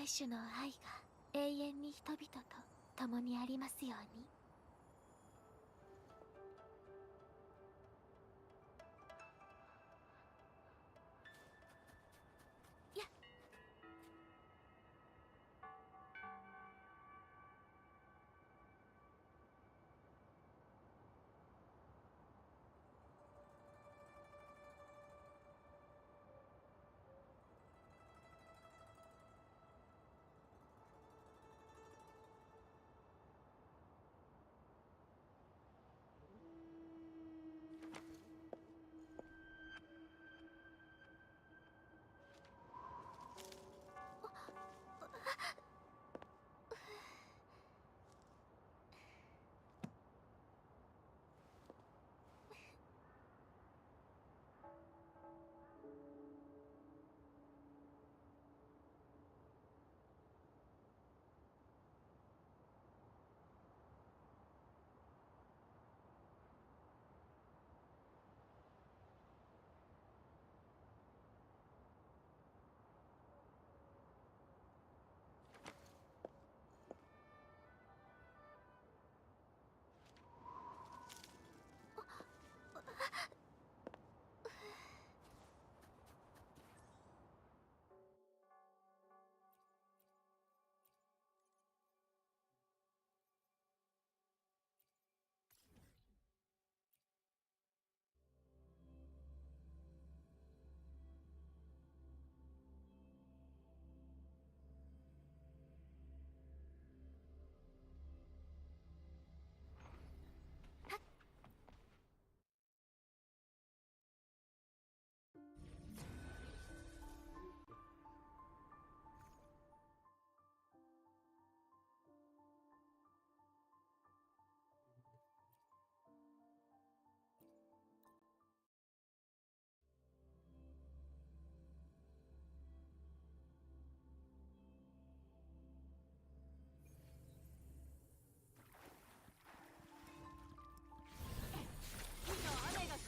大主の愛が永遠に人々と共にありますように。やっ。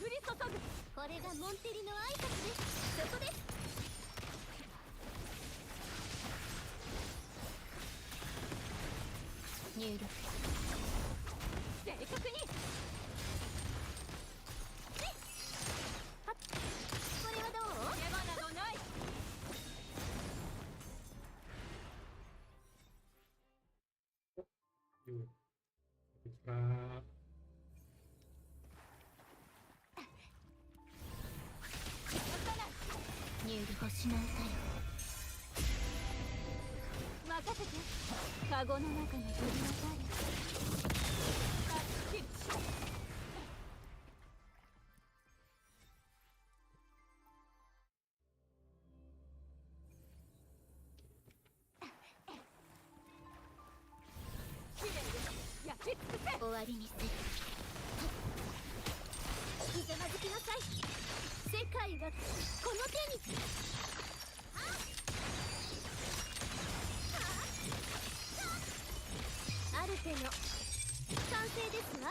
降り注ぐ。これがモンテリの挨拶です。そこです。入力。正確に。はっ。これはどう？手間などない。อยู่ครับ 入力。星の歌よ。任せて。カゴの中に取り当たる。バッチリ。きれいです。焼き尽くせ。終わりにする。ひざまずきなさい。世界はこの手に。アルテの完成ですわ。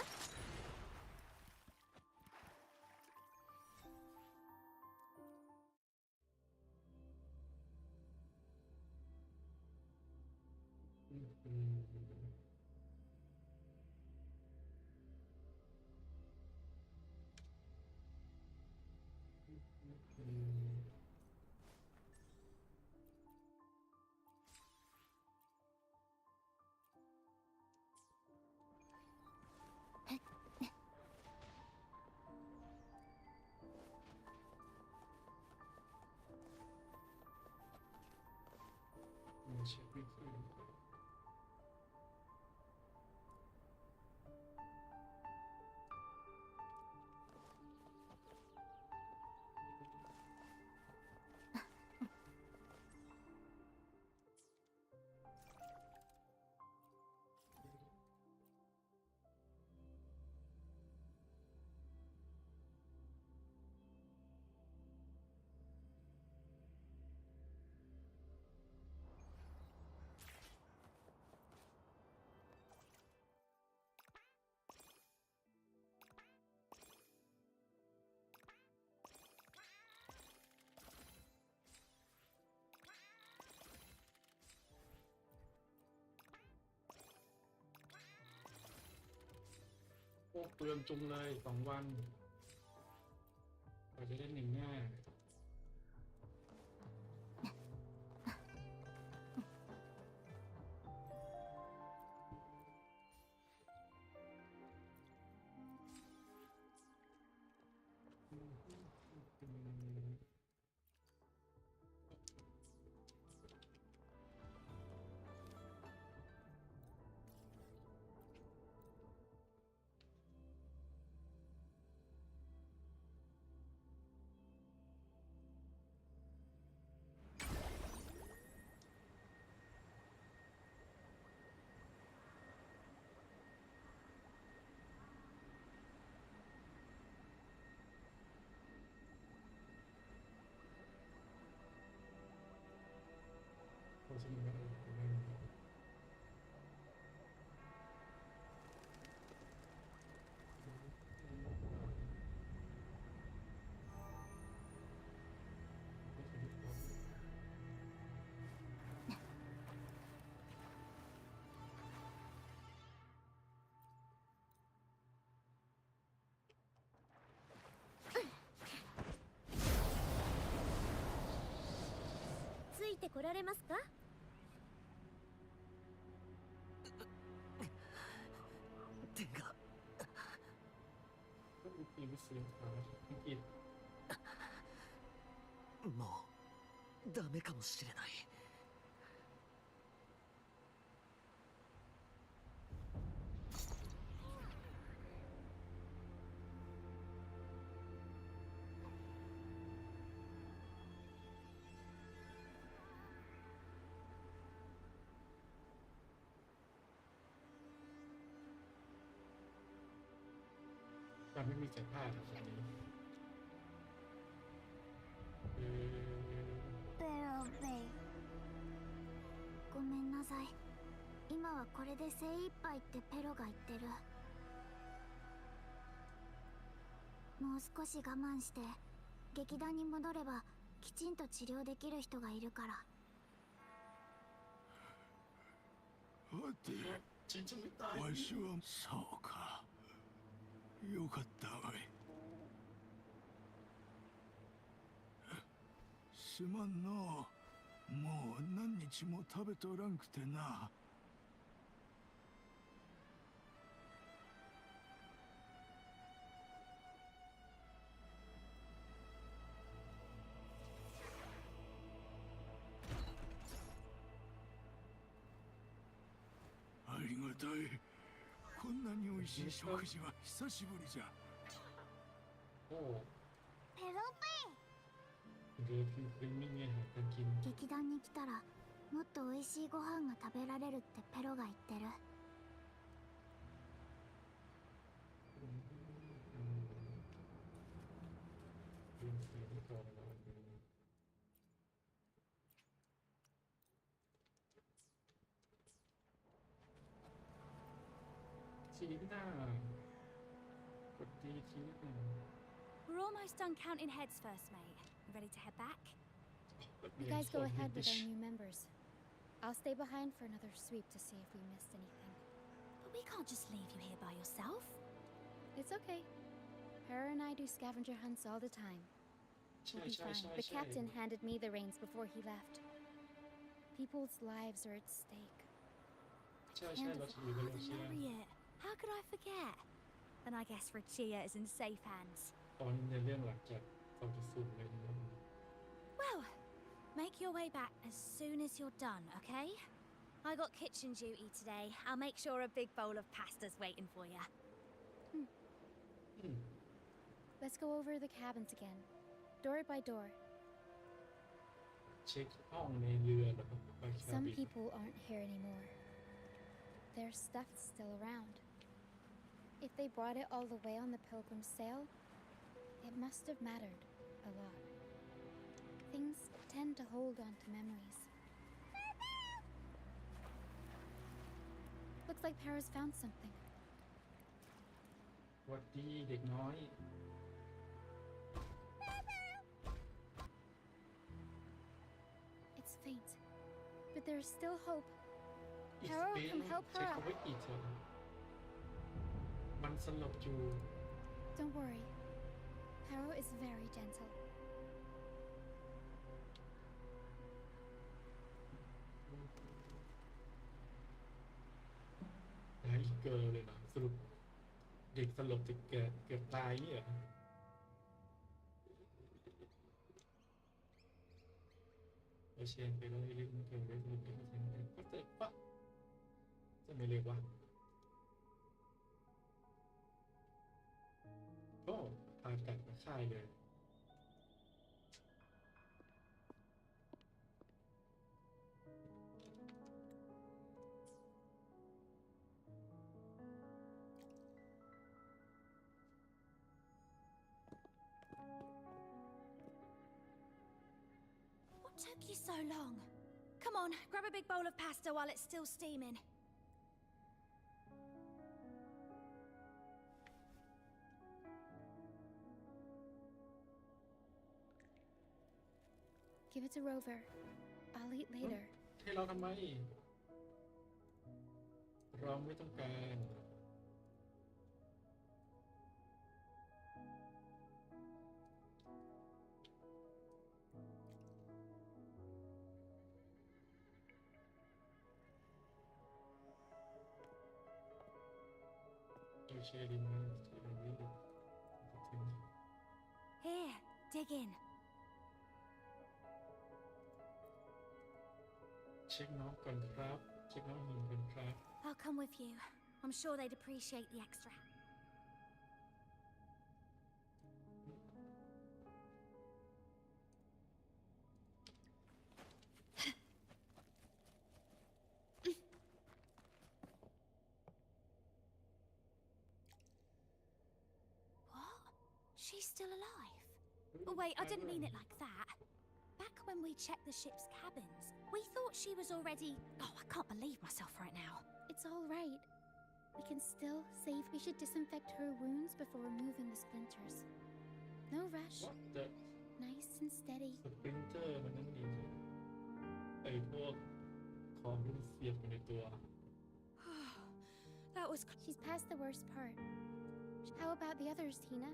เช็ควิธี โอ้เปลืองจุงเลย2 วันกว่าจะได้1 แง่ โฆษณาついてこられますか？手がก็คือปีวิเศษอังกฤษもうダメかもしれない。การไม่มีเศษผ้าแบบนี้ペロベイ、ごめんなさい。今はこれで精一杯ってペロが言ってる。もう少し我慢して劇団に戻ればきちんと治療できる人がいるから。はて、わしはそうか。よかったわい。すまんのう。もう何日も食べとらんくてな。ありがたい。こんなに美味しい食事は久しぶりじゃ。โอ้ ペロเดี๋ยวคือไม่มีอาหารการกินベイ、劇団に来たらもっと美味しいご飯が食べられるってペロが言ってる。ชี้หน้ากดดีชี้หน้า We're almost done counting heads first, mate. You ready to head back? You guys go ahead with our new members. I'll stay behind for another sweep to see if we missed anything. But we can't just leave you here by yourself. It's okay. Her and I do scavenger hunts all the time. ใช่ We'll be ใช่ fine. ใช่ The ใช่ captain handed me the reins before he left. People's lives are at stake. ใช่ใช่เราจะอยู่กับ Oh, เรา the เชียร์ laureate. How could I forget? Then I guess Richia is in safe hands. ตอนในเรื่องหลังจาก2.0เลยนะ Well, make your way back as soon as you're done, okay? I got kitchen duty today. I'll make sure a big bowl of pasta's waiting for you. อืม Let's go over the cabins again, door by door. เช็คห้องในเรือแล้วก็ไปคา Some บิน people aren't here anymore. Their stuff's still around. If they brought it all the way on the Pilgrim's sail, it must have mattered a lot. Things tend to hold on to memories. Looks like Paris found something. สวัสดีเด็กน้อย It's faint, but there's still hope. It's Harold, been come help ใช้ her คำ out. ว่าอีเธอ มันสลบอยู่ Don't worry. Paro is very gentle. ไอ้เกิร์ลเลยนะสรุปเด็กสลบจะเกือบตายเนี่ยเราเชียร์ไปแล้วเรื่องเกี่ยวกับเรื่องนี้ก็เจ็บปะจะไม่เรียกว่าก็พากัดมาค่ายเลย What took you so long? Come on, grab a big bowl of pasta while it's still steaming. Give it to Rover. I'll eat later. ให้เราทำไมเราไม่ต้องการเชลินนี่ Here, dig in. เช็คน้องก่อนครับเช็คน้องหินก่อนครับ I'll come with you. I'm sure they'd appreciate the extra. What? She's still alive? Oh, wait, I didn't mean it like that. Back when we checked the ship's cabins, we thought she was already... Oh, I can't believe myself right now. It's all right. We can still save. We should disinfect her wounds before removing the splinters. No rush. What the Nice and steady. สปรินเตอร์มันนั่นนี่ไอ้พวกของที่เสียบอยู่ในตัว That was She's past the worst part. How about the others, Tina?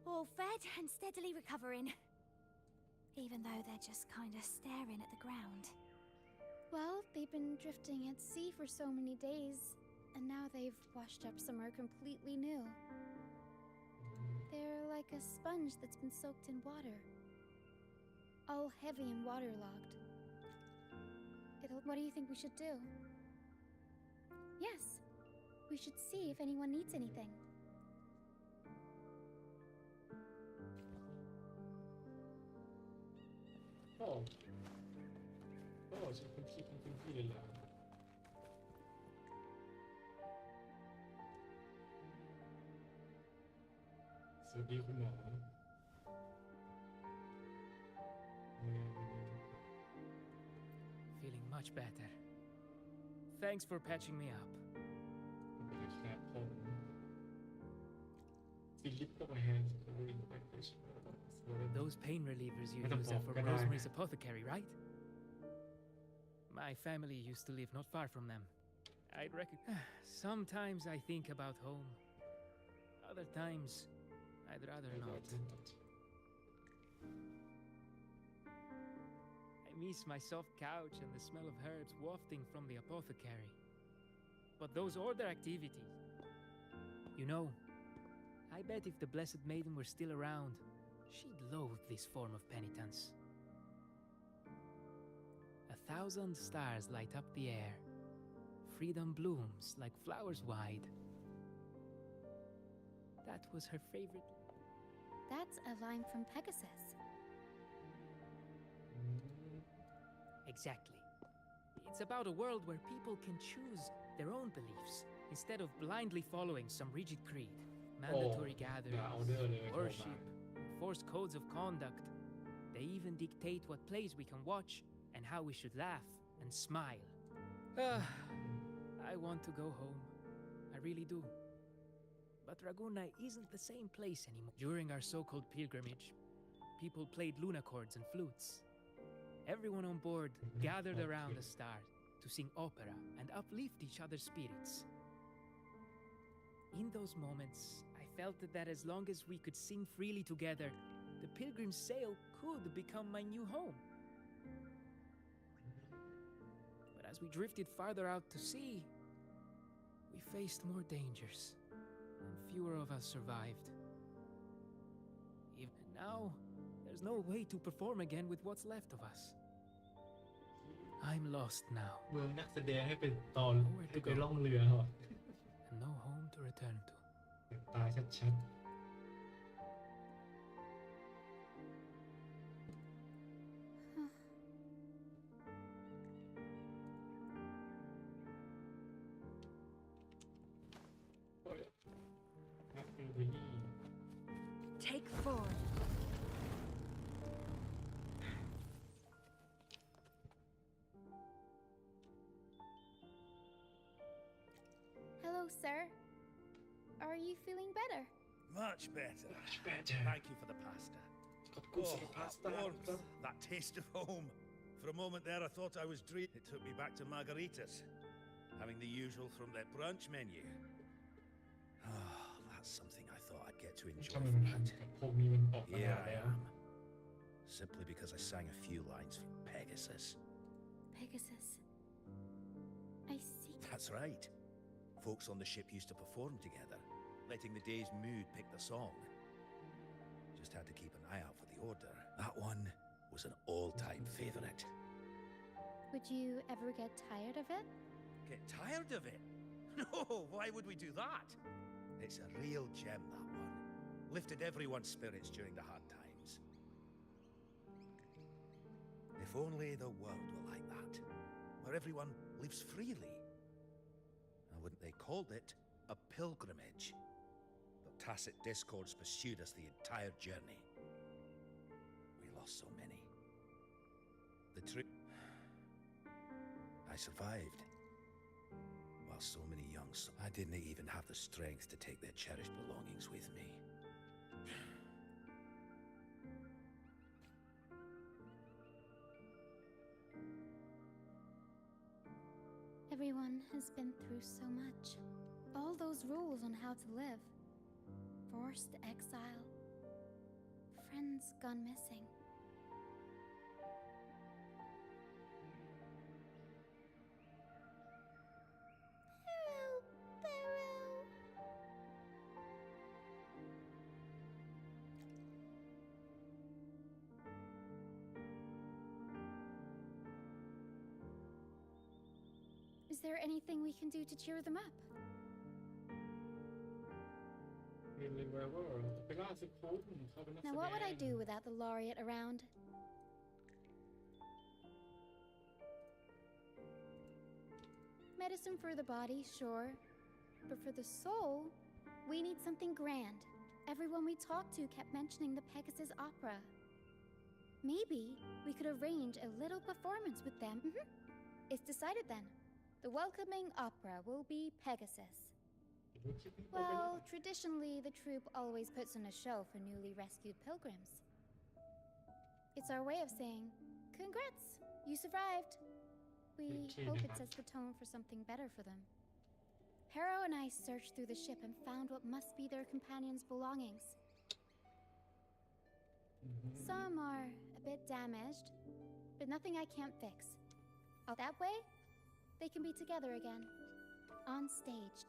all fed and steadily recovering. Even though they're just kind of staring at the ground. Well, they've been drifting at sea for so many days, and now they've washed up somewhere completely new. They're like a sponge that's been soaked in water. All heavy and waterlogged. What do you think we should do? Yes, we should see if anyone needs anything. Oh. Oh, ฉันเป็นพี่เลยล่ะสวัสดีคุณหมอ Feeling much better. Thanks for patching me up. ครับผมฟิลิปก็มาแฮนด์สกูริงไปใช่ Those pain relievers you What the use are fuck, from can I- Rosemary's Apothecary, right? My family used to live not far from them. I'd reckon. Sometimes I think about home. Other times, I'd rather not. I miss my soft couch and the smell of herbs wafting from the apothecary. But those order activities. You know, I bet if the Blessed Maiden were still around, she'd loathe this form of penitence. 1,000 stars light up the air. Freedom blooms like flowers wide. That was her favorite. That's a line from Pegasus. Exactly. It's about a world where people can choose their own beliefs instead of blindly following some rigid creed. Mandatory gatherings, worship, enforced codes of conduct. They even dictate what plays we can watch and how we should laugh and smile. I want to go home. I really do. But Ragunai isn't the same place anymore. During our so-called pilgrimage, people played lunacords and flutes. Everyone on board gathered around the stars to sing opera and uplift each other's spirits. In those moments, I felt that as long as we could sing freely together, the Pilgrim's Sail could become my new home. But as we drifted farther out to sea, we faced more dangers, and fewer of us survived. Even now, there's no way to perform again with what's left of us. I'm lost now. เมืองนักแสดงให้เป็นตอนให้ไปล่องเรือเหรอ And no home to return to. ตายชัดๆนักเรือนี่ Take 4. Hello, sir. Are you feeling better? Much better. better. Thank you for the pasta. ขอบคุณสำหรับ that พาสต้า warmth, that taste of home. For a moment there, I thought I was dreaming. It took me back to margaritas, having the usual from their brunch menu. Ah, that's something I thought I'd get to enjoy ทำไม from มันทัน that. กับพวกนี้มันออกมา Here I แล้ว am, simply because I sang a few lines from Pegasus. Pegasus. I see. That's right. Folks on the ship used to perform together, letting the day's mood pick the song. Just had to keep an eye out for the order. That one was an all-time favorite. Would you ever get tired of it? Get tired of it? No, why would we do that? It's a real gem, that one. Lifted everyone's spirits during the hard times. If only the world were like that, where everyone lives freely. Now, wouldn't they called it a pilgrimage? But tacit discords pursued us the entire journey. We lost so many. The truth, I survived. While so many young souls, I didn't even have the strength to take their cherished belongings with me. Everyone has been through so much. All those rules on how to live. Forced exile. Friends gone missing. Is there anything we can do to cheer them up? เป็นรีเวอร์เวอร์ไปล่าสุดคุ้มเขาเป็นนักแสด Now, ง what would I do without the laureate around? Medicine for the body, sure. But for the soul, we need something grand. Everyone we talked to kept mentioning the Pegasus Opera. Maybe we could arrange a little performance with them. It's decided then. The welcoming opera will be Pegasus. Well, traditionally, the troupe always puts on a show for newly rescued pilgrims. It's our way of saying, congrats, you survived. We hope it sets the tone for something better for them. Pero and I searched through the ship and found what must be their companions' belongings. Some are a bit damaged, but nothing I can't fix. That way, they can be together again, on stage.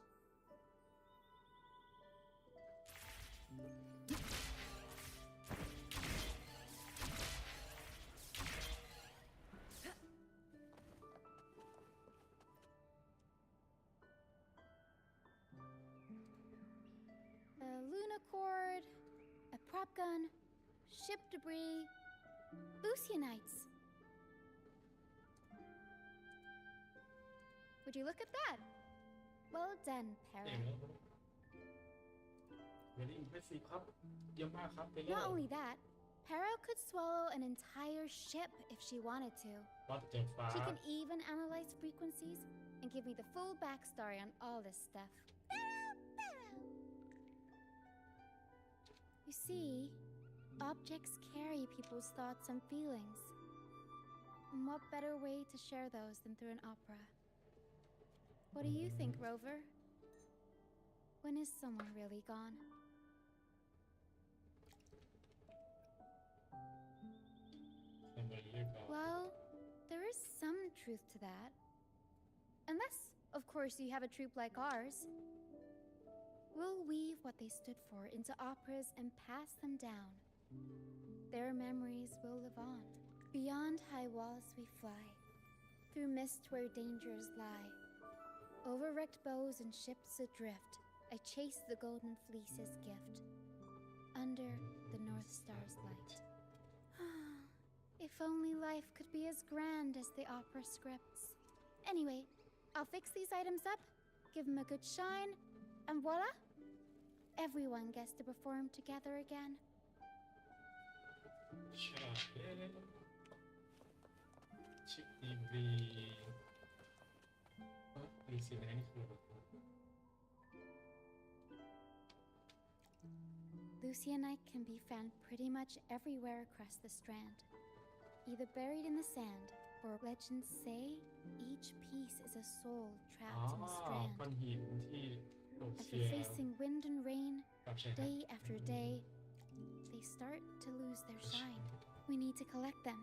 A lunacord, a prop gun, ship debris, Oceanites. Would you look at that? Well done, เจ๋ง Para. แล้วvery impressive ครับเยี่ยมมากครับเทเลอ Not ร์ only that, Para could swallow an entire ship if she wanted to. วัดจากฟ้า She can even analyze frequencies and give me the full backstory on all this stuff. You see, objects carry people's thoughts and feelings. And what better way to share those than through an opera? What do you think, Rover? When is someone really gone? ทำไมเรียกเรา Well, there is some truth to that. Unless, of course, you have a troupe like ours. We'll weave what they stood for into operas and pass them down. Their memories will live on. Beyond high walls we fly, through mist where dangers lie. Over wrecked bows and ships adrift, I chase the golden fleece's gift, under the North Star's light. If only life could be as grand as the opera scripts. Anyway, I'll fix these items up, give them a good shine, and voila! Everyone gets to perform together again. ใช่ชิคดีบรีดีสินะนี่คือ Lucianite can be found pretty much everywhere across the strand, either buried in the sand, or legends say each piece is a soul อ๋อ trapped in a strand. ก้อนหินที่โดดเชี After ยร์ facing wind and rain, กับชายหาด day after day, they start to lose their shine. We need to collect them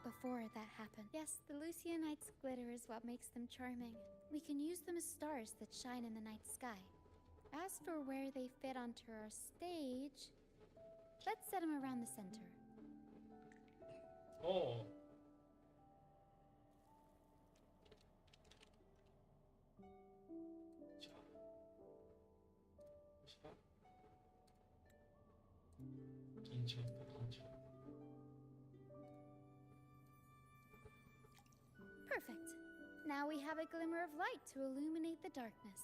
before that happens. Yes, the Lucianite's glitter is what makes them charming. We can use them as stars that shine in the night sky. As for where they fit onto our stage, let's set them around the center. โอ้ชาชากินช็อตก็ทอนช็อต Perfect. Now we have a glimmer of light to illuminate the darkness.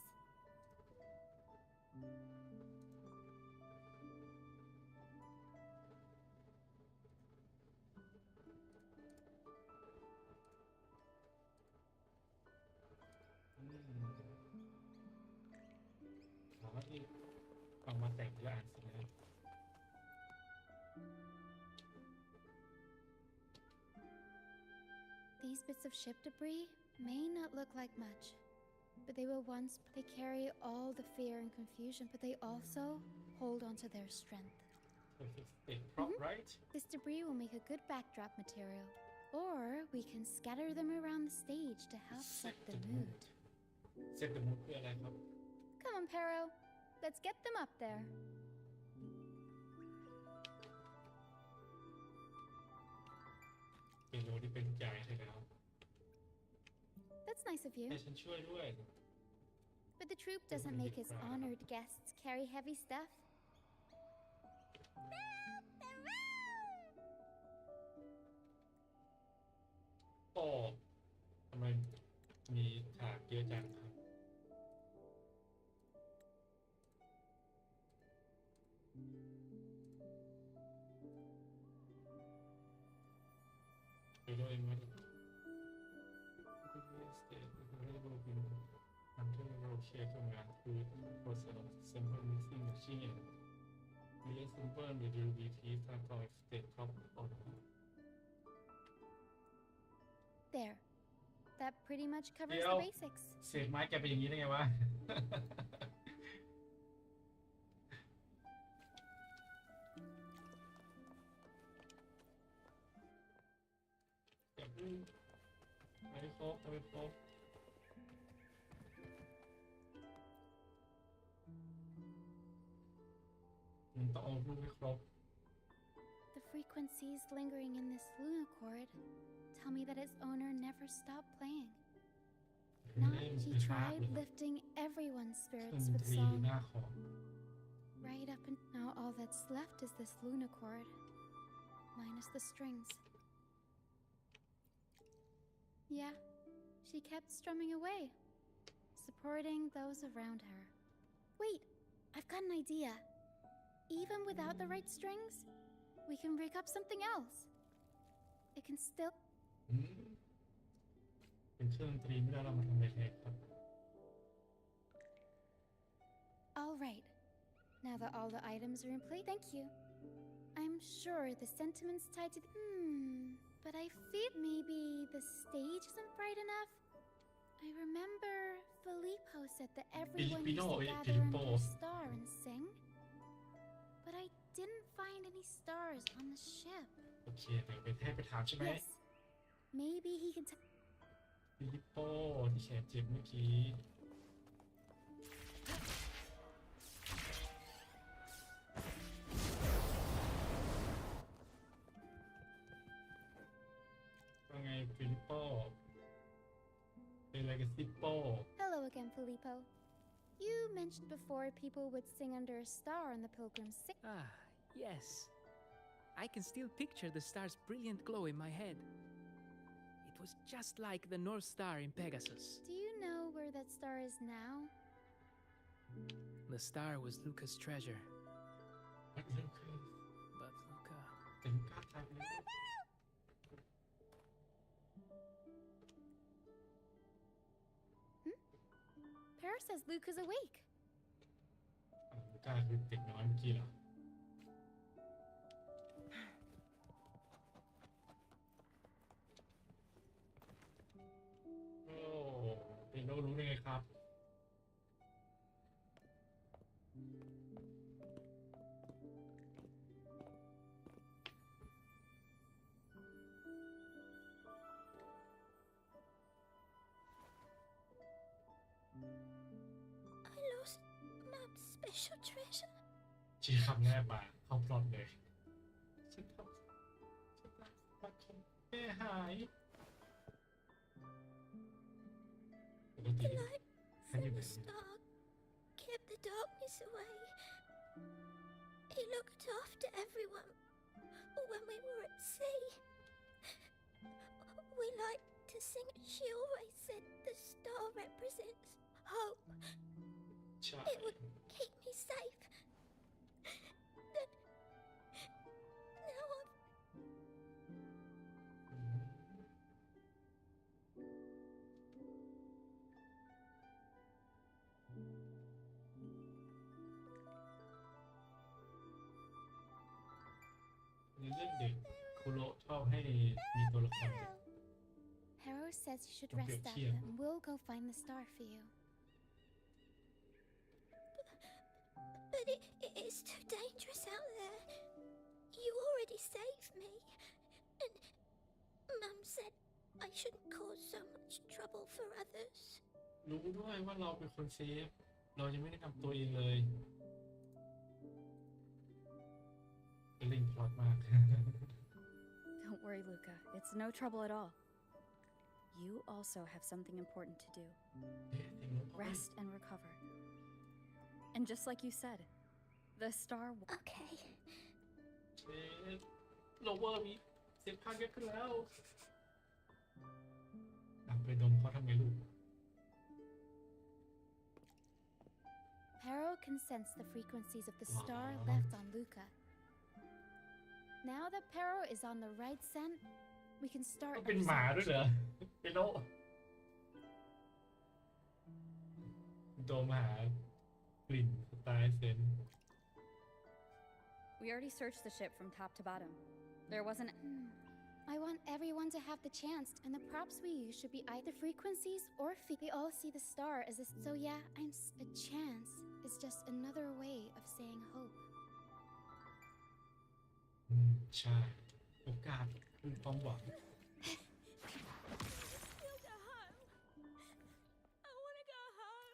Đó thì bằng mặt tẩy là gì đấy. These bits of ship debris may not look like much, but they will once they carry all the fear and confusion, but they also hold onto their strength. It's prop, right? This debris will make a good backdrop material, or we can scatter them around the stage to help set the mood. Set the mood คืออะไรครับ Come on, Pero. Let's get them up there. เปียโนที่เป็นทุกอย่างให้แล้ว That's nice of you. ให้ฉันช่วยด้วย But the troupe doesn't make its honored guests carry heavy stuff. โอ้ทำไมมีฉากเยอะจังครับ ไปด้วยมั้ยSimple mixing machine Really simple with UVT sample state top on There. That pretty much covers Yeah. the basics. เศษไม้แกเป็นอย่างนี้ได้ไงวะ อย่าเพิ่งไม่ครบไม่ครบต้องเอารูปให้ครบ The frequencies lingering in this lunicord tell me that its owner never stopped playing. Not he tried lifting everyone's เครื่อง spirits ดน with ตรีอยู่ song. หน้าของ Right up and now all that's left is this lunicord, minus the strings. Yeah, she kept strumming away, supporting those around her. Wait, I've got an idea. Even without the right strings, we can rig up something else. It can still... เป็นเครื่องดนตรีไม่ได้เรามาทำอะไรแทนครับ All right. Now that all the items are in place, thank you. I'm sure the sentiment's tied to the... but I feel maybe the stage isn't bright enough. I remember Filippo said that everyone used Filipino, to eh, gather under Filippo. a star and sing. But I didn't find any stars on the ship. โอเคเดี๋ยวไปให้ไปถามใช่ไหม Yes. Maybe he can tell. ฟิลิปโป้ที่แขนเจ็บเมื่อกี้ว่าไงฟิลิปโป้เป็นอะไรกับซิปโป้ Hello again, Filippo. You mentioned before people would sing under a star on the Pilgrim's Sing. Ah, yes. I can still picture the star's brilliant glow in my head. It was just like the North Star in Pegasus. Do you know where that star is now? The star was Luca's treasure, มันเร็วขึ้น but Luca. ถึงกล้าทำเลย Para says Luca's awake. กล้าคือเด็กน้อยเมื่อกี้เหรอโอ้เป็นโนรู้ได้ไงครับ I lost Mum's special treasure. ชี้คำแรกมาเข้าพลอตเลยฉันทำบัตรของแม่หายปกติ The light ฉันอยู่ from ไหน the star kept the darkness away. He looked after everyone when we were at sea. We liked to sing. She always said the star represents hope. ใช่ It would keep me safe. Then now I've ในเรื่องเด็กคุโระชอบให้มีตัวละครเด็ก Haro says you should Okay, rest up here. and we'll go find the star for you. But it is too dangerous out there. You already saved me. And Mum said I shouldn't cause so much trouble for others. รู้ด้วยว่าเราเป็นคนเซฟ เรายังไม่ได้ทำตัวเองเลยเป็นลิงพลอตมาก Don't worry, Luca. It's no trouble at all. You also have something important to do. เอ๊ะเสียงรถเข้าไป Rest and recover. And just like you said, the star... Okay. เอ๊ะโลเวอร์มีเสียงพังเยอะขึ้นแล้วไปดมเขาทำไงลูก Haro can sense the frequencies of the star Wow. left on Luca. Now that Pero is on the right scent, we can ก็ start เป็น our หมาด้วย search. เหรอเป็นโลดมหากลิ่นสไตล์เซน We already searched the ship from top to bottom. There wasn't... I want everyone to have the chance, and the props we use should be either frequencies or they all see the star as a... So yeah, a chance is just another way of saying hope. ใช่โอกาสคือความหวัง We'll go home. I want to go home.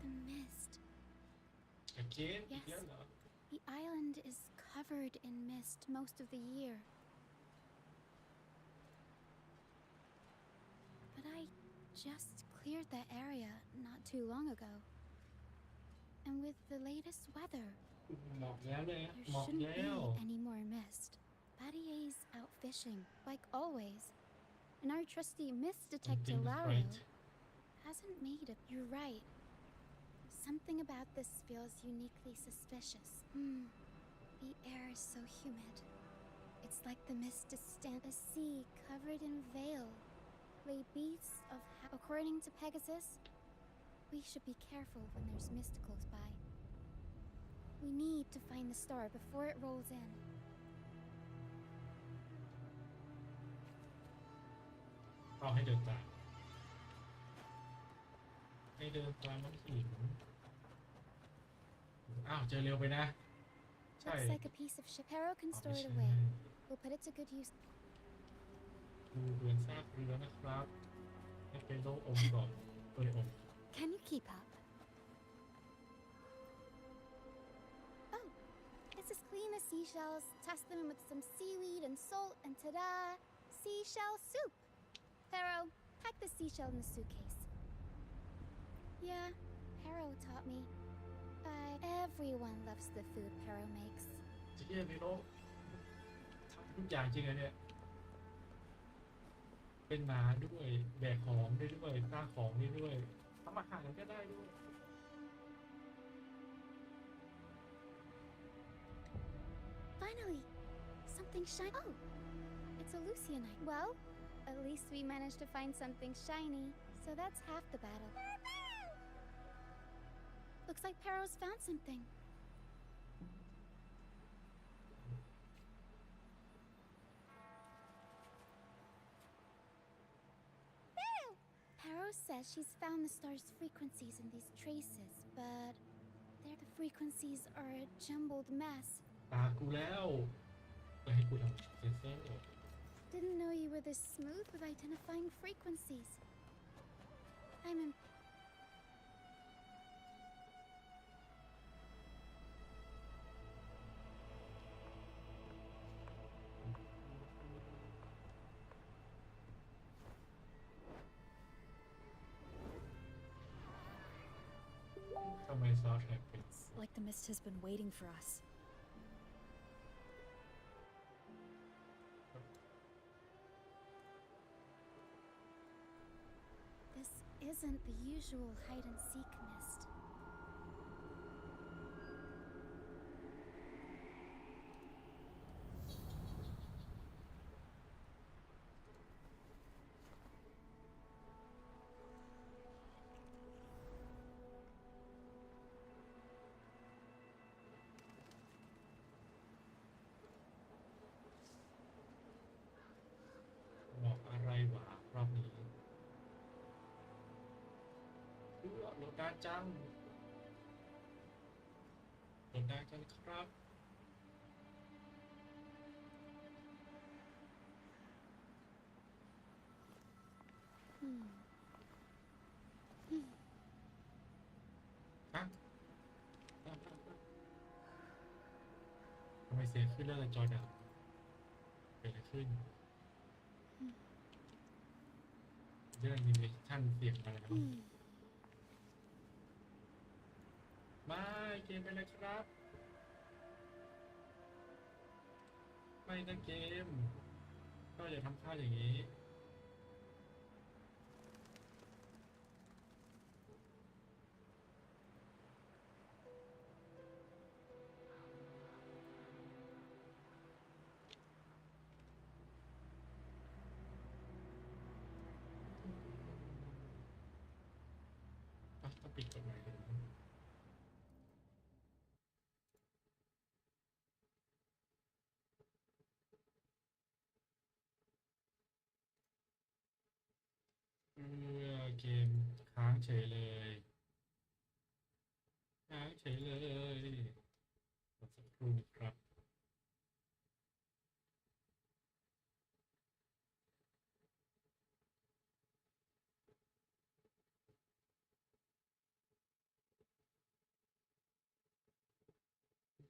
The mist. Again? Yes. อีกแล้วเหรอ The island is covered in mist most of the year. But I just cleared that area not too long ago. And with the latest weather, หมอกแล้วเลย there หมอก shouldn't แล้ว be any more mist. Battier's out fishing, like always. And our trusty mist detector, Something's Lario, right. hasn't made it. You're right. Something about this feels uniquely suspicious. The air is so humid. It's like the mist is the sea covered in veil. Lay beads of... Of According to Pegasus, we should be careful when there's mist close by. We need to find the star before it rolls in. เราให้เดินตามน้องหินอ้าวเจอเร็วไปนะใช่ Looks like a piece of ship. Pero can store it away. We'll put it to good use. ดูเรือนซากเรือนะครับให้เป็นโลอมก่อนอม Can you keep up? Oh, let's just clean the seashells, test them with some seaweed and salt, and ta-da! Seashell soup! Pero, pack the seashell in the suitcase. Yeah, Pero taught me. Everyone loves the food Pero makes. จะเยี่ยมพี่โลทำทุกอย่างจริงเลยเนี่ยเป็นหมาด้วยแบกของได้ด้วยสร้างของได้ด้วยทำอาหารก็ได้ด้วย Finally, something shiny. Oh, it's a Lucianite. Well, at least we managed to find something shiny, so that's half the battle. Looks like Pero's found something. Pero says she's found the star's frequencies in these traces, but the frequencies are a jumbled mess. ตากูแล้วไปให้กูทำเซนเซอร์ Didn't know you were this smooth with identifying frequencies. I'm in. ทำไมซอสแท็กเป็น Like the mist has been waiting for us. This isn't the usual hide and seek mist.บอกอะไรหวะรอบนี้โหลดนานจังครับ ฮะทำไมเสียงขึ้นแล้วจอดับเกิดอะไรขึ้นเรื่องนี้ท่านเสียงมาแล้วไม่เกมไปเลยครับไม่นะเกมก็อย่าทำท่าอย่างนี้ต้องปิดกฎหมายเลยเกมค้างเฉยเลยสักครู่ครับ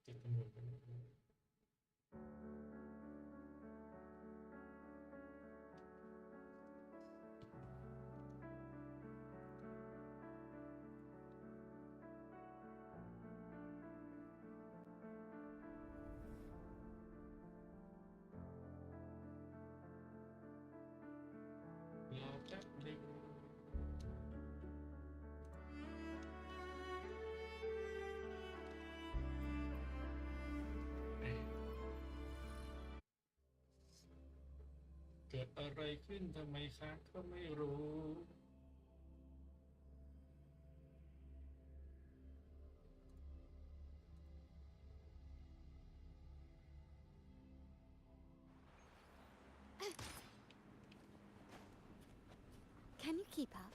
ติดตำรวจไปรอแป๊บนึงเกิดอะไรขึ้นทำไมค้างก็ไม่รู้ Can you keep up?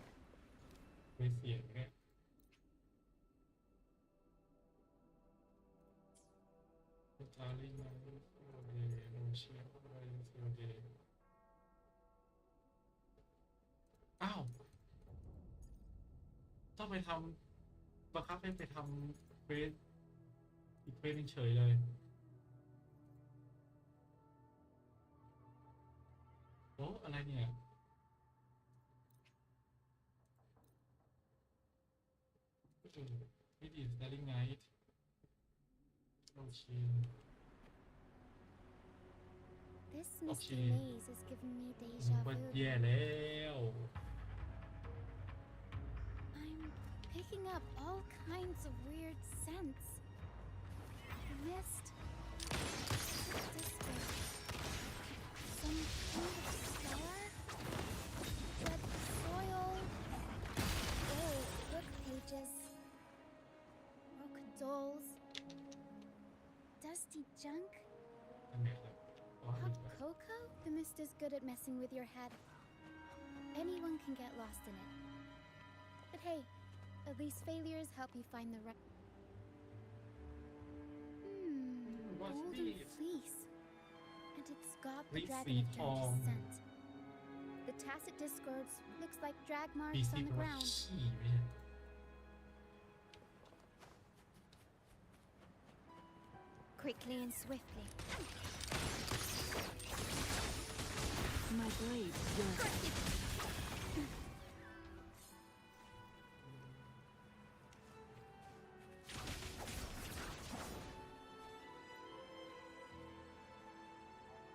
ไม่เสียงแค่จารีมาโนเชียอะไรเสียเดอ้าวต้องไปทำบังคับให้ไปทำเควสอีกเควสนึงเฉยเลยโอ้อะไรเนี่ย It is Starry Night โอเค This Okay. misty maze is giving me มัน deja ก็ vu. แย่แล้ว I'm picking up all kinds of weird scents. Mist, disco, some kind of star, wet soil, old book pages, broken dolls, dusty junk. อันไหนครับอ๋ออัน Hot นี้ครับ cocoa? The mist is good at messing with your head. Anyone can get lost in it. But hey, at least failures help you find the right. What's Golden this? fleece. And it's got the Fleece dragon of seed Dirge's tong. scent. The tacit discords looks like drag ปี marks ซี on the ว่า ground. ขี้ไหมเนี่ย Quickly and swiftly. My blade yearns.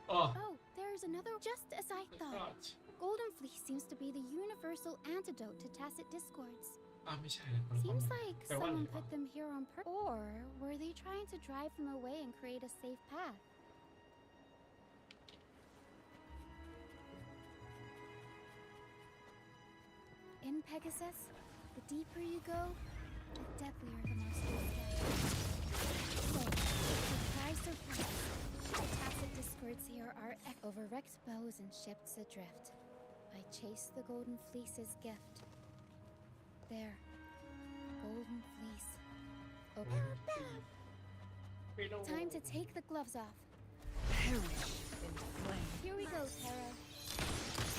Oh, Oh, there's another. Just as I my thought. God. Golden fleece seems to be the universal antidote to tacit discords. ไม่ใช่นะคนละความ Seems หมาย like แปลว่าอะไร someone วะ put them here on purpose. Or were they trying to drive them away and create a safe path? In Pegasus, the deeper you go, the deadlier the monsters get. So, surprise, surprise, the tacit discords here are over wrecked bows and ships adrift. I chase the golden fleece's gift. There. Golden fleece. Open. Time to take the gloves off. Perish in flame. Here we go, Tara.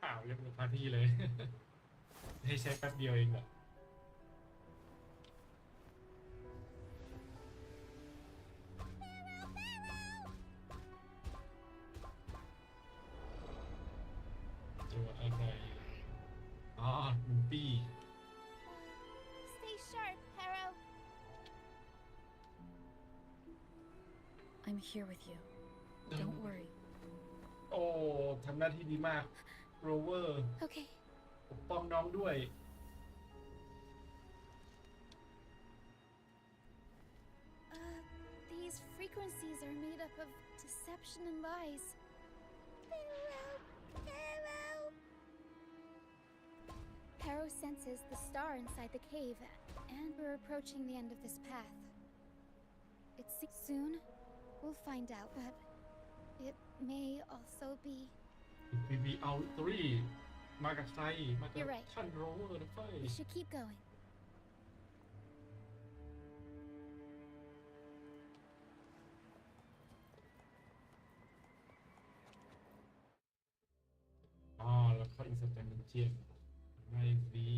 อ้าวเรียบร้อยพาที่เลย ให้ใช้แป๊บเดียวเองเหรอตัวอะไรอ๋อหนึ่งปี Stay sharp, Harrow. I'm here with you. Don't worry. โอ้ทำหน้าที่ดีมากโรเวอร์ Okay. ปกป้องน้องด้วย These frequencies are made up of deception and lies. Harrow senses the star inside the cave, and we're approaching the end of this path. It's soon. We'll find out, but it may also be. บีบีเอาตรีมากับใครมากับ You're right. ท่านโรเวอร์นะเฟ้ย We should keep going. อ๋อแล้วก็อินสแตนต์เจียนไม่ดี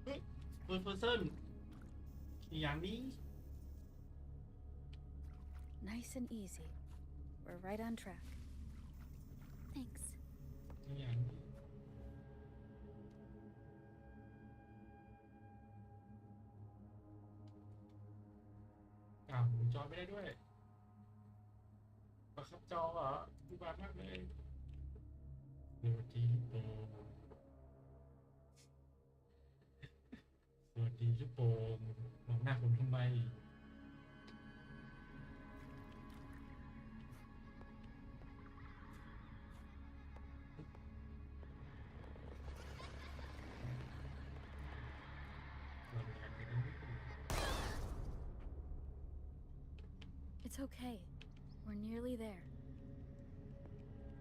เฮ้ยเฟิร์สเพอร์เซนอย่างนี้ Nice and easy. We're right on track. Thanks. อย่างนี้หมุนจอไม่ได้ด้วยบังคับจอเหรออุบาทมากเลยสวัสดีลูกโป่งสวัสดีลูกโป่งมองหน้าผมทำไม It's okay. We're nearly there.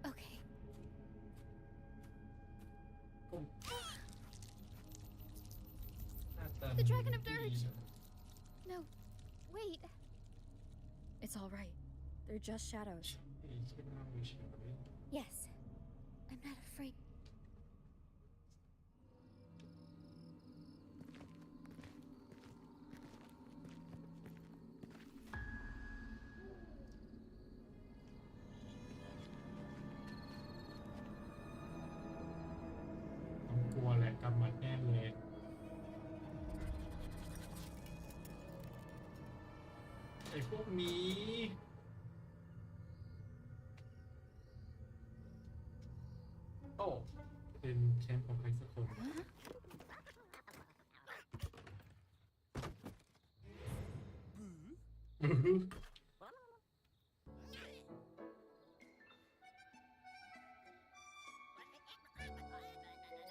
Okay. The Dragon of Dirge! No, wait. It's all right. They're just shadows. Yes, I'm not afraid. I'm กลัวแหละกำมัดแน่เลยไอ้พวกหมีโอ้เป็นแคมป์ของใครสักคน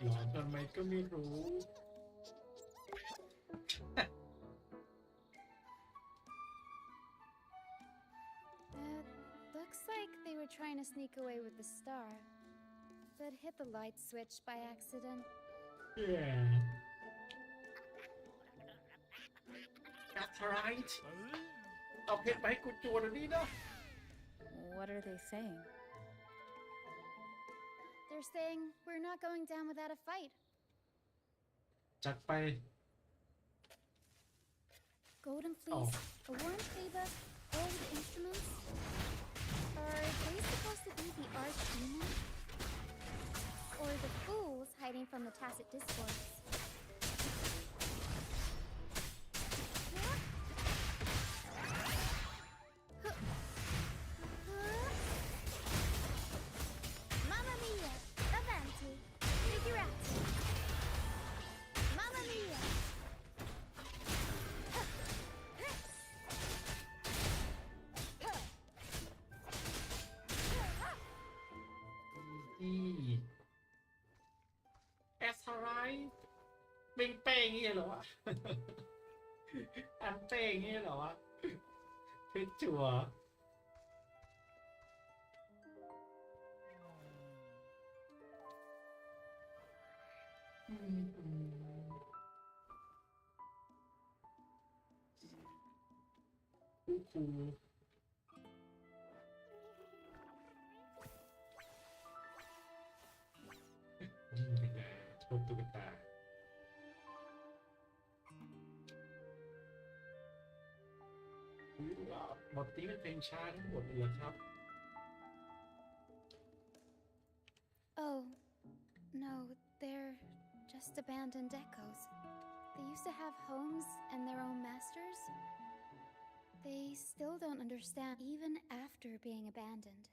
หลอนทำไมก็ไม่รู้ Looks like they were trying to sneak away with the star, but hit the light switch by accident. Yeah. That's right. เอาเพชรไปให้กูโจรอันนี้นะ What are they saying? They're saying we're not going down without a fight. จัดไป Golden Fleece, a worm cleaver, old instruments. Are they supposed to be the archdemon? Or the fools hiding from the tacit discourse? Mamma mia! Avanti! Figurati! Mamma mia! อีแอสไรเป่งเป่งงี้เหรอวะ อันเป่งงี้เหรอวะเพชรจั่วคู นี่เป็นไงโชว์ตุ๊กตาหมดนี้เป็นเพลงช้าทั้งหมดเลยครับ Oh, no, they're just abandoned echoes. They used to have homes and their own masters. They still don't understand even after being abandoned.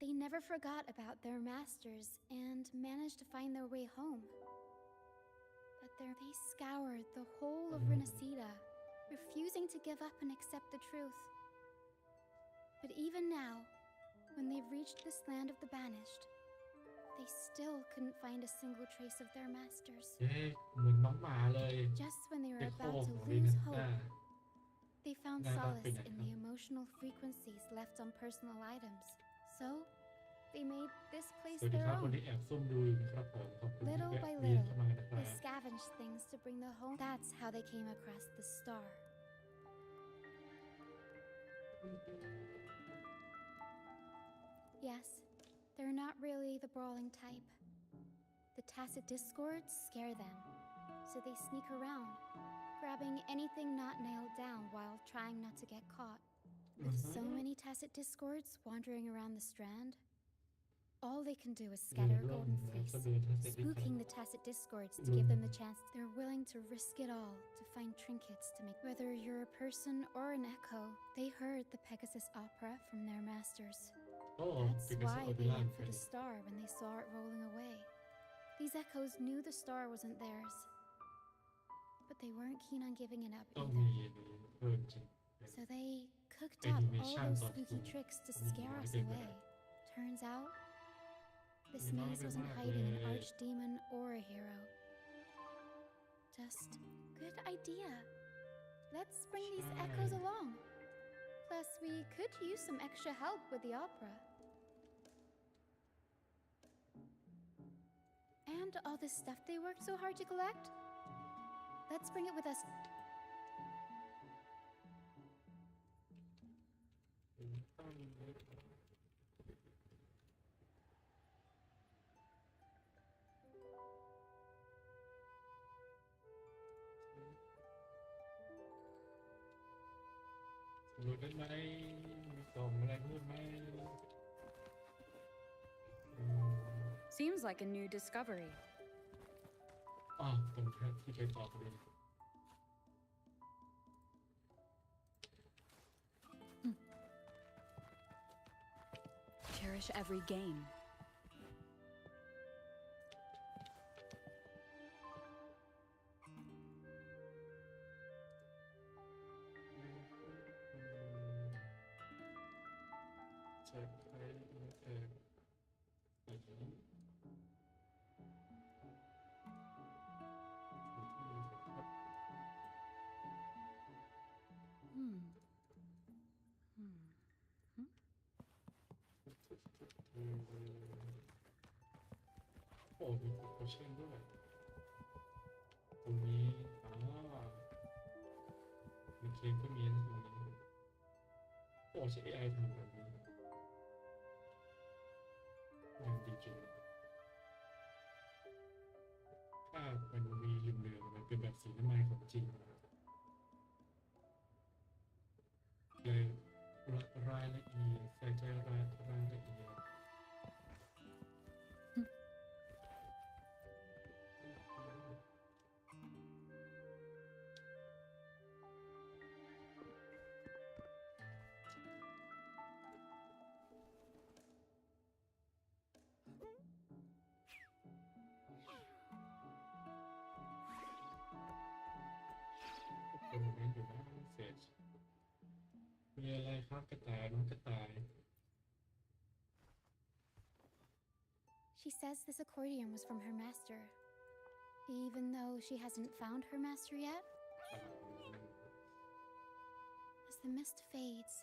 They never forgot about their masters and managed to find their way home. But they scoured the whole of Renacida, refusing to give up and accept the truth. But even now, when they've reached this land of the banished, they still couldn't find a single trace of their masters. เหมือนน้องหมาเลย Just when they ไป were โค about ข to องลิ lose น hope, they found solace in the emotional frequencies left on personal items. So, they made this ส place วัสดี their ครับคน own. ที่แอบซุ่มดูอยู่นะครับผมขอบคุณที่ Little แวะ by เวียน little, เข้ามานะครั they บ scavenged things to bring the home. That's how they came across the star. Yes, they're not really the brawling type. The tacit discords scare them, so they sneak around, grabbing anything not nailed down while trying not to get caught. With so many tacit discords wandering around the strand, all they can do is scatter golden fleece, spooking the tacit discords to give them the chance. They're willing to risk it all to find trinkets to make. Whether you're a person or an echo, they heard the Pegasus opera from their masters. โอ้ That's เป็นกระส why อบ they ล่าง went ไป for the star when they saw it rolling away. These echoes knew the star wasn't theirs, but they weren't keen on giving it up ต้อง either. มีเพิ่มจริง So they cooked up all those spooky tricks to scare us away. Turns out, this maze wasn't hiding an archdemon or a hero. Just good idea. Let's bring these echoes along. Plus, we could use some extra help with the opera. And all this stuff they worked so hard to collect? Let's bring it with us. สำรวจได้ไหมมีกล่องอะไรเพิ่มไหม Seems like a new discovery. อ๋อตรงที่เคยต่อพอดี Cherish every gain. Hmm. โอ้มีโปรเช่นด้วยตรงนี้มีเค้กก็มีนะตรงนี้โอ้ใช้ AI ทำแบบนี้ยังดีจริงถ้ามันมีเหลืองๆมันเป็นแบบสีน้ำมันของจริงเลยรายละเอียดใส่ใจรายละเอียด เป็นโมเมนต์อยู่นะเสร็จมีอะไรครับกระต่ายน้องกระต่าย She says this accordion was from her master, even though she hasn't found her master yet. As the mist fades,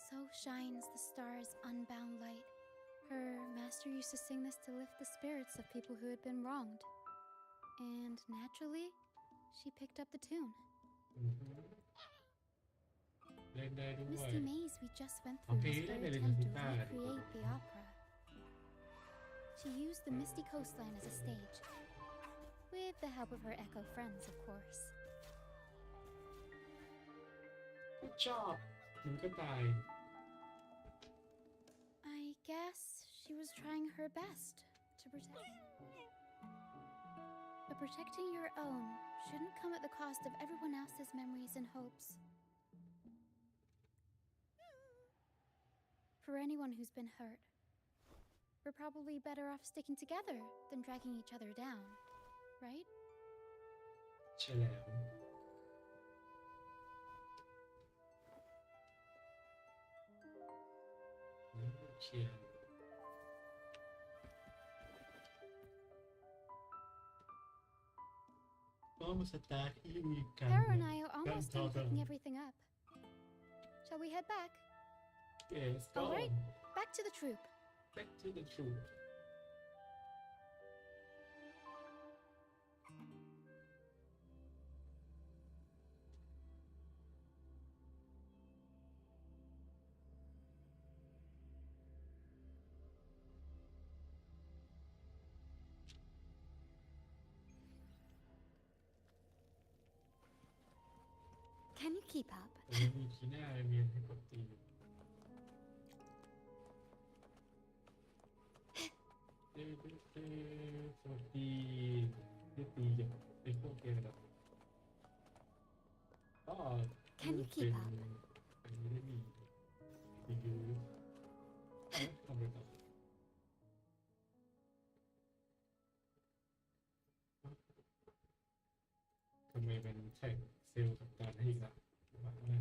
so shines the star's unbound light. Her master used to sing this to lift the spirits of people who had been wronged. And naturally, she picked up the tune. เล่นได้ด้วย Misty Maze we just went through was her attempt to recreate the opera. She used the misty coastline as a stage, with the help of her echo friends, of course. Good job น้องกระต่าย I guess she was trying her best to protect. But protecting your own shouldn't come at the cost of everyone else's memories and hopes. For anyone who's been hurt, we're probably better off sticking together than dragging each other down, right? ใช่แล้วเชียร์ก็มาสตาร์ทที่มีการ Tara and I are การ almost ต่อ done picking everything up. Shall we head back? Yes go All right, back to the troop. back to the truth Can you keep up? ตรงนี้มีทีหน้าเมียนให้กดตีสวัสดีได้ตีกับไอ้พวกเกมแล้วก็ Can you keep up? อันนี้ได้มีรีวิวทำอะไรต่อทำไมมันแท็กเซลล์กับการให้อีกละว่าไง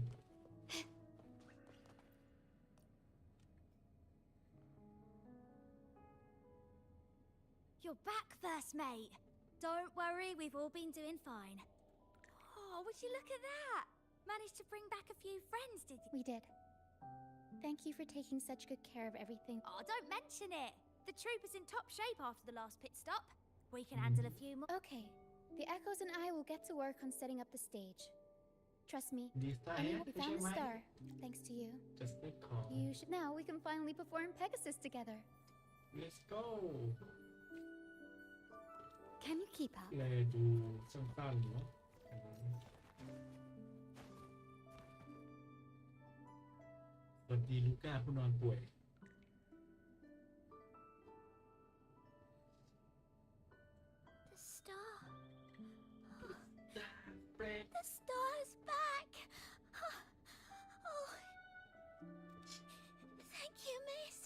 You're back, first mate. Don't worry, we've all been doing fine. Oh, would you look at that? Managed to bring back a few friends, did you? We did. Thank you for taking such good care of everything. Oh, don't mention it. The troop is in top shape after the last pit stop. We can handle a few more. Okay, the Echoes and I will get to work on setting up the stage. Trust me, ดีไซ I น์ mean, we ไม่ใช่ found ไหม a star, thanks to you. just เล็กของ You should now we can finally perform Pegasus together. let's go Can you keep up? เลยดูสั้นๆเนาะสวัสดีลูก้าผู้นอนป่วย The star. Break. The star is back. Oh. Thank you, miss.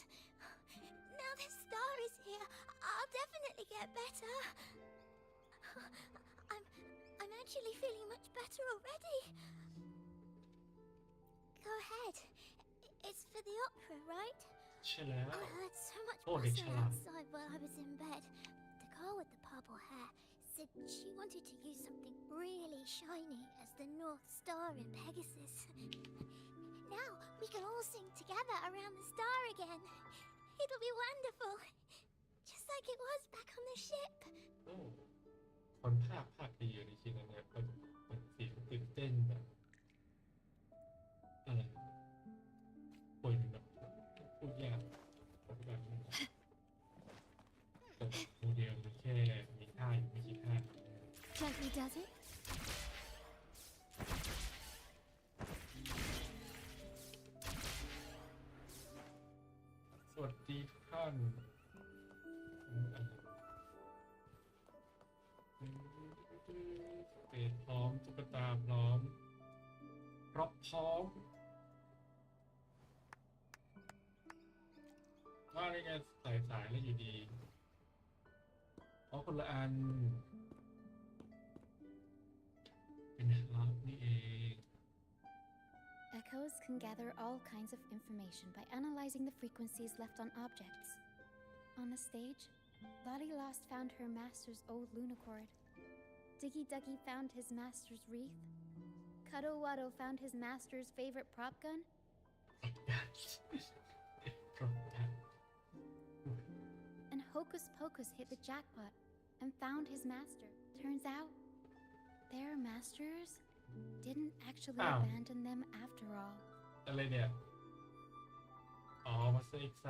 Now the star is here, I'll definitely get better. I'm actually feeling much better already. Go ahead. It's for the opera, right? ใช่แล้ว I heard so much Oh, they bustling chat. outside while I was in bed. The girl with the purple hair said she wanted to use something really shiny as the North Star in Pegasus. Now we can all sing together around the star again. It'll be wonderful. Just like it was back on the ship. โอ้คนภาคดีในทีนั้นเนี่ยเป็นเสียงตื่นเต้นแบบอะไรป่วยแบบพูดยากแบบแต่โมเดลมันแค่มีท่าอยู่ไม่กี่ท่า Gently does it. สวัสดีทุกท่านเตะพร้อมตุ๊กตาพร้อมพร้อมว่าอะไรไงสายแล้วอยู่ดีเพราะคนละอันเป็นฮาร์ปนี่เอง Echoes can gather all kinds of information by analyzing the frequencies left on objects. On the stage, Lottie Lost found her master's old lunicord. Diggy Duggy found his master's wreath. Cuddle Waddle found his master's favorite prop gun. And Hocus Pocus hit the jackpot and found his master. Turns out, their masters didn't actually abandon them after all. อะไรเนี่ยอ๋อมาเซ็กไซ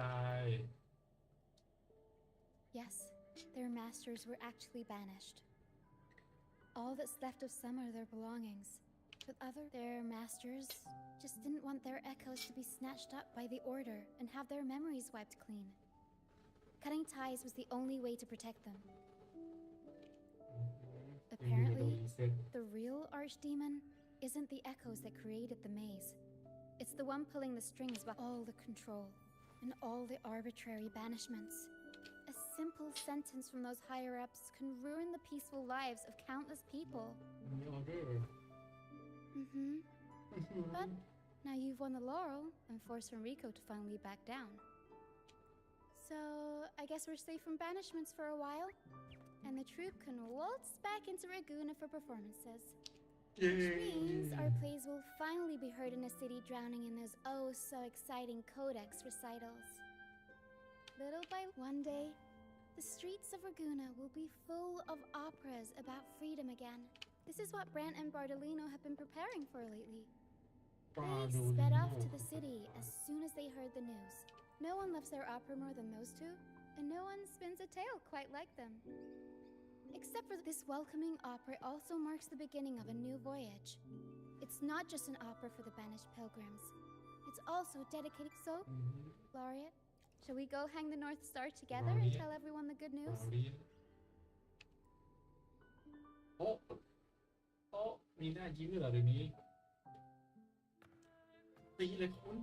Yes, their masters were actually banished. All that's left of some are their belongings. But their masters just didn't want their echoes to be snatched up by the Order and have their memories wiped clean. Cutting ties was the only way to protect them. Apparently, the real archdemon isn't the echoes that created the maze. It's the one pulling the strings behind all the control and all the arbitrary banishments. A simple sentence from those higher-ups can ruin the peaceful lives of countless people. But now you've won the laurel and forced Enrico to finally back down. So, I guess we're safe from banishments for a while. And the troupe can waltz back into Ragusa for performances. Which means our plays will finally be heard in a city drowning in those oh-so-exciting codex recitals. Little by one day, the streets of Ragusa will be full of operas about freedom again. This is what Brant and Bardolino have been preparing for lately. They sped off to the city as soon as they heard the news. No one loves their opera more than those two, and no one spins a tale quite like them. Except for this welcoming opera also marks the beginning of a new voyage. It's not just an opera for the banished pilgrims. It's also dedicated. So, Laureate, shall we go hang the North Star together and tell everyone the good news? โอ้มีหน้ายิ้มด้วยเหรอเดี๋ยวนี้ตีเลยคุณ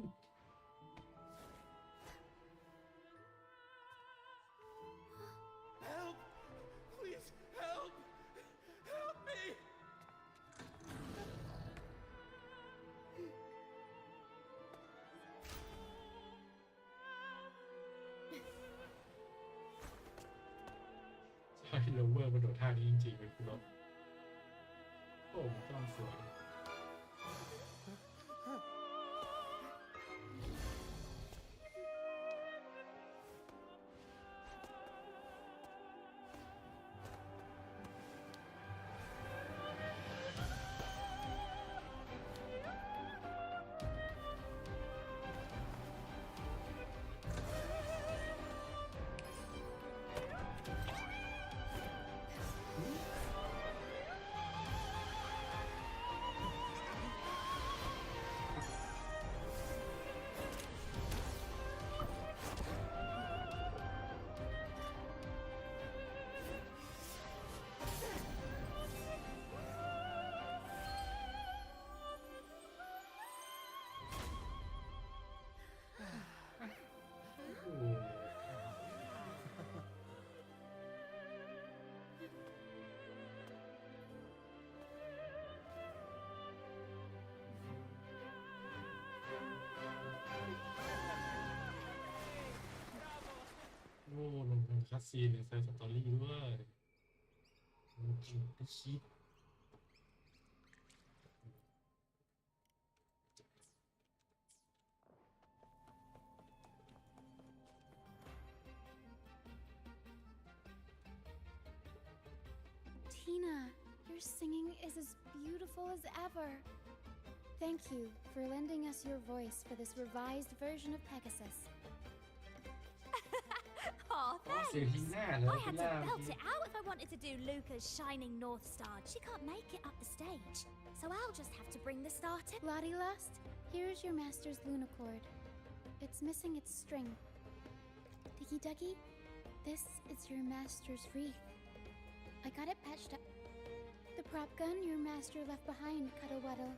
Help! Please, help! Help me! ใช่โลเวอร์กระโดดท่านี้จริงๆเป็นคุณรถโอ้มันต้องสวย คัสซีนใส่สตอรี่ด้วยได้ชิป Tina, your singing is as beautiful as ever. Thank you for lending us your voice for this revised version of Pegasus. Oh, เสียง thanks. ที่หน้าเลย I ที่ had หน้า to belt it out if I wanted to do Luca's Shining North Star. She can't make it up the stage, so I'll just have to bring the starter. Lottie Lust, here's your master's lunicord. It's missing its string. Diggy Duggy, this is your master's wreath. I got it patched up. The prop gun your master left behind, Cuddle Wuddle.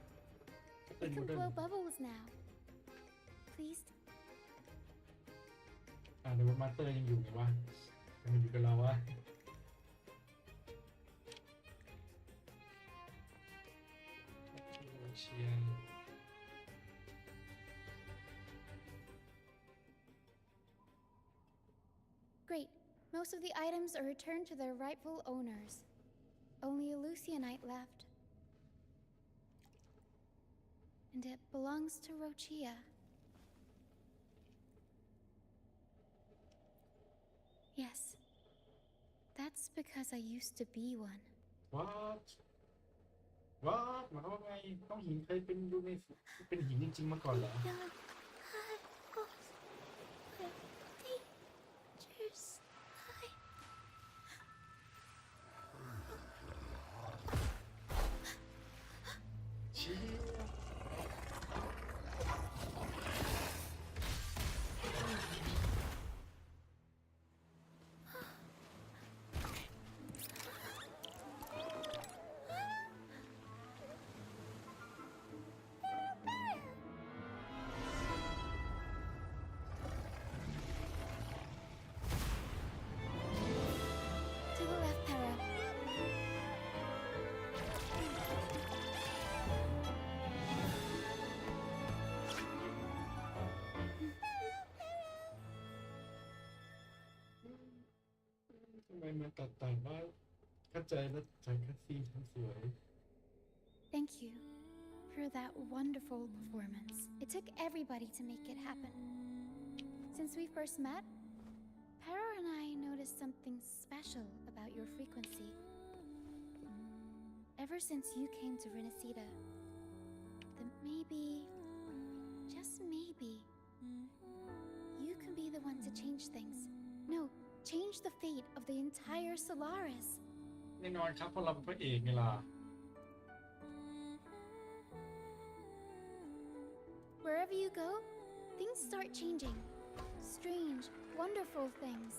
It can blow bubbles now. Please. เดี๋ยวมาสเตอร์ยังอยู่ไหมวะยังอยู่กับเราวะเชียร์ Great. Most of the items are returned to their rightful owners. Only a Lucianite left. And it belongs to Rochia. Yes. That's because I used to be one. What หมายความว่าไงต้องหินเคยเป็นอยู่ในเป็นหินจริงๆมาก่อนเหรอ To the left, Para.ทำไมมันตัดต่างว่าเข้าใจแล้วใจคัสซีนทั้งสวย Thank you for that wonderful performance. It took everybody to make it happen. Since we first met, Para and I noticed something special about your frequency. Ever since you came to Renacida, that maybe, just maybe, you can be the one to change things. No, change the fate of the entire Solaris. แน่นอนครับเพราะเราเป็นพระเอกไงล่ะ Wherever you go, things start changing. Strange, wonderful things.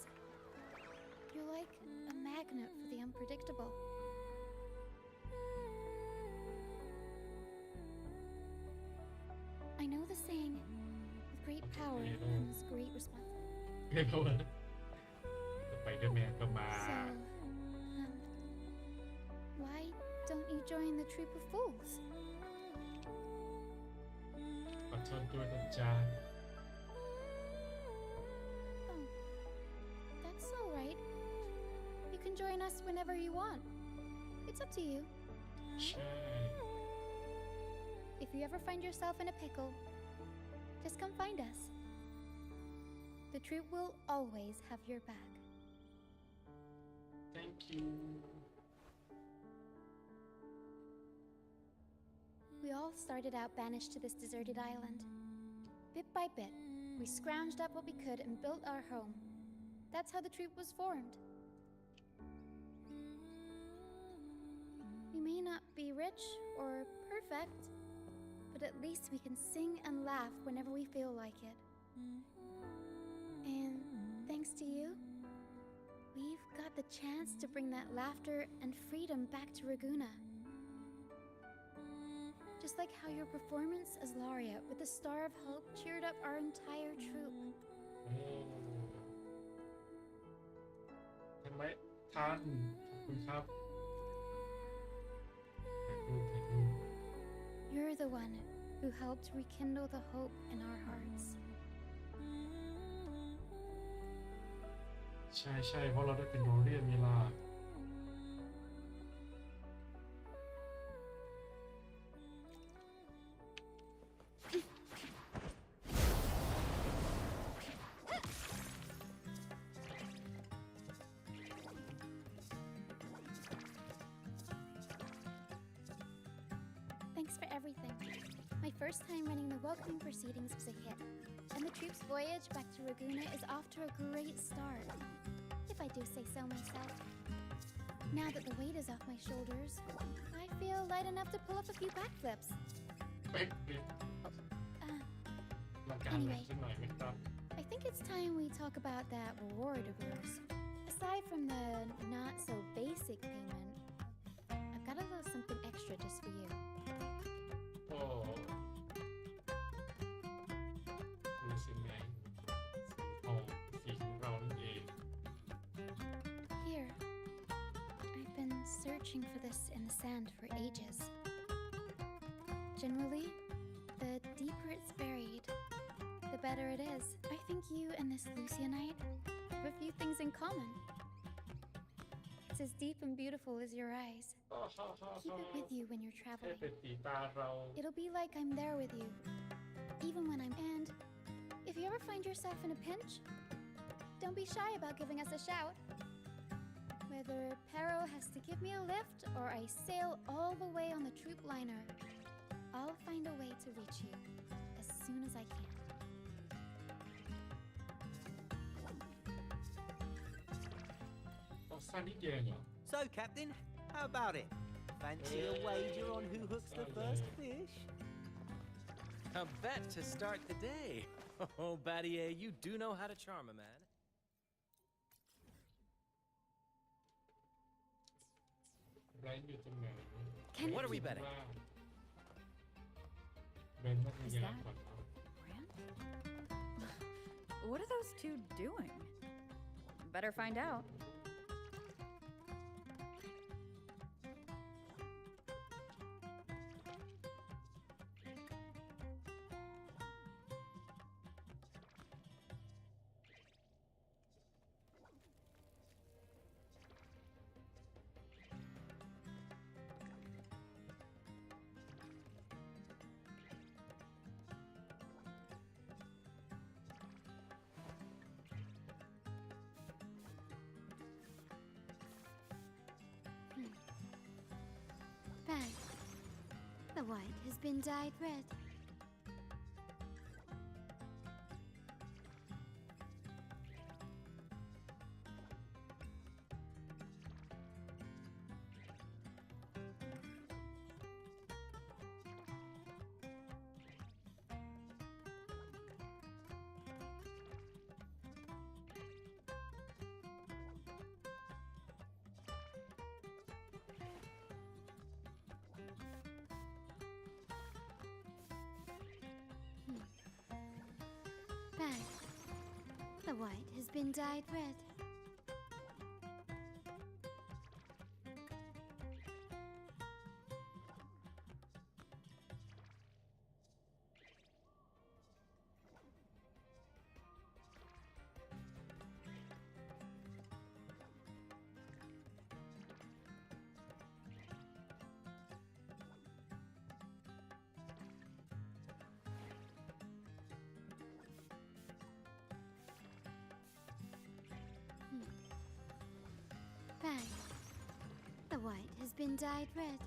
You're like a magnet for the unpredictable. I know the saying, with great power comes great responsibility. ไม่เพราะว่าสไปเดอร์แมนก็มา So, why don't you join the troop of fools? ขอโทษด้วยนะจ๊ะ Oh, that's all right. You can join us whenever you want. It's up to you. ใช่ If you ever find yourself in a pickle, just come find us. The troop will always have your back. thank you We all started out banished to this deserted island. Bit by bit, we scrounged up what we could and built our home. That's how the troop was formed. We may not be rich or perfect, but at least we can sing and laugh whenever we feel like it. And thanks to you, we've got the chance to bring that laughter and freedom back to Raguna. Just like how your performance as Laureate with the Star of Hope cheered up our entire troop. โอ้ทำไมท่านขอบคุณครับถ่ายรูป You're the one who helped rekindle the hope in our hearts. ใช่ใช่เพราะเราได้เป็นโรเลียนมีลา Thanks for everything. My first time running the welcoming proceedings was a hit, and the troop's voyage back to Ragusa is off to a great start, if I do say so myself. Now that the weight is off my shoulders, I feel light enough to pull up a few backflips. เป๊ะเป๊ะ Uh, มาการหนักสักหน่อยไหมครับ I think it's time we talk about that reward of yours. Aside from the not-so-basic payment, I've got a little something extra just for you. โอ้รู้สึกไงโอ้สีของเรานั่นเอง Here. I've been searching for this in the sand for ages. Generally, the deeper it's buried, the better it is. I think you and this Lucianite have a few things in common. It's as deep and beautiful as your eyes. Keep it with you when you're แค่ traveling. เป็นสีตาเรา It'll be like I'm there with you, even when I'm. And if you ever find yourself in a pinch, don't be shy about giving us a shout. Whether Pero has to give me a lift or I sail all the way on the troop liner, I'll find a way to reach you as soon as I can. ต้องสั้นนิดเดียวเหรอ So, Captain, how about it? Fancy a wager on who hooks the first fish? A bet to start the day. Oh, Battier, you do know how to charm a man. แบรนด์อยู่ตรงไหน Can What it are we be betting? แบรนด์พัท Is ยา that- ก่อนครับ Brand? What are those two doing? Better find out. Bag. The white has been dyed red. Bag. The white has been dyed red. Bag. The white has been dyed red.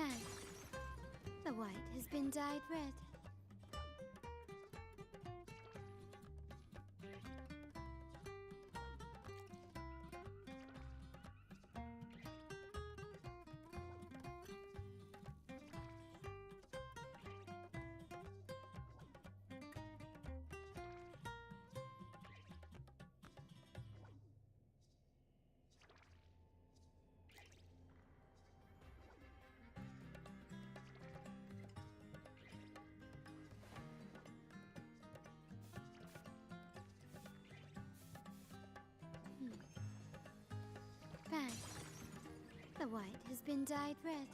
Fine. The white has been dyed red. Fine. The white has been dyed red.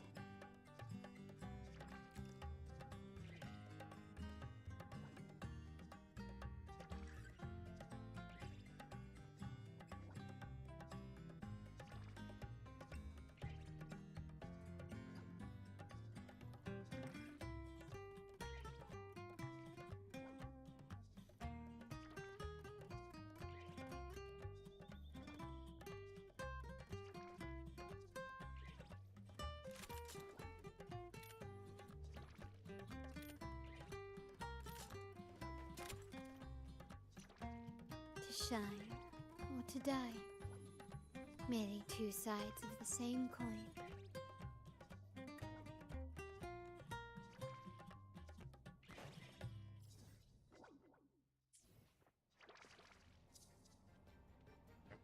To shine or to die. Merely two sides of the same coin.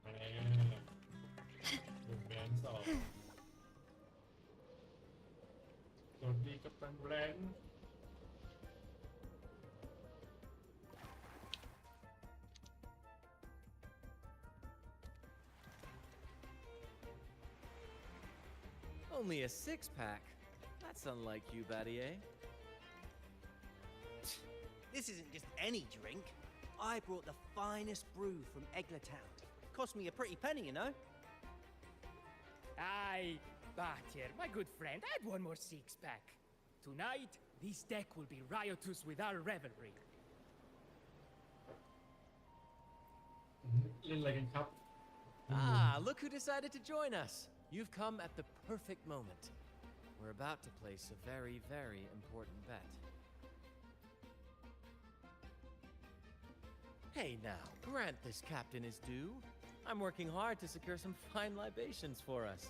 กลับมาแล้วดูแบรนด์สองสวัสดีกัปตันแบรนด์ Only a six-pack. That's unlike you, Battier. This isn't just any drink. I brought the finest brew from Eglertown. Cost me a pretty penny, you know. Aye, Battier, my good friend, add one more six-pack. Tonight, this deck will be riotous with our revelry. เล่นอะไรกันครับ Ah, look who decided to join us. You've come at the perfect moment. We're about to place a very, very important bet. Hey now, grant this captain his due. I'm working hard to secure some fine libations for us.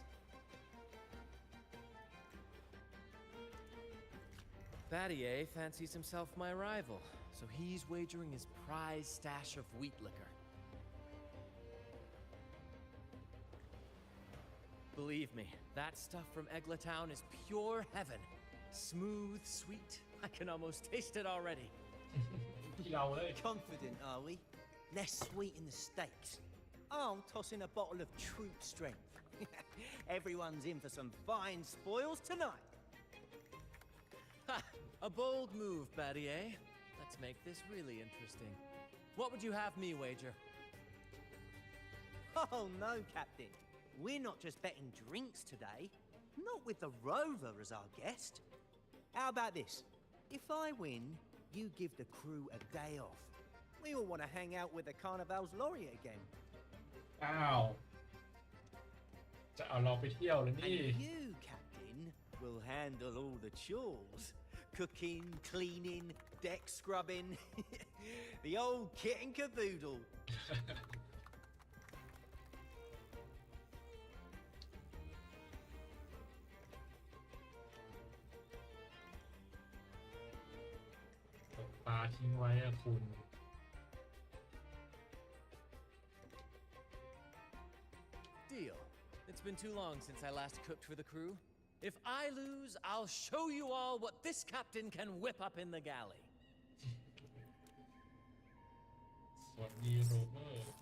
Battier fancies himself my rival, so he's wagering his prize stash of wheat liquor. Believe me, that stuff from Eglertown is pure heaven. Smooth, sweet. I can almost taste it already. ที่เราเลย Confident, are we? Less sweet in the steaks. I'll toss in a bottle of troop strength. Everyone's in for some fine spoils tonight. Ha! A bold move, Battier. Let's make this really interesting. What would you have me wager? Oh no, Captain. We're not just betting drinks today. Not with the Rover as our guest. How about this? If I win, you give the crew a day off. We all want to hang out with the Carnival's laureate again. อ้าวจะเอาเราไปเที่ยวแล้วนี่ And you, Captain, will handle all the chores. Cooking, cleaning, deck scrubbing. The old kit and caboodle. ตกปลาทิ้งไว้อะคุณ Deal. It's been too long since I last cooked for the crew. If I lose, I'll show you all what this captain can whip up in the galley. สวัสดีโรเบอร์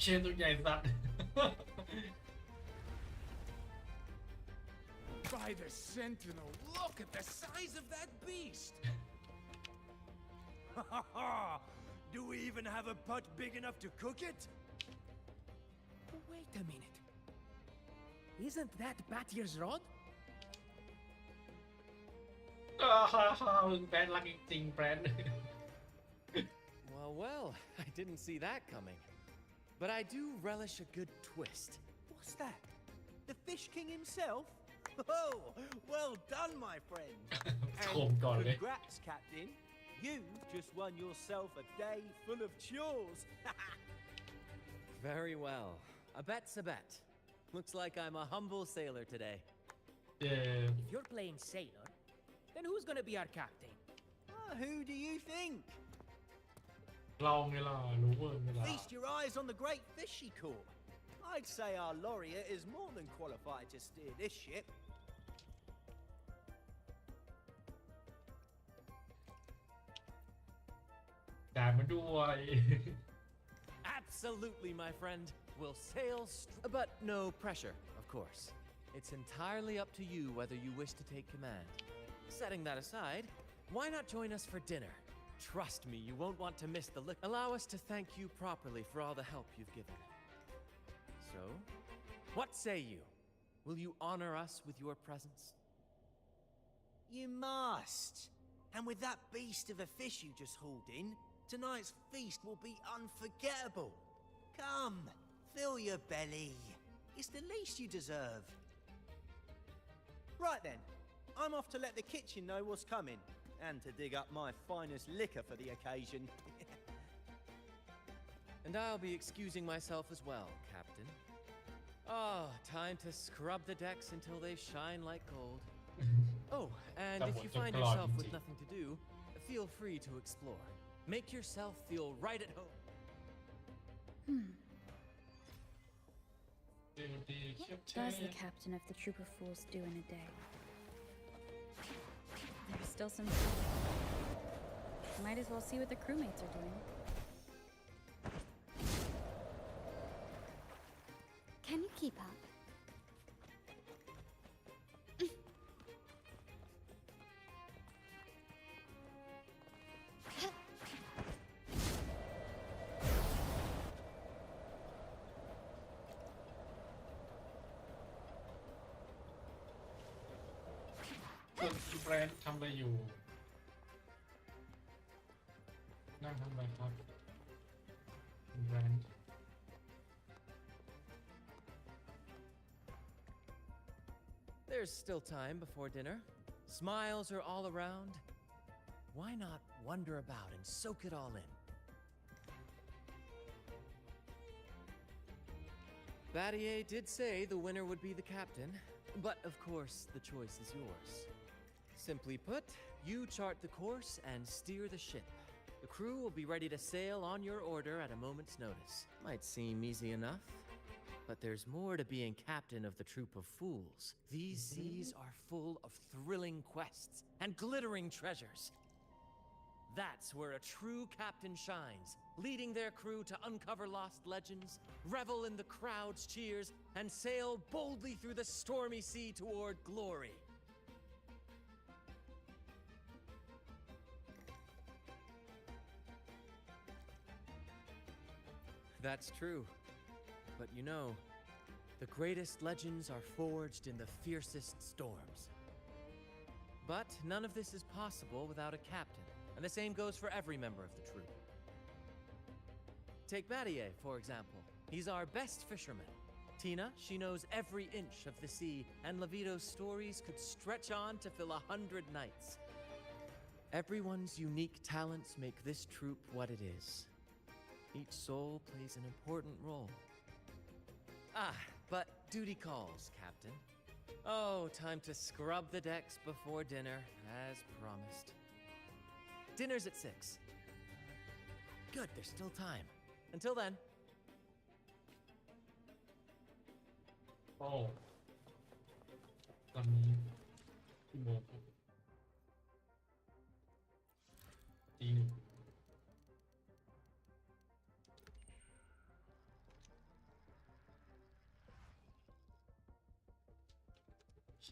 เชนตัวใหญ่สัตว์ By the Sentinel, look at the size of that beast! Do we even have a pot big enough to cook it? Wait a minute. Isn't that Battier's rod? แบรนด์รักจริงๆแบรนด์ Well, well, I didn't see that coming. But I do relish a good twist. What's that? The Fish King himself? Oh, well done, my friend. ชมก่อนเลย Congrats, Captain. You've just won yourself a day full of chores. Very well. A bet's a bet. Looks like I'm a humble sailor today. Yeah. If you're playing sailor, then who's gonna be our captain? Who do you think? เราไงล่ะรู้เวิร์ไงล่ะ Feast your eyes on the great fish he caught. I'd say our laureate is more than qualified to steer this ship. ด่ามันด้วย Absolutely, my friend. We'll sail but no pressure, of course. It's entirely up to you whether you wish to take command. Setting that aside, why not join us for dinner? Trust me, you won't want to miss the lick. Allow us to thank you properly for all the help you've given. So, what say you? Will you honor us with your presence? You must. And with that beast of a fish you just hauled in, tonight's feast will be unforgettable. Come, fill your belly. It's the least you deserve. Right then, I'm off to let the kitchen know what's coming, and to dig up my finest liquor for the occasion. And I'll be excusing myself as well, Captain. Oh, time to scrub the decks until they shine like gold. Oh, and if you find yourself with nothing to do, feel free to explore. Make yourself feel right at home. What does the captain of the troop of fools do in a day? There's still some... Might as well see what the crewmates are doing. Can you keep up?แบรนด์ทำอะไรอยู่นั่งทำอะไรครับแบรนด์ There's still time before dinner. Smiles are all around. Why not wander about and soak it all in? Battier did say the winner would be the captain, but of course the choice is yours. Simply put, you chart the course and steer the ship. The crew will be ready to sail on your order at a moment's notice. Might seem easy enough, but there's more to being captain of the troop of fools. These seas are full of thrilling quests and glittering treasures. That's where a true captain shines, leading their crew to uncover lost legends, revel in the crowd's cheers, and sail boldly through the stormy sea toward glory. That's true. But you know, the greatest legends are forged in the fiercest storms. But none of this is possible without a captain, and the same goes for every member of the troop. Take Battier, for example. He's our best fisherman. Tina, she knows every inch of the sea, and Levito's stories could stretch on to fill 100 nights. Everyone's unique talents make this troop what it is. Each soul plays an important role. Ah, but duty calls, Captain. Oh, time to scrub the decks before dinner, as promised. Dinner's at 6. Good, there's still time. Until then. โอ้ตอนนี้กี่โมงครับตีหนึ่งโอเค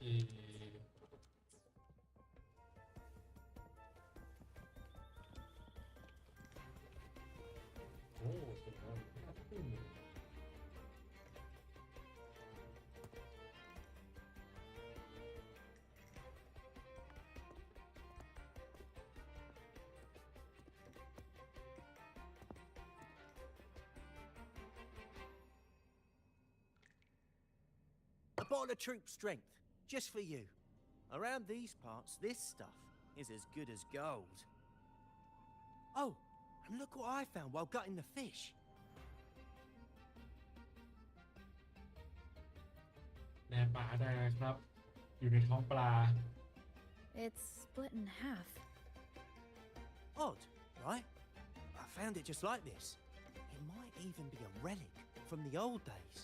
โอ้สุดยอด A bottle of troop strength, just for you. Around these parts, this stuff is as good as gold. Oh, and look what I found while gutting the fish. แหนปลาได้ครับ อยู่ในท้องปลา It's split in half. Odd, right? I found it just like this. It might even be a relic from the old days.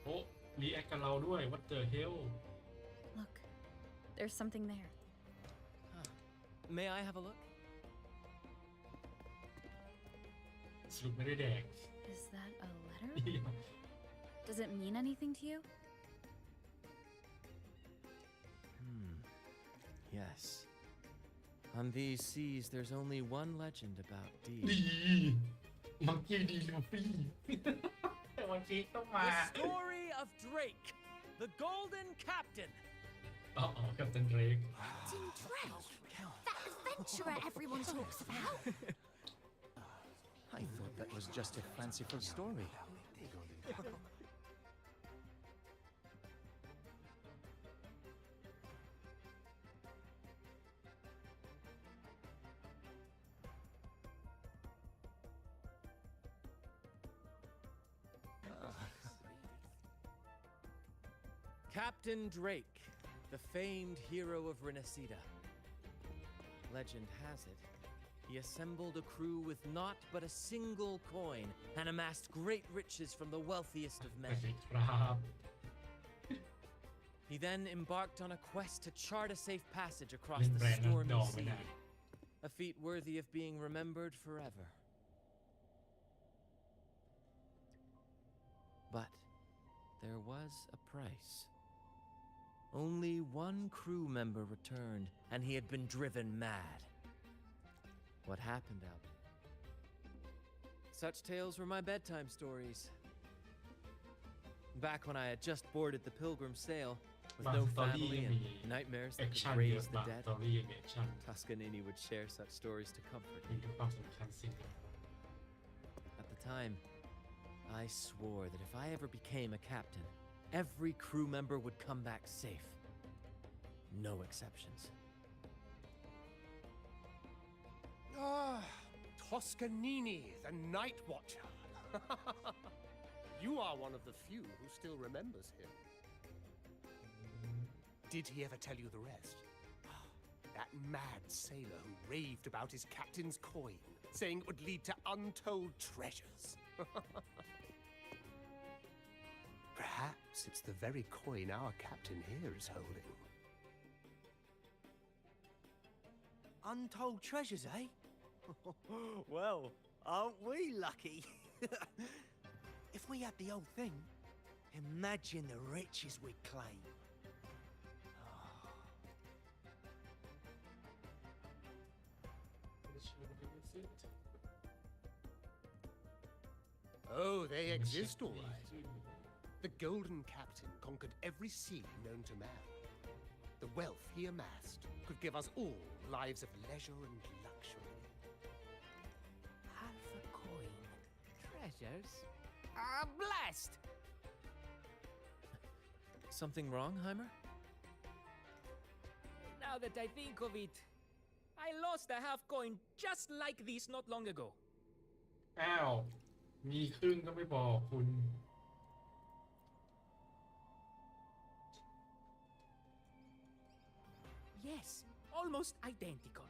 Oh, รีแอคกับเราด้วย What the hell? Look, there's something there. May I have a look? สรุปไม่ได้แดก Is that a letter? Does it mean anything to you? Yes. On these seas, there's only one legend about ดี Dee. มังกี้ดีลูฟี่ แต่มังกี้ต้องมา The story of Drake, the Golden Captain. อ๋อกับตันเดรก Captain Drake? That adventurer everyone talks about? I thought that was just a fanciful story. Captain Drake, the famed hero of Renacida. Legend has it, he assembled a crew with naught but a single coin and amassed great riches from the wealthiest of สวั men. สดีครับ He then embarked on a quest to chart a safe passage across เล่น the แบรนด์นั้นด stormy องไม่ได้ sea, a feat worthy of being remembered forever. But there was a price. Only one crew member returned, and he had been driven mad. What happened out there? Such tales were my bedtime stories. Back when I had just boarded the Pilgrim sail, with บาง no สตอรี่ family ยัง and มี nightmares แอ that ค could ชั่นเยอะ raise the บางส dead, ตอรี่ยังมีแอคชั่น Toscanini would share such stories to comfort มี me. ความสำคัญสิ่ง At the time, I swore that if I ever became a captain, every crew member would come back safe. No exceptions. Ah, Toscanini, the Night Watcher. You are one of the few who still remembers him. Did he ever tell you the rest? That mad sailor who raved about his captain's coin, saying it would lead to untold treasures. Perhaps it's the very coin our captain here is holding. Untold treasures, eh? Well, aren't we lucky? If we had the old thing, imagine the riches we'd claim. Oh, they exist, all right. The Golden Captain conquered every sea known to man. The wealth he amassed could give us all lives of leisure and luxury. Half a coin. Treasures? Ah, blast! Something wrong, Heimer? Now that I think of it, I lost a half coin just like this not long ago. อ้าว มีครึ่งก็ไม่บอกคุณ Yes, almost identical.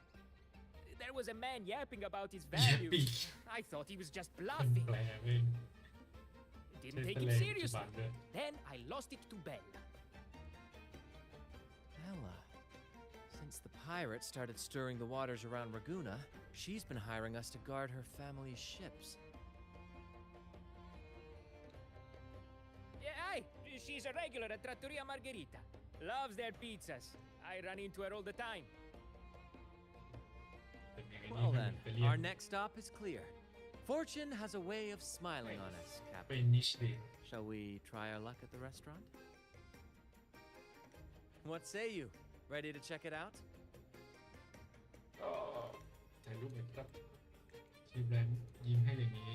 There was a man yapping about his value. I thought he was just เป็น bluffing. แปลเว้ย Didn't take เป็น him แปลปัจจุ seriously. บันด้วย Then I lost it to Bella. Ella. Since the pirates started stirring the waters around Raguna, she's been hiring us to guard her family's ships. Yeah, aye, she's a regular at Trattoria Margherita. Loves their pizzas. I run into her all the time. เป็นยังไง Well นี่ then, ไปเรีย our น next stop is clear. Fortune has a way of smiling on us, เป็น Captain. นิชดิ Shall we try our luck at the restaurant? What say you? Ready to check it out? ก็ถ่ายรูปหน่อยครับทีมแบรนด์ยิ้มให้อย่างนี้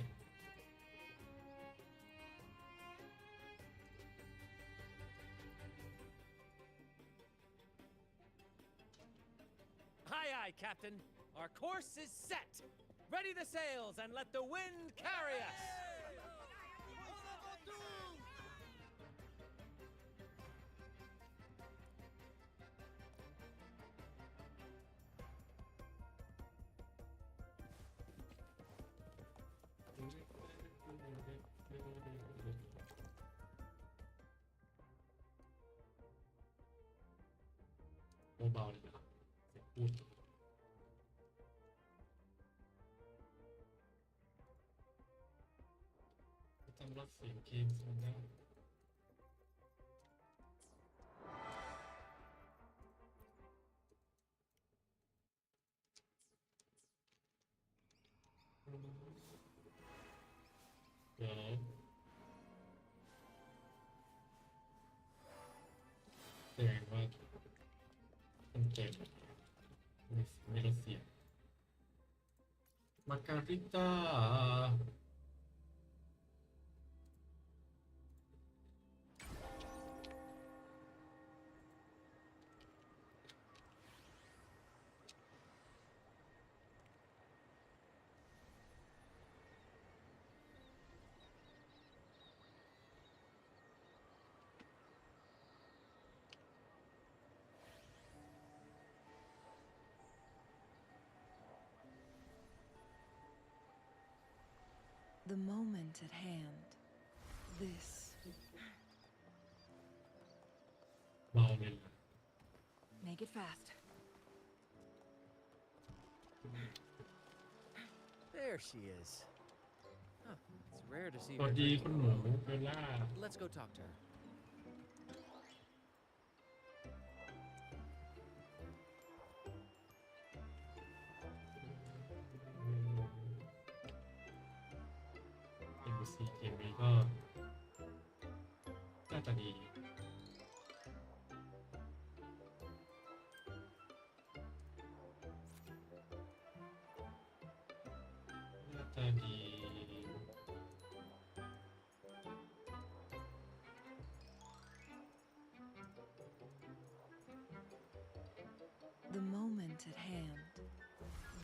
right, Captain. Our course is set. Ready the sails and let the wind carry us.เบาๆเลยนะครับเสียงพูดก็ต้องลดเสียงเกมลงได้เดี๋ยวแสดงว่ามันเจ็บไม่ลดเสียงมาการิต้า The moment at hand. This. เบาเลย Make it fast. There she is. Huh, it's rare to see สวั her. สดีคุณหนูเบลล่า Let's go talk to her. NPC เกมนี้ก็น่าจะดีน่าจะดี The moment at hand.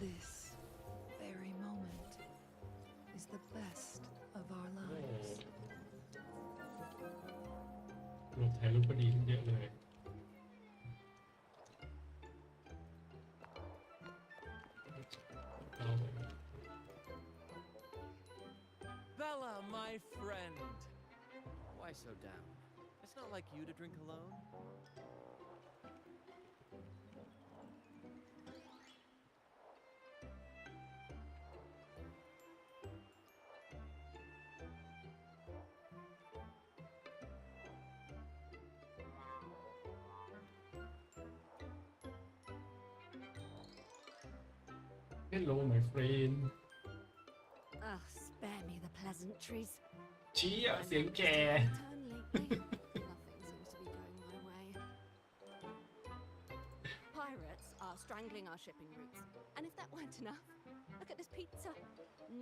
This very moment is the best of our โอ้ lives. รูปถ่ายรูปก็ดีขึ้นเยอะเลย Bella, my friend. Why so down? It's not like you to drink alone. Hello my friend Oh, spare me the pleasantries. ชี้อ่ะเสียงแก่ Turn lately. Nothing seems to be going my way. Pirates are strangling our shipping routes. And if that weren't enough, look at this pizza.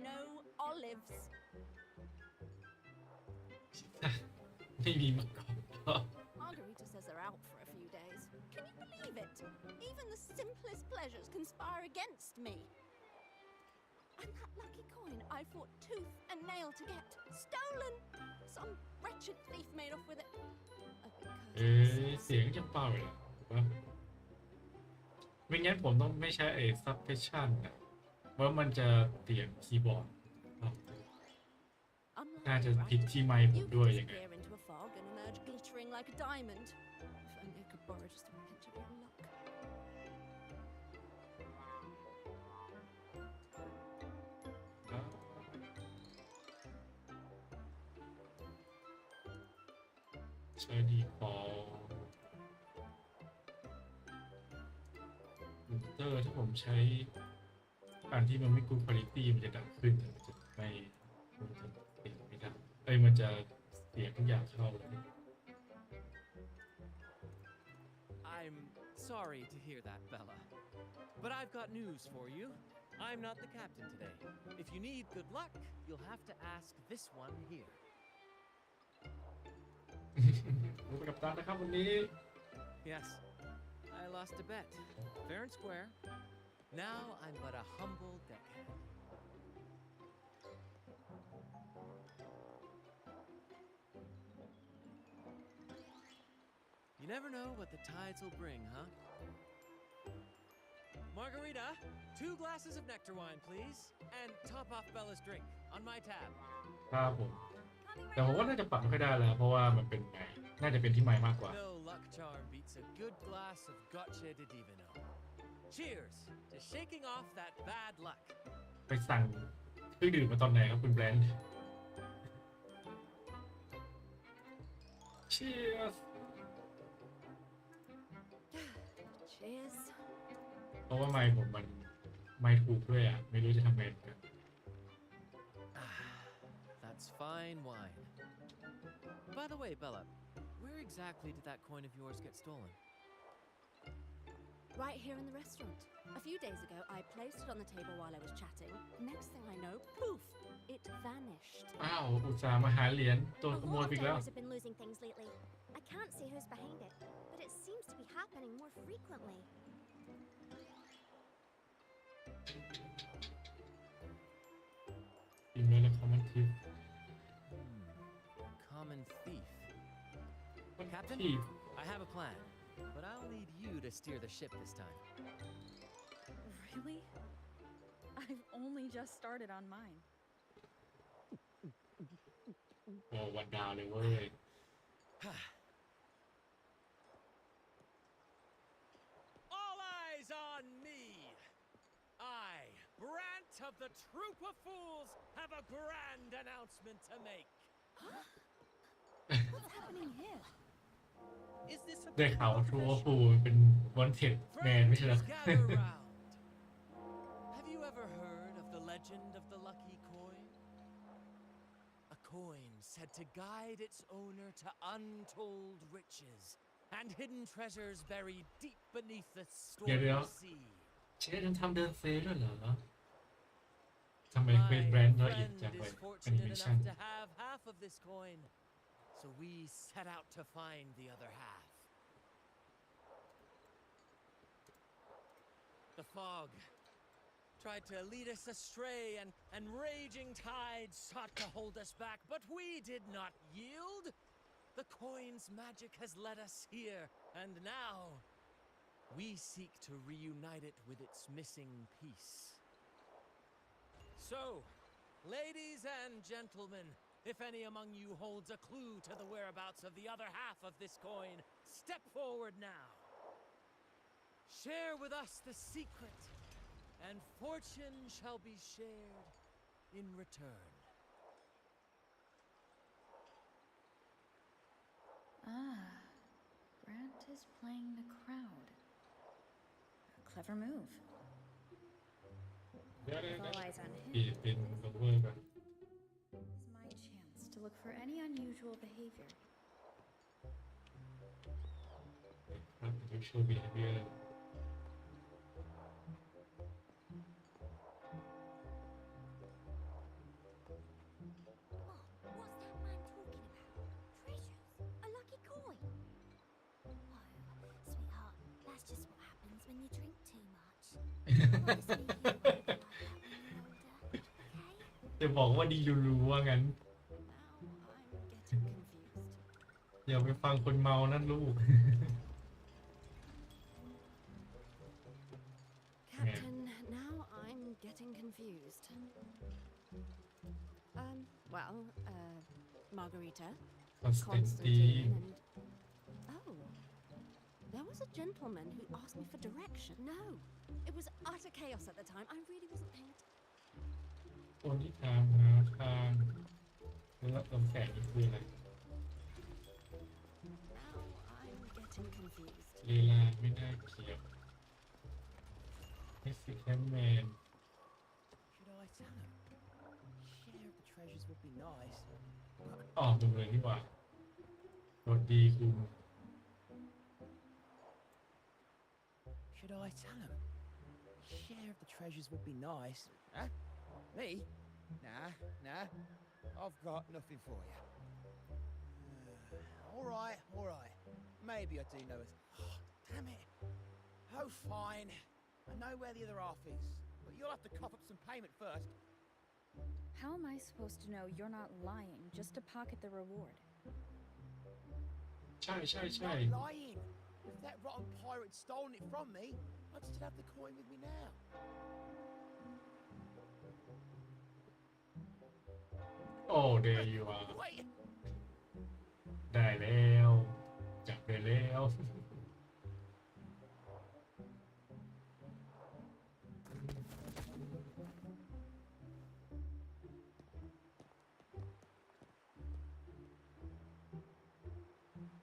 No olives. ไม่มีมาก่อน Margarita says they're out for a few days. Can you believe it? Even the simplest pleasures conspire against me. And that lucky coin I fought tooth and nail to get, stolen! Some wretched thief made off with it. I've been เอ๊ะ cursed. เสียงจะเบาเลยถูกปะไม่งั้นผมต้องไม่ใช้subtraction นะเพราะมันจะเสียงคีย์บอร์ดน่าจะผิดที่ไมค์ผมด้วยยังไง Disappear into a fog and emerge glittering like a diamond. If only I could borrow just a pinch of your luck. ใช้ดีพอมูเตอร์ถ้าผมใช้การที่มันไม่กูคุณภาพมันจะดังขึ้นแต่มันจะไม่มันจะเสียงไม่ดังมันจะเสียงทุกอย่างเข้าเลย I'm sorry to hear that, Bella. But I've got news for you. I'm not the captain today. If you need good luck, you'll have to ask this one here. ผมเป็นกัปตันนะครับวันนี้ Yes, I lost a bet. Fair and square. Now I'm but a humble deckhand. You never know what the tides will bring, huh? Margarita, 2 glasses of nectar wine, please. And top off Bella's drink on my tab. ครับผมแต่ผมว่าน่าจะปรับไม่ค่อยได้แล้วเพราะว่ามันเป็นไม้น่าจะเป็นที่ไม้มากกว่า No luck charm beats a good glass of Gotcha de Divino. Cheers to shaking off that bad luck. ไปสั่งเครื่องดื่มมาตอนไหนครับคุณแบรนด์ Cheers Cheers. เพราะว่าไม้ผมมันไม้ถูกด้วยอ่ะไม่รู้จะทำไงเหมือนกัน That's fine wine. By the way, Bella, where exactly did that coin of yours get stolen? Right here in the restaurant. A few days ago, I placed it on the table while I was chatting. Next thing I know, poof, it vanished. อ้าวอุตส่าห์มาหาเหรียญตัว A ขโมย lot ไป of อีกแล้ว donors have been losing things lately. I can't see who's behind it, but it seems to be happening more frequently. Common thief. Captain, I have a plan, but I'll need you to steer the ship this time. Really? I've only just started on mine. โอ้วันดาวเลยเว้ย All eyes on me! I, Brant of the Troop of Fools, have a grand announcement to make. What's happening here? Is this a ได้ข่าวว่าทรูฟูเป็นวันเทดแมนไม่ใช่เหรอ Friends, gather round. Have you ever heard of the legend of the lucky coin? A coin said to guide its owner to untold riches and hidden treasures buried deep beneath the stormy sea. เชฟยังทำเดินเซด้วยเหรอทำไมเป็นแบรนด์ละเอียดจังเลย is แอนิเม fortunate ชั่น enough to have half of this coin, so we set out to find the other half. The fog tried to lead us astray, and raging tides sought to hold us back, but we did not yield. The coin's magic has led us here, and now we seek to reunite it with its missing piece. So, ladies and gentlemen, if any among you holds a clue to the whereabouts of the other half of this coin, step forward now. Share with us the secret, and fortune shall be shared in return. Brant is playing the crowd. A clever move. All eyes on him. เป็นโอเวอร์ก่อน This is my chance to look for any unusual behavior. ครับ usual behavior What's that man talking about? Treasures? A lucky coin? Oh, sweetheart, that's just what happens when you drink too much. Honestly, you won't be like that when you're older, okay? จะบอกว่าดีรู้ว่างั้น Now I'm getting confused. อย่าไปฟังคนเมานั่นลูก Captain, now I'm getting confused. Well, Margarita, Constantine and... Oh, there was a gentleman who asked me for direction. No, it was utter chaos at the time. I really wasn't paying attention. คนที่ทางหาทางแล้วลำแสงนี่คืออะไร Now I'm getting confused. เวลาไม่ได้เขียบเมสซิแคมแมน Should I tell him? Share of the treasures would be nice. ออกดูเลยดีกว่าสวัสดีคุณ Should I tell him? Share of the treasures would be nice. Huh? Me? Nah. I've got nothing for you. All right. Maybe I do know it. Oh, damn it. Oh, fine. I know where the other half is, but you'll have to cough up some payment first. How am I supposed to know you're not lying just to pocket the reward? ใช่ใช่ใช่ I'm not lying. If that rotten pirate'd stolen it from me, I'd still have the coin with me now. โอ้เดย์ว่ะ Wait! ได้แล้วจับได้แล้ว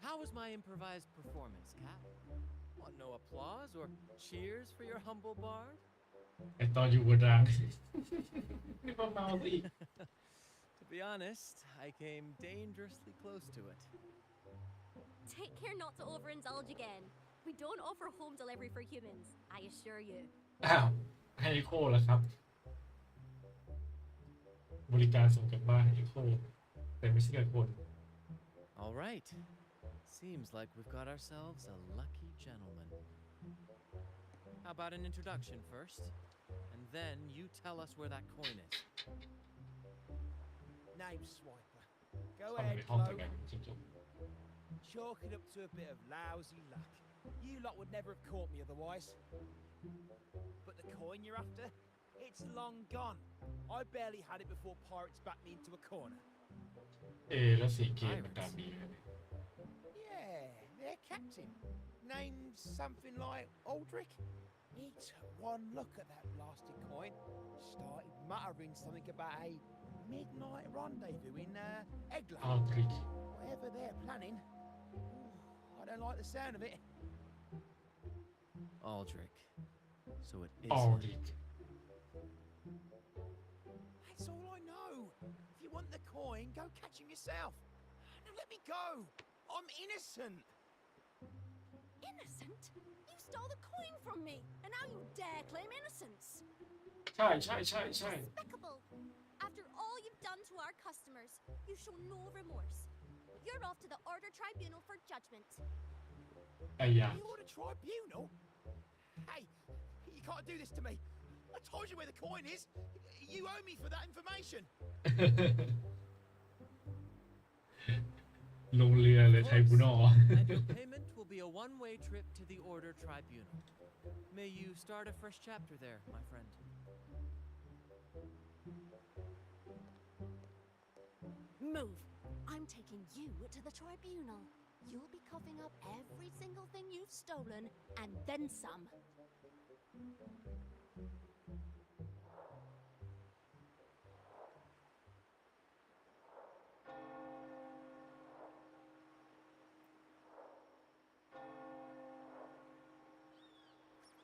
How was my improvised performance, Cap? Want no applause or cheers for your humble bard? ไอตอนอยู่บนราง นี่เบาๆสิ To be honest, I came dangerously close to it. Take care not to overindulge again. We don't offer home delivery for humans, I assure you. อ้าวให้เอโคแล้วครับ บริการส่งกลับบ้านให้เอโคแต่ไม่ใช่กับคน All right. Seems like we've got ourselves a lucky gentleman. How about an introduction first? And then you tell us where that coin is. Name Swiper. Go เข้าไป ahead, ในห้องแต่ Chloe. งงานจริง Chalk it up to a bit of lousy luck. You lot would never have caught me otherwise. But the coin you're after? It's long gone. I barely had it before pirates backed me into a corner. แล้วสีเกมมันตามมีเลย Yeah, their captain. Named something like Aldrich. He took one look at that blasted coin, started muttering something about a midnight rendezvous in Egla. อ้าวทริก Whatever they're planning. I don't like the sound of it. Aldrich. So it is. ออริก That's all I know. If you want the coin, go catch him yourself. Now let me go. I'm innocent. Innocent? You stole the coin from me, and now you dare claim innocence. ใช่ใช่ใช่ใช่ Despicable. After all you've done to our customers, you show no remorse. You're off to the Order Tribunal for judgment. ไอ้ยา You want a tribunal? Hey, you can't do this to me. I told you where the coin is. You owe me for that information. ลงเรือเลยไทบูนอ And your payment will be a one-way trip to the Order Tribunal. May you start a fresh chapter there, my friend. Move. I'm taking you to the tribunal. You'll be coughing up every single thing you've stolen, and then some.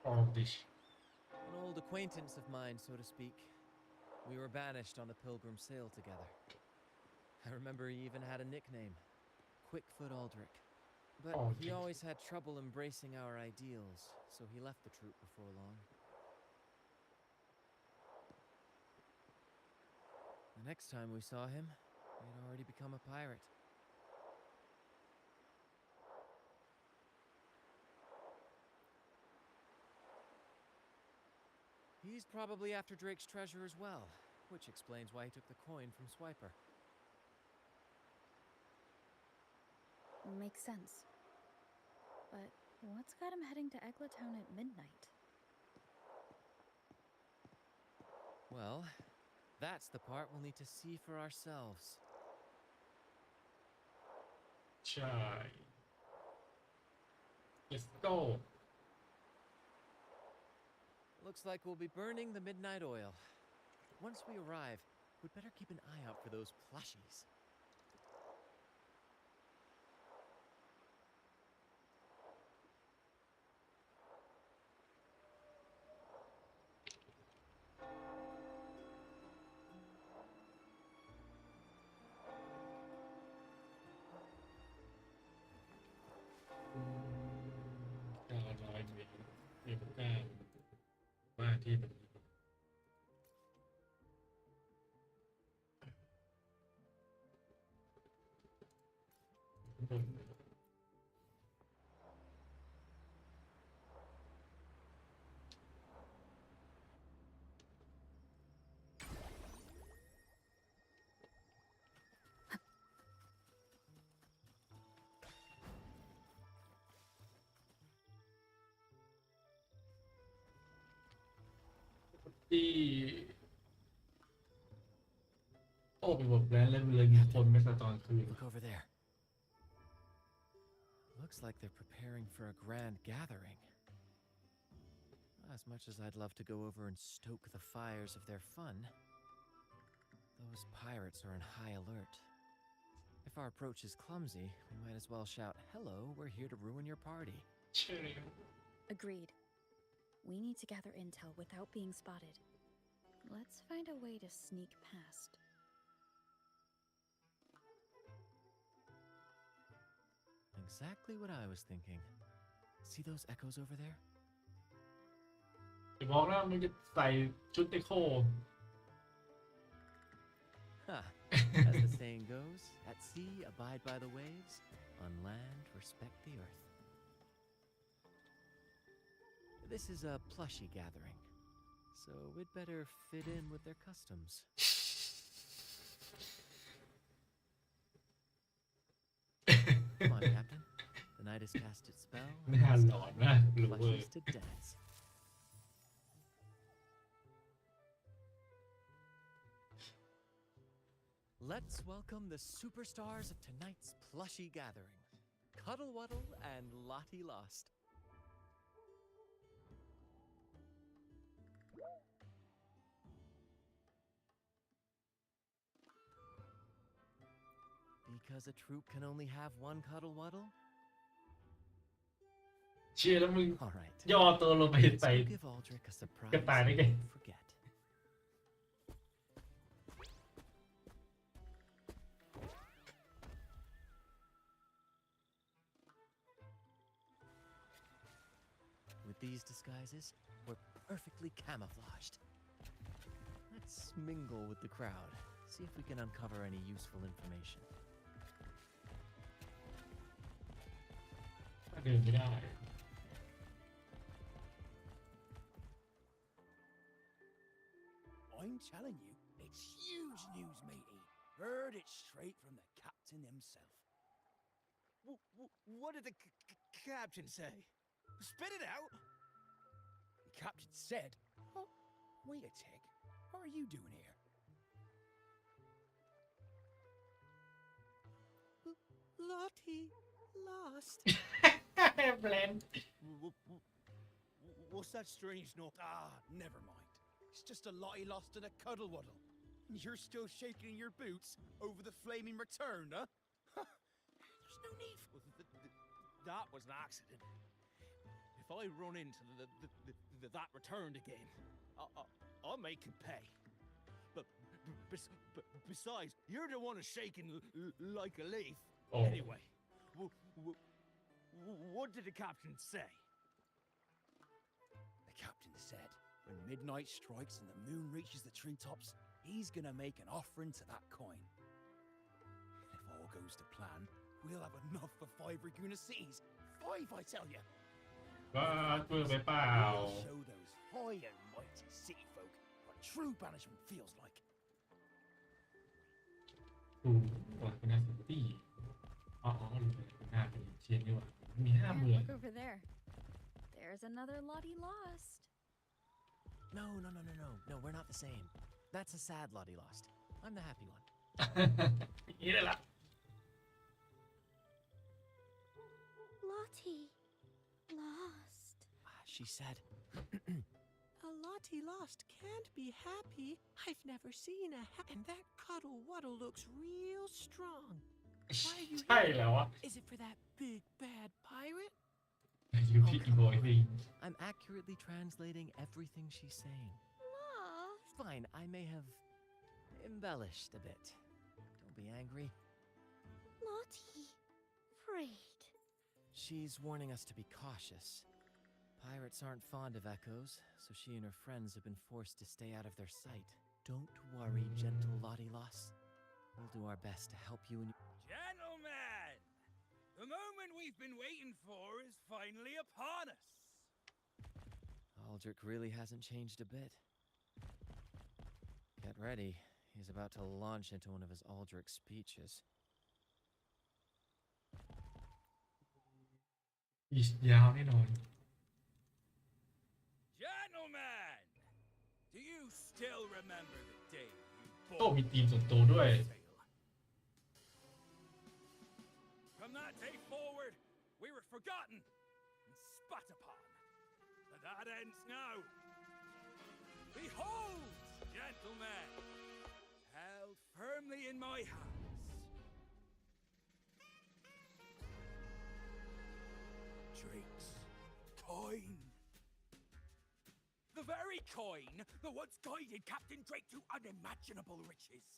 all this An old acquaintance of mine, so to speak. We were banished on a pilgrim sail together. I remember he even had a nickname, Quickfoot Aldrich. But he always had trouble embracing our ideals, so he left the troop before long. The next time we saw him, he had already become a pirate. He's probably after Drake's treasure as well, which explains why he took the coin from Swiper. Makes sense. But what's got him heading to Eglatown at midnight? Well, that's the part we'll need to see for ourselves. ใช่ let's go Looks like we'll be burning the midnight oil. Once we arrive, we'd better keep an eye out for those plushies. ที่โอ้เป็นบทแบรนด์เลยมีคนไม่แต่ตอนคืน Look over there. Looks like they're preparing for a grand gathering. As much as I'd love to go over and stoke the fires of their fun, those pirates are in high alert. If our approach is clumsy, we might as well shout, "Hello, we're here to ruin your party." Agreed. We need to gather intel without being spotted. Let's find a way to sneak past. Exactly what I was thinking. See those echoes over there? จะบอกนะมันจะใส่ชุดเอโค Ha! As the saying goes, at sea abide by the waves, on land respect the earth. This is a plushy gathering, so we'd better fit in with their customs. Come on, Captain. The night has cast its spell. ไม่น่าหลอนนะรู้เว้ย Plushies to dance. Let's welcome the superstars of tonight's plushy gathering, Cuddle Wuddle and Lottie Lost. Because a troop can only have one Cuddle Wuddle? เชียร์แล้วมึง All right. ย่อตัวลงไป Let's ใส่ go give Aldrich a surprise กระต่ายได้ไง and forget. With these disguises, we're perfectly camouflaged. Let's mingle with the crowd, see if we can uncover any useful information. เดินไม่ได้ I'm telling you, it's huge news, matey. Heard it straight from the captain himself. What did the captain say? Spit it out! The captain said, "Oh, wait a tick. What are you doing here?" Lottie lost. แบรนด์ What's that strange note? Ah, never mind. It's just a Lottie lost and a cuddle wuddle. And you're still shaking in your boots over the flaming return, huh? There's no need for That was an accident. If I run into that returned again, I'll make him pay. But besides, you're the one who's shaking like a leaf. Oh. Anyway, what did the captain say? The captain said when midnight strikes and the moon reaches the treetops, he's gonna make an offering to that coin. If all goes to plan, we'll have enough for 5 Raguna cities. 5, I tell you. ว่าเพื่อไปเปล่า We'll show those high and mighty city folk what true banishment feels like. ดูว่าเป็นหน้าซิตี้อ๋อเป็นหน้าเป็นเชียนดีกว่ามี5 And เมือง look over there. There's another Lottie lost. No, we're not the same. That's a sad Lottie Lost. I'm the happy one. นี่เลยล่ะ Lottie lost. She said, A Lottie lost can't be happy. I've never seen a and that Cuddle Wuddle looks real strong. Why are you ใช่ here? แล้วอะ Is it for that big bad pirate? ยูพิกบอยซิง I'm accurately translating everything she's saying. Lost. Fine, I may have embellished a bit. Don't be angry. Lottie. Afraid. She's warning us to be cautious. Pirates aren't fond of echoes, so she and her friends have been forced to stay out of their sight. Don't worry, gentle Lottie Loss. We'll do our best to help you in your... Gentlemen, the moment we've been waiting for is finally upon us. Aldrich really hasn't changed a bit. Get ready. He's about to launch into one of his Aldrich speeches. ยาวแน่นอน Gentlemen, Do you still remember the day you โต้มี bought ทีมส่วนตัวด้วย From that day forward, we were forgotten and spat upon. But that ends now. Behold, gentlemen, held firmly in my hands. Drake's coin. The very coin that once guided Captain Drake to unimaginable riches.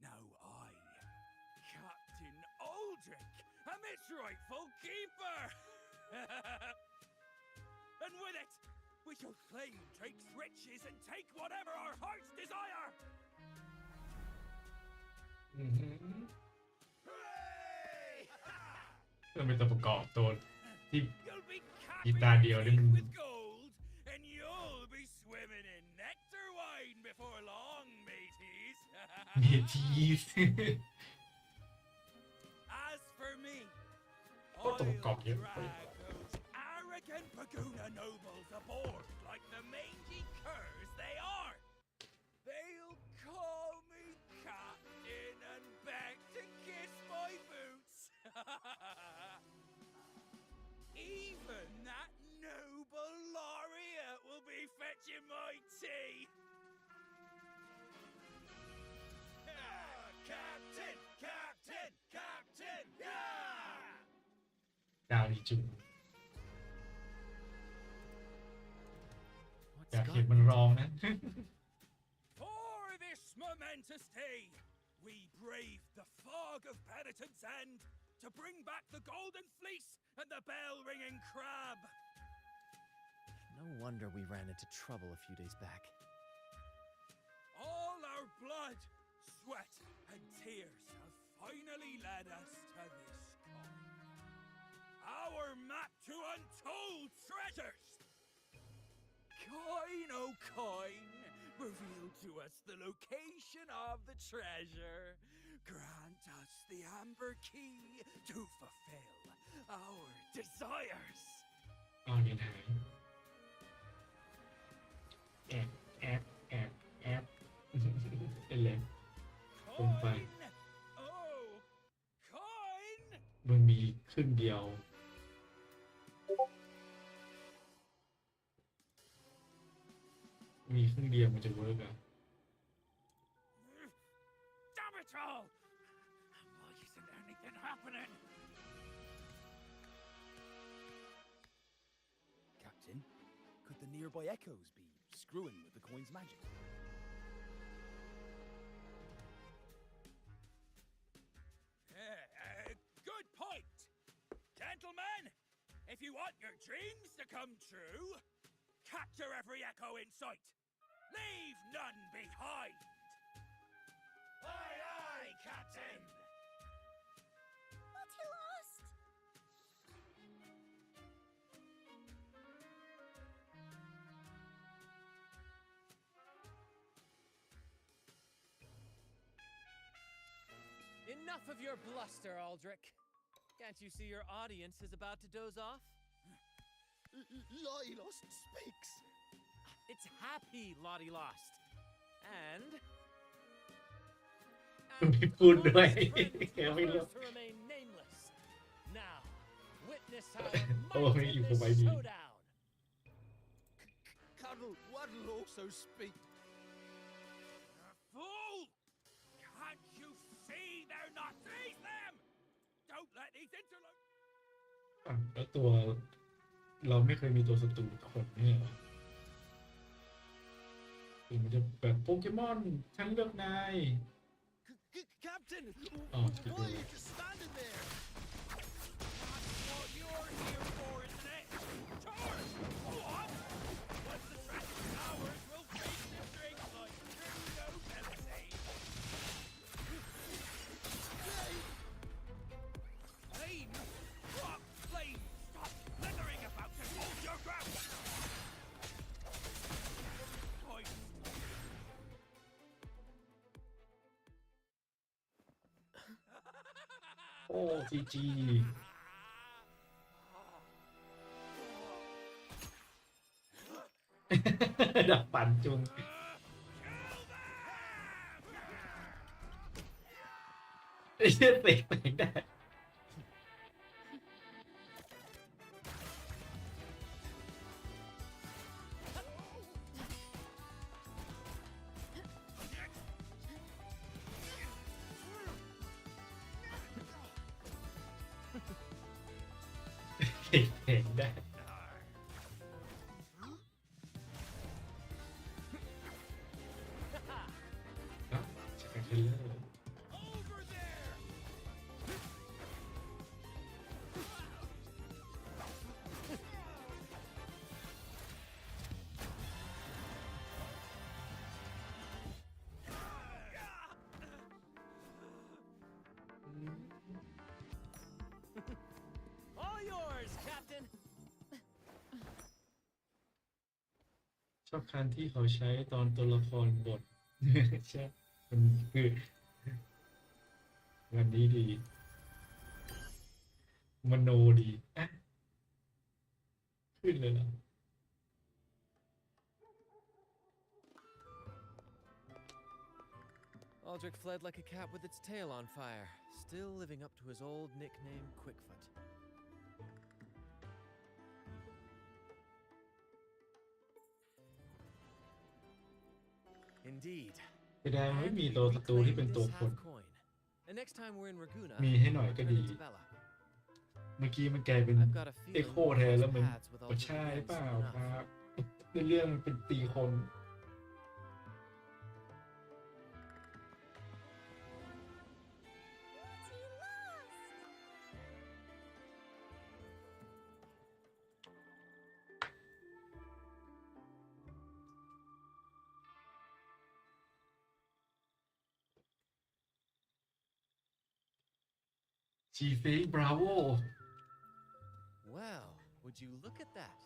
Now I, Captain Aldrich, am its rightful keeper! And with it, we shall claim Drake's riches and take whatever our hearts desire! เพื่อเป็นตัวประกอบตัวที่ You'll be กี capping ตาร์ your เดียวนี่ teeth มัน with gold, and you'll be swimming in nectar wine before long, mateys. เมทีส As for me, ก็ตัวประกอบเยอะ I'll ไป drag those arrogant Paguna nobles aboard like the mangy curs they are. They'll call me captain and beg to kiss my boots. Even that noble laureate will be fetching my tea. Captain, Captain, Captain, yeah! ดาวดีจุงอยากเห็นมันร้องนะ For this momentous day, we braved the fog of penitence end to bring back the golden fleece and the bell-ringing crab. No wonder we ran into trouble a few days back. All our blood, sweat, and tears have finally led us to this coin. Our map to untold treasures. Coin, oh coin, reveal to us the location of the treasure. Grant us the amber key to fulfill our desires. เอาเงินหายแอบแอบแอบแอบเป็นเลยลงไป Coin, oh coin. มันมีครึ่งเดียว มีครึ่งเดียวมันจะเวิร์กอะ Damn it all! Why isn't anything happening? Captain, could the nearby echoes be screwing with the coin's magic? Good point! Gentlemen, if you want your dreams to come true, capture every echo in sight. Leave none behind. Aye, aye, Captain! What he lost? Enough of your bluster, Aldrich. Can't you see your audience is about to doze off? Lottie Lost speaks. It's happy Lottie Lost. And มีพูดด้วย ไม่รู้ to remain nameless. Now, witness how โอ้ไม่อยู่กับไว้ดี showdown. Colonel Waddle also speak. Fool! Can't you see they're not these them? Don't let these interlope. แล้วตัวเราไม่เคยมีตัวศัตรูคนเนี่ยคือมันจะแบบโปเกมอนฉันเลือกนาย Captain, Oh, why are you just standing there? That's what you're here for, isn't it? Sure! What? Once the track is ours, we'll face the drink like true nobility. Flame? What flame? Stop slithering about and hold your ground! Point. โอ้จีจี Captain, ดับปั่นจุงไอ้เชี่ยเตะแตกได้เตะแตกได้จะเป็นเรื่อง All yours, Captain. ชอบการที่เขาใช้ตอนตัวละครบท ใช่มันคือวันนี้ดีมโนดีอ่ะขึ้นเลยเหรอ Aldrich fled like a cat with its tail on fire, still living up to his old nickname, Quickfoot. Indeed. แสดงไม่มีตัวศัตรูที่เป็นตัวคน And next time we're in Raguna, มีให้หน่อยก็ดี return it to Bella. เมื่อกี้มันกลายเป็น I've got a เอ็ก feeling โคแทนแล้วมัน paths with ก็ Aldrich ใช่ again เปล่า soon ค enough. รับในเรื่องมันเป็นตีคน ชีเฟ้บราโว Well, would you look at that?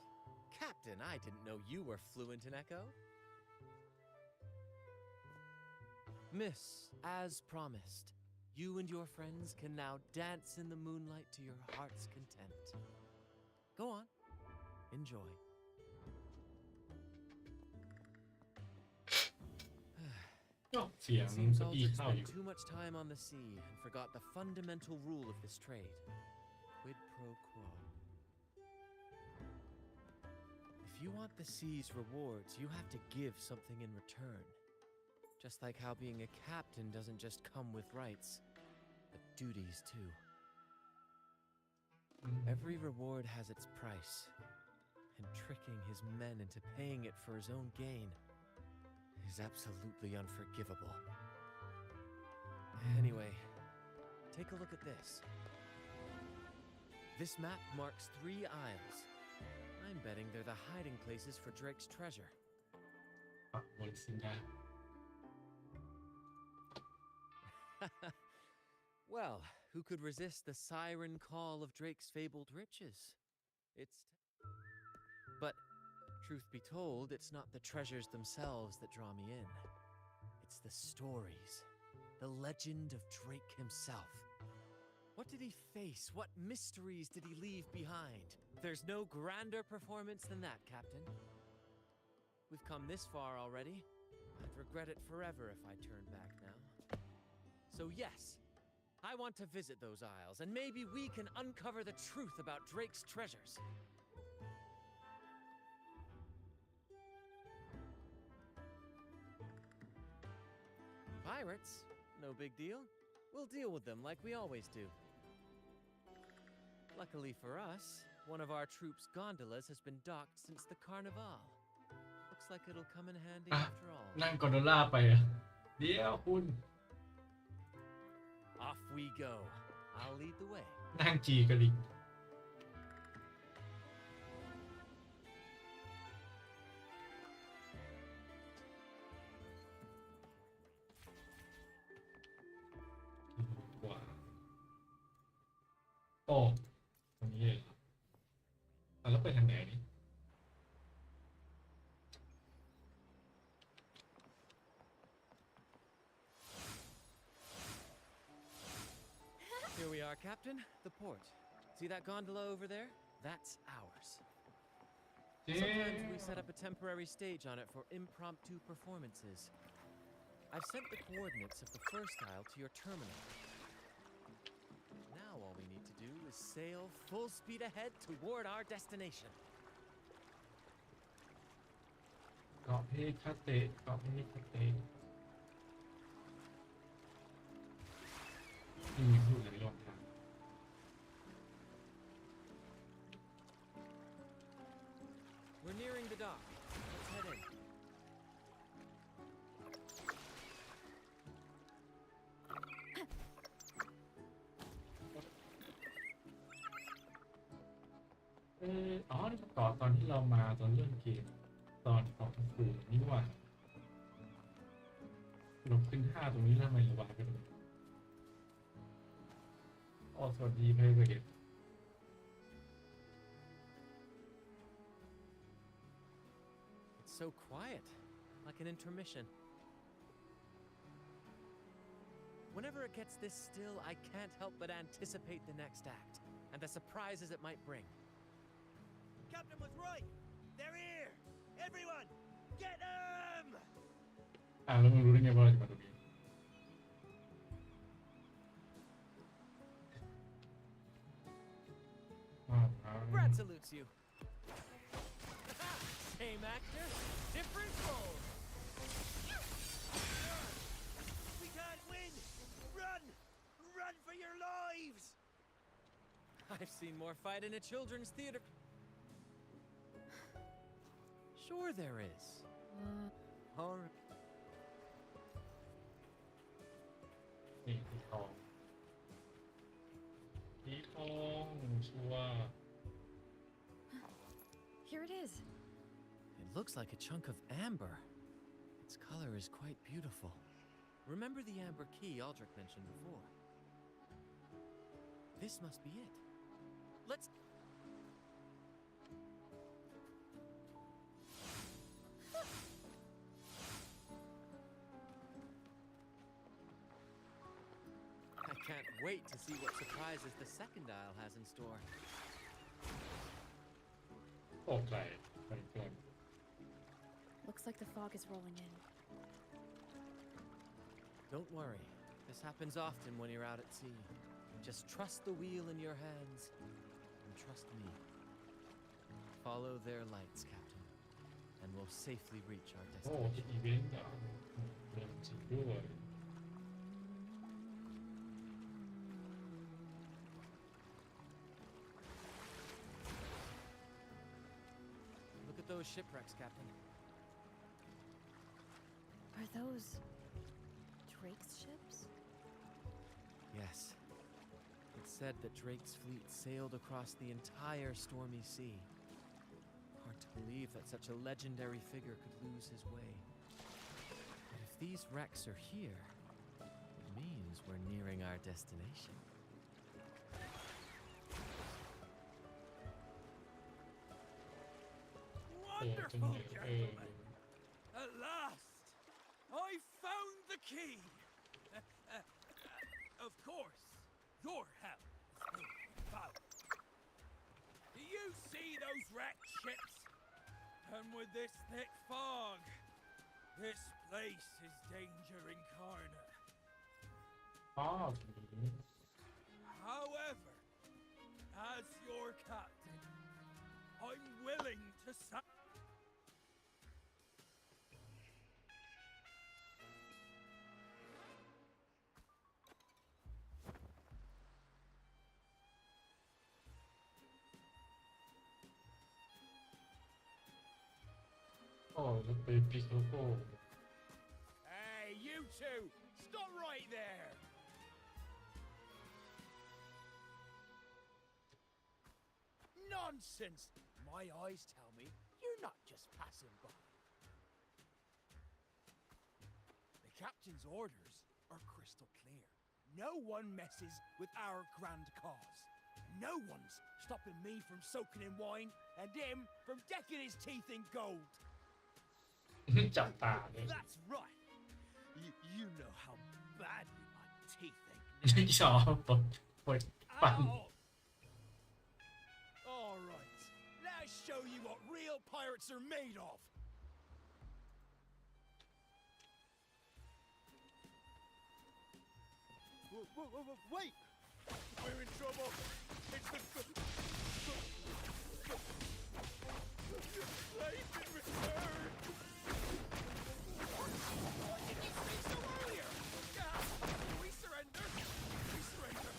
Captain, I didn't know you were fluent in Echo. Miss, as promised, you and your friends can now dance in the moonlight to your heart's content. Go on, enjoy. It seems Aldrich spent too much time on the sea and forgot the fundamental rule of this trade. Quid pro quo. If you want the sea's rewards, you have to give something in return. Just like how being a captain doesn't just come with rights, but duties too. Every reward has its price, and tricking his men into paying it for his own gain is absolutely unforgivable. Anyway, take a look at this. This map marks 3 isles. I'm betting they're the hiding places for Drake's treasure. Well, who could resist the siren call of Drake's fabled riches? But truth be told, it's not the treasures themselves that draw me in. It's the stories, the legend of Drake himself. What did he face? What mysteries did he leave behind? There's no grander performance than that, Captain. We've come this far already. I'd regret it forever if I turned back now. So yes, I want to visit those isles, and maybe we can uncover the truth about Drake's treasures. Pirates? No big deal. We'll deal with them like we always do. Luckily for us, one of our troops' gondolas has been docked since the Carnival. Looks like it'll come in handy after all. นั่งกอนโดล่าไปอ่ะเดี๋ยวคุณ Off we go. I'll lead the way. นั่งจีกระลิงกว่าโอ้ตรงนี้เลยเหรอแล้วไปทางไหนนี่ Here we are, Captain. The port. See that gondola over there? That's ours. Sometimes we set up a temporary stage on it for impromptu performances. I've sent the coordinates of the first tile to your terminal. Now all we need to do is sail full speed ahead toward our destination. เกาะเพคาเตะเกาะเพคาเตะนี่มีพูดอะไรระหว่างทาง We're nearing the dock. Let's head in. อ๋อนี่เกาะตอนที่เรามาตอนเริ่มเกมตอนเกาะสูงนี่ว่าลงขึ้น5ตรงนี้แล้วทำไมระบายไปตรงนี้อ๋อสวัสดีไพรเวท It's so quiet, like an intermission. Whenever it gets this still, I can't help but anticipate the next act and the surprises it might bring. Captain was right. They're here. Everyone, get them! แล้วมึงรู้ได้ไงว่าเราจะมาตรงนี้ Brad salutes you. Same actor, different role. We can't win! Run! Run for your lives! I've seen more fight in a children's theater. Sure there is. Horror. นี่สีทองสีทองชัวร์ Here it is. It looks like a chunk of amber. Its color is quite beautiful. Remember the amber key Aldrich mentioned before? This must be it. Let's... I can't wait to see what surprises the second aisle has in store. ตกใจไปเกิน Looks like the fog is rolling in. Don't worry. This happens often when you're out at sea. Just trust the wheel in your hands and trust me. Follow their lights, Captain, and we'll safely reach our โอ้ destination. อีเวนต์อ่ะเดินจริงด้วย Look at those shipwrecks, Captain. Are those Drake's ships? Yes. It's said that Drake's fleet sailed across the entire stormy sea. Hard to believe that such a legendary figure could lose his way. But if these wrecks are here, it means we're nearing our destination. Wonderful, gentlemen! At last, I found the key! Of course, your help is invaluable. Do you see those wrecked ships? And with this thick fog, this place is danger incarnate. อ๋อ However, as your captain, I'm willing to Oh, look, they pick up all. Hey, you two! Stop right there! Nonsense! My eyes tell me you're not just passing by. The captain's orders are crystal clear. No one messes with our grand cause. No one's stopping me from soaking in wine and him from decking his teeth in gold. จับตาเลย That's right. You know how badly my teeth ache. ไม่ชอบปวดฟัน All right. Let's show you what real pirates are made of. Wait! We're in trouble. It's the slaves in return. Why didn't you say so earlier? We surrender. We surrender.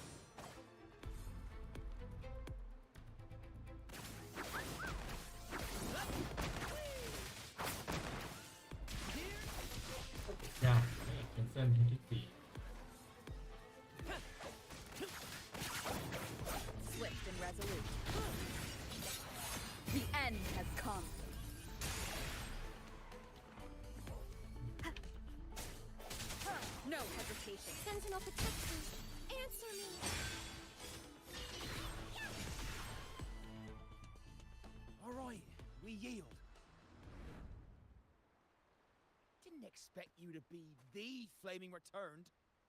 Yeah, concernที่ Swift and resolute. The end has come. No hesitation. Sentinel protectors, answer me! All right, we yield. Didn't expect you to be the Flaming Returned,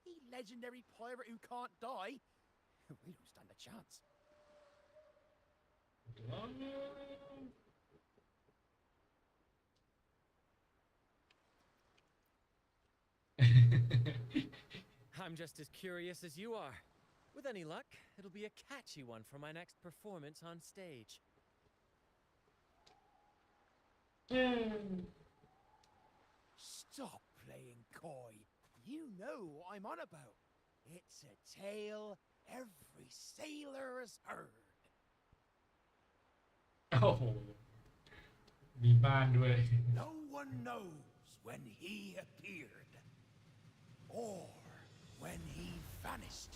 the legendary pirate who can't die. We don't stand a chance. I'm just as curious as you are. With any luck, it'll be a catchy one for my next performance on stage. Stop playing coy. You know what I'm on about. It's a tale every sailor has heard. โอ้โหมีบ้านด้วย No one knows when he appeared or when he vanished.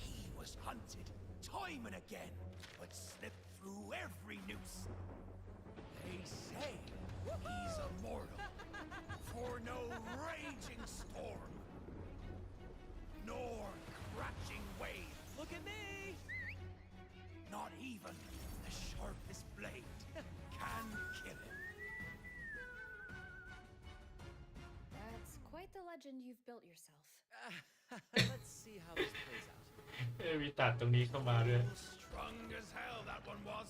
He was hunted time and again, but slipped through every noose. They say he's immortal, for no raging storm, nor crashing wave. Look at me! Not even the sharpest blade can kill him. That's quite the legend you've built yourself. Let's see how this plays out. มีตัดตรงนี้เข้ามาด้วย Strong as hell that one was.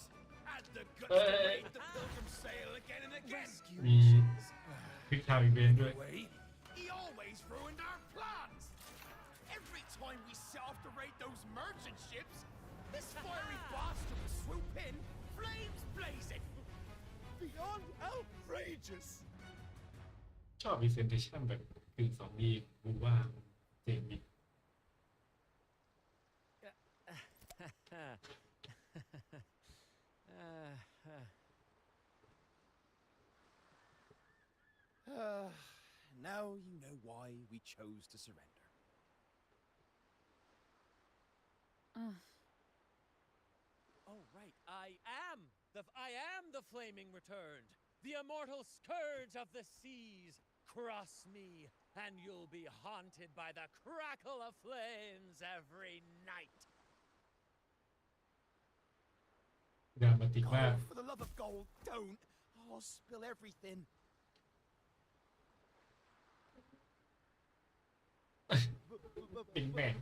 Had the guts to raid the pilgrim sail again and again. มีคลิกทางอีเวนต์ด้วย Anyway, he always ruined our plans. Every time we set off to raid those merchant ships, this fiery bastard would swoop in, flames blazing. Beyond outrageous. ชอบ presentation แบบกึ่ง2D บูว่าเจ๋งดี Now you know why we chose to surrender. Oh, right. I am the Flaming Returned, the immortal scourge of the seas. Cross me, and you'll be haunted by the crackle of flames every night. ดรามาติกมาก Oh, for the love of gold, don't. I'll spill everything. Big Bang.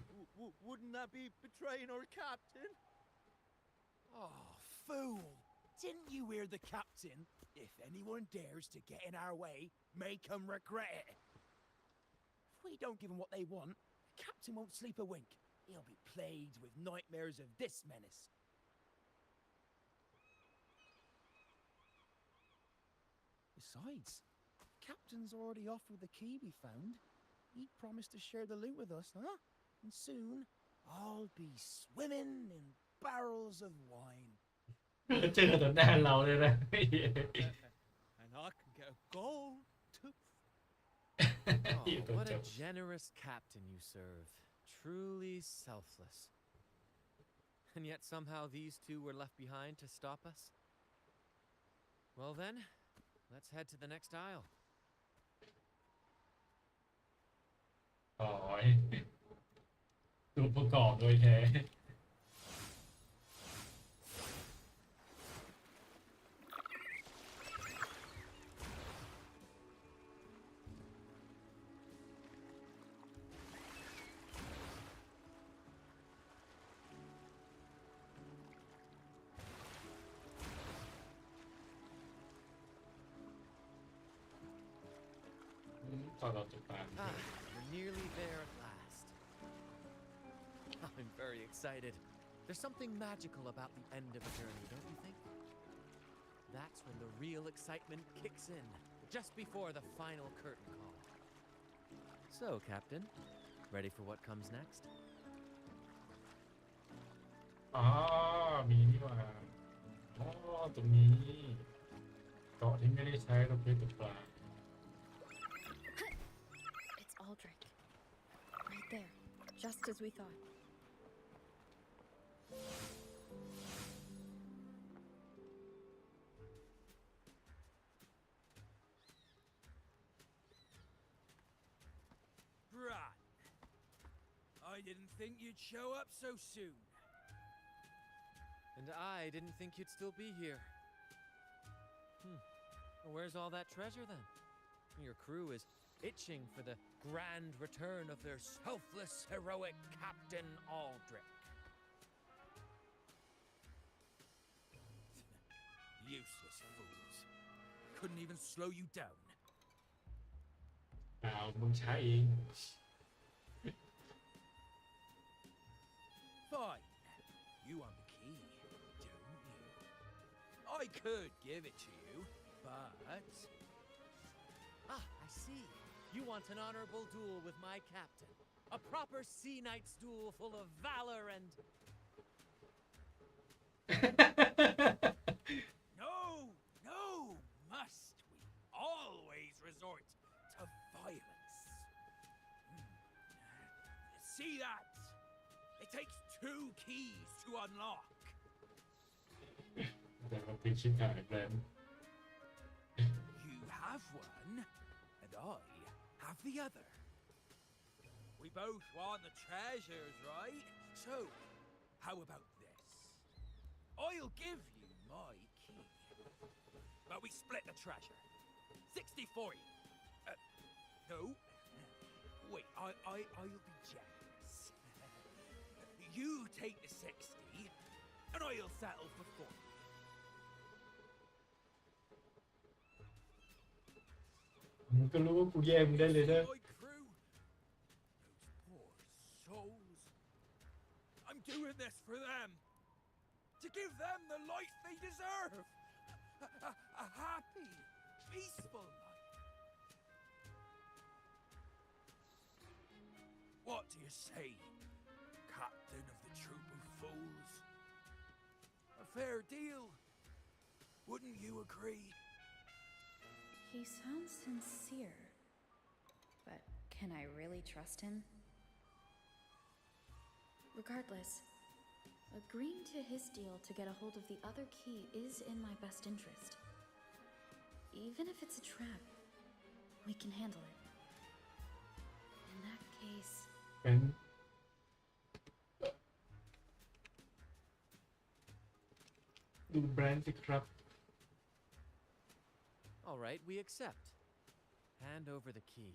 Wouldn't that be betraying our captain? Oh, fool. Didn't you hear the captain? If anyone dares to get in our way, make 'em regret it. If we don't give 'em what they want, the captain won't sleep a wink. He'll be plagued with nightmares of this menace. Besides, the captain's already offered the key we found. He promised to share the loot with us, huh? And soon, I'll be swimming in barrels of wine. เจอต่อหน้าเราเลยนะ And I can get a gold tooth. Oh, what a generous captain you serve. Truly selfless. And yet somehow these two were left behind to stop us? Well then, let's head to the next aisle. อ๋อตัวประกอบโดยแท้ All ตอนเราตกปลา We're nearly there at last. I'm very excited. There's something magical about the end of a journey, don't you think? That's when the real excitement kicks in, just before the final curtain call. So, Captain, ready for what comes next? อ๋อมีนี่ว่าอ๋อตรงนี้เกาะที่ไม่ได้ใช้เราไปตกปลา It's Aldrich. Right there, just as we thought. Bran, I didn't think you'd show up so soon. And I didn't think you'd still be here. Well, where's all that treasure then? Your crew is itching for the grand return of their selfless, heroic Captain Aldrich. Useless fools. Couldn't even slow you down. เปล่ามึงใช้เอง Fine. You want the key, don't you? I could give it to you, but... Ah, I see. You want an honorable duel with my captain. A proper sea knight's duel full of valor and... No, must we always resort to violence? See that? It takes 2 keys to unlock. แต่เราติดชิบหายแบรนด์ You have one, and I have the other. We both want the treasures, right? So, how about this? I'll give you my key, but we split the treasure. 60-40. No. Wait, I'll be generous. You take the 60, and I'll settle for 40. มึงก็รู้ว่ากูแย่งมึงได้เลยนะ My crew, those poor souls. I'm doing this for them. To give them the life they deserve. A happy, peaceful life. What do you say, Captain of the troop of fools? A fair deal, wouldn't you agree? He sounds sincere. But can I really trust him? Regardless, agreeing to his deal to get a hold of the other key is in my best interest. Even if it's a trap, we can handle it. In that case... เป็นดูแบรนด์สิครับ All right, we accept. Hand over the key.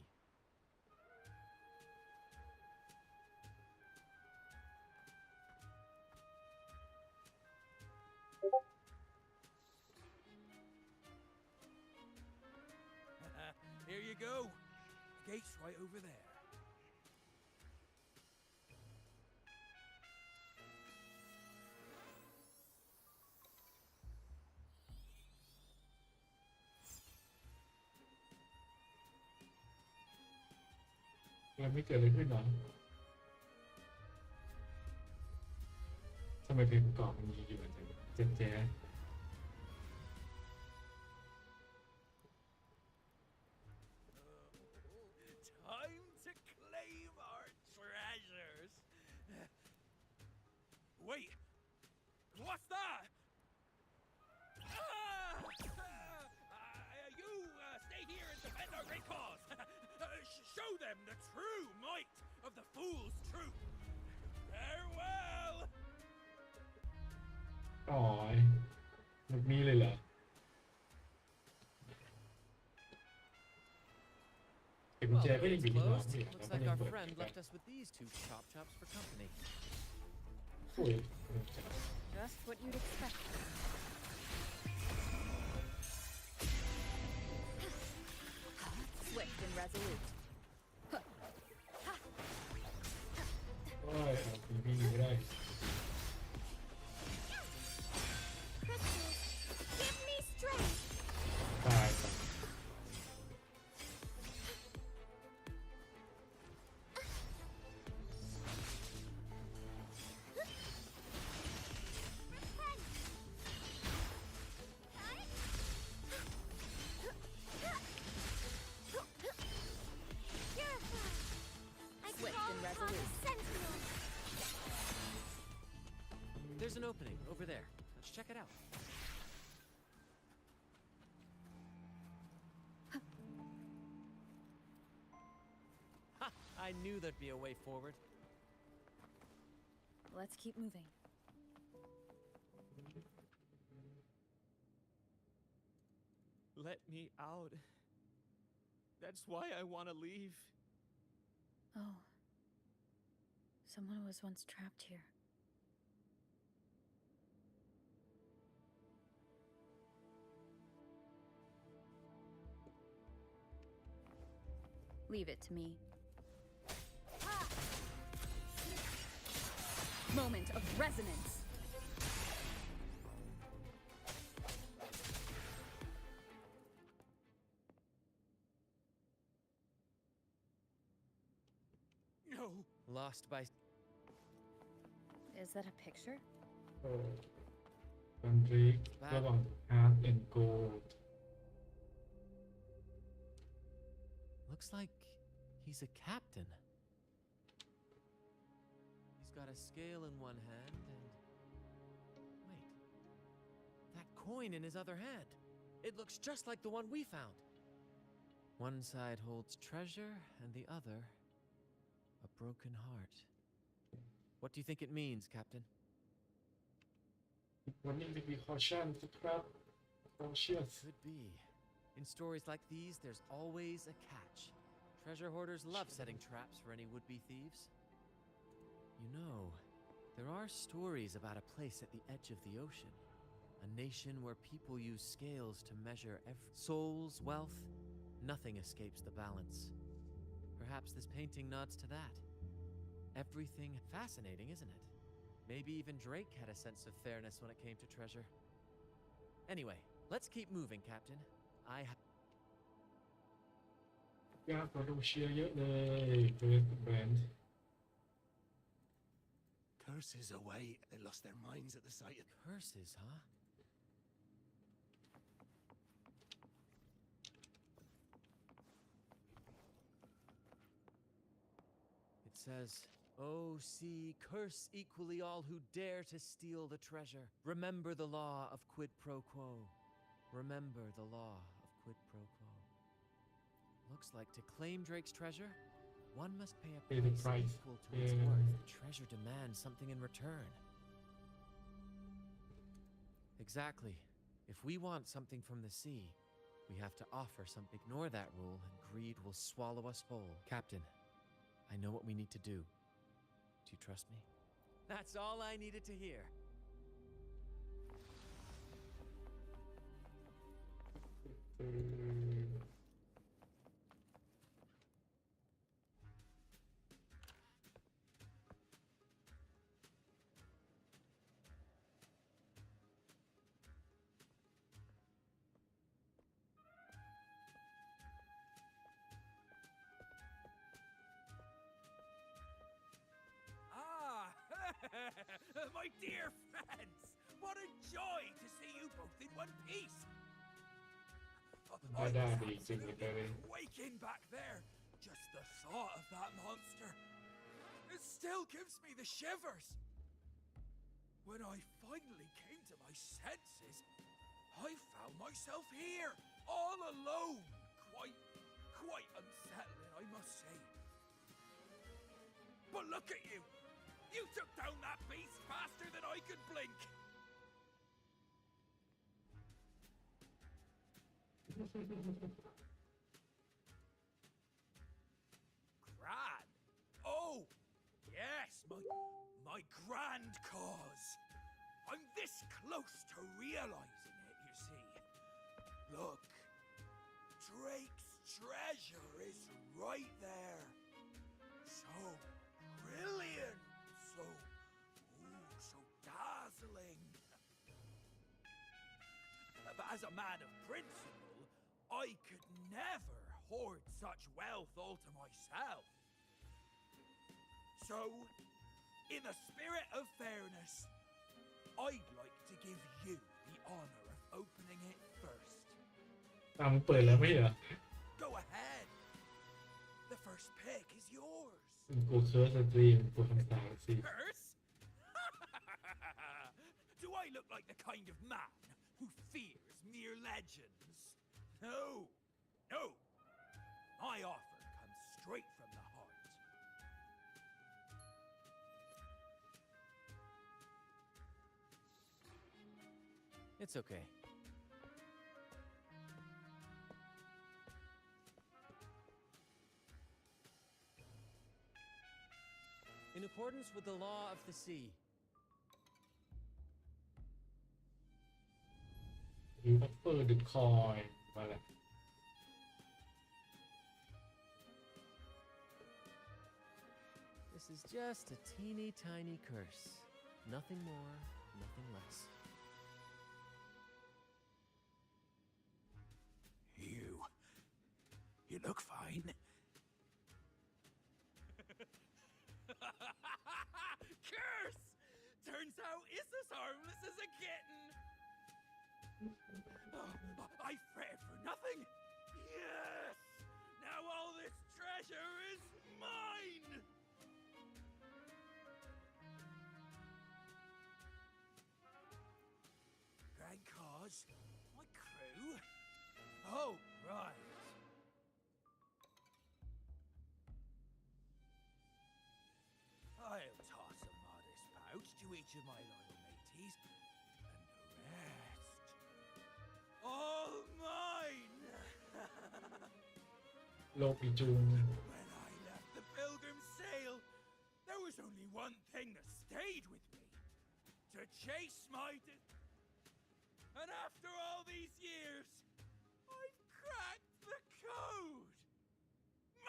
Here you go. The gate's right over there.ๆแล้วไม่เกิดอะไรขึ้นหรอทำไมเพลงประกอบมันมีอยู่อันเดียวเจ๊แจ๊ Time to claim our treasures. Wait, what's that? You stay here and defend our great cause. Show them the true might of the fool's truth. Farewell. อ๋อแบบนี้เลยเหรอไอ้กุญ Well, แจ the ก็ยัง gate's อยู่ที่เรา closed. เนี่ย Looks แล้วก็ like ยัง our เปิด friend ได้ left us with these 2 chop chops for company. สวย Just what you'd expect. Switch. Swift and resolute. โอ้ยเอาผีพี่ไม่ได้ Crystals, give me strength. ตายไป I Swift call and upon resolute. the sentinel. There's an opening over there. Let's check it out. Ha! I knew there'd be a way forward. Let's keep moving. Let me out. That's why I want to leave. Oh. Someone was once trapped here. Leave it to me. Moment of resonance. No. Lost by... Is that a picture? โอ้บันทึกระหว่าง Hard and Gold Looks like he's a captain. He's got a scale in one hand and... Wait. That coin in his other hand. It looks just like the one we found. One side holds treasure and the other... a broken heart. What do you think it means, Captain? วันนี้จะมี caution นะครับ cautious Could be. In stories like these, there's always a catch. Treasure hoarders love setting traps for any would-be thieves. You know, there are stories about a place at the edge of the ocean. A nation where people use scales to measure souls, wealth. Nothing escapes the balance. Perhaps this painting nods to that. Everything fascinating, isn't it? Maybe even Drake had a sense of fairness when it came to treasure. Anyway, let's keep moving, Captain. I have... ยากกว่าดูเชียร์เยอะเลยเฟิร์สแบรนด์ Curses away. They lost their minds at the sight of... Curses, huh? It says, "Oh, see, curse equally all who dare to steal the treasure. Remember the law of quid pro quo. Remember the law of quid pro quo." Looks like to claim Drake's treasure, one must pay a Pay the price price. equal to its Yeah. worth. The treasure demands something in return. Exactly. If we want something from the sea, we have to offer something. Ignore that rule, and greed will swallow us whole. Captain, I know what we need to do. Do you trust me? That's all I needed to hear. Ah, my dear friends, what a joy to see you both in one piece. I Pdà was bị chừng người ta đi. absolutely quaking back there. Just the thought of that monster. It still gives me the shivers. When I finally came to my senses, I found myself here, all alone. Quite unsettling, I must say. But look at you! You took down that beast faster than I could blink! Grand? Oh! Yes, my grand cause! I'm this close to realizing it, you see. Look, Drake's treasure is right there. So brilliant, so dazzling. But as a man of principle, I could never hoard such wealth all to myself. So, in the spirit of fairness, I'd like to give you the honor of opening it first. มันเปิดแล้วไม่เหรอ Go ahead. The first pick is yours. กูเคิร์สตรีมกูทำสาวสิ Curse? Do I look like the kind of man who fears mere legends? No. No. My offer comes straight from the heart. It's okay. In accordance with the law of the sea, บัฟเฟอร์ดึกคอยมาแล้ว this is just a teeny tiny curse. Nothing more, nothing less. You look fine. Curse! Turns out it's as harmless as a kitten. I fretted for nothing. Yes! Now all this treasure is mine! Grand cause? My crew? Oh, right. I'll toss a modest pouch to each of my loyal mateys, and the rest, all mine! โลกปีจูง When I left the Pilgrim's Sail, there was only one thing that stayed with me. To chase my And after all these years, I've cracked the code!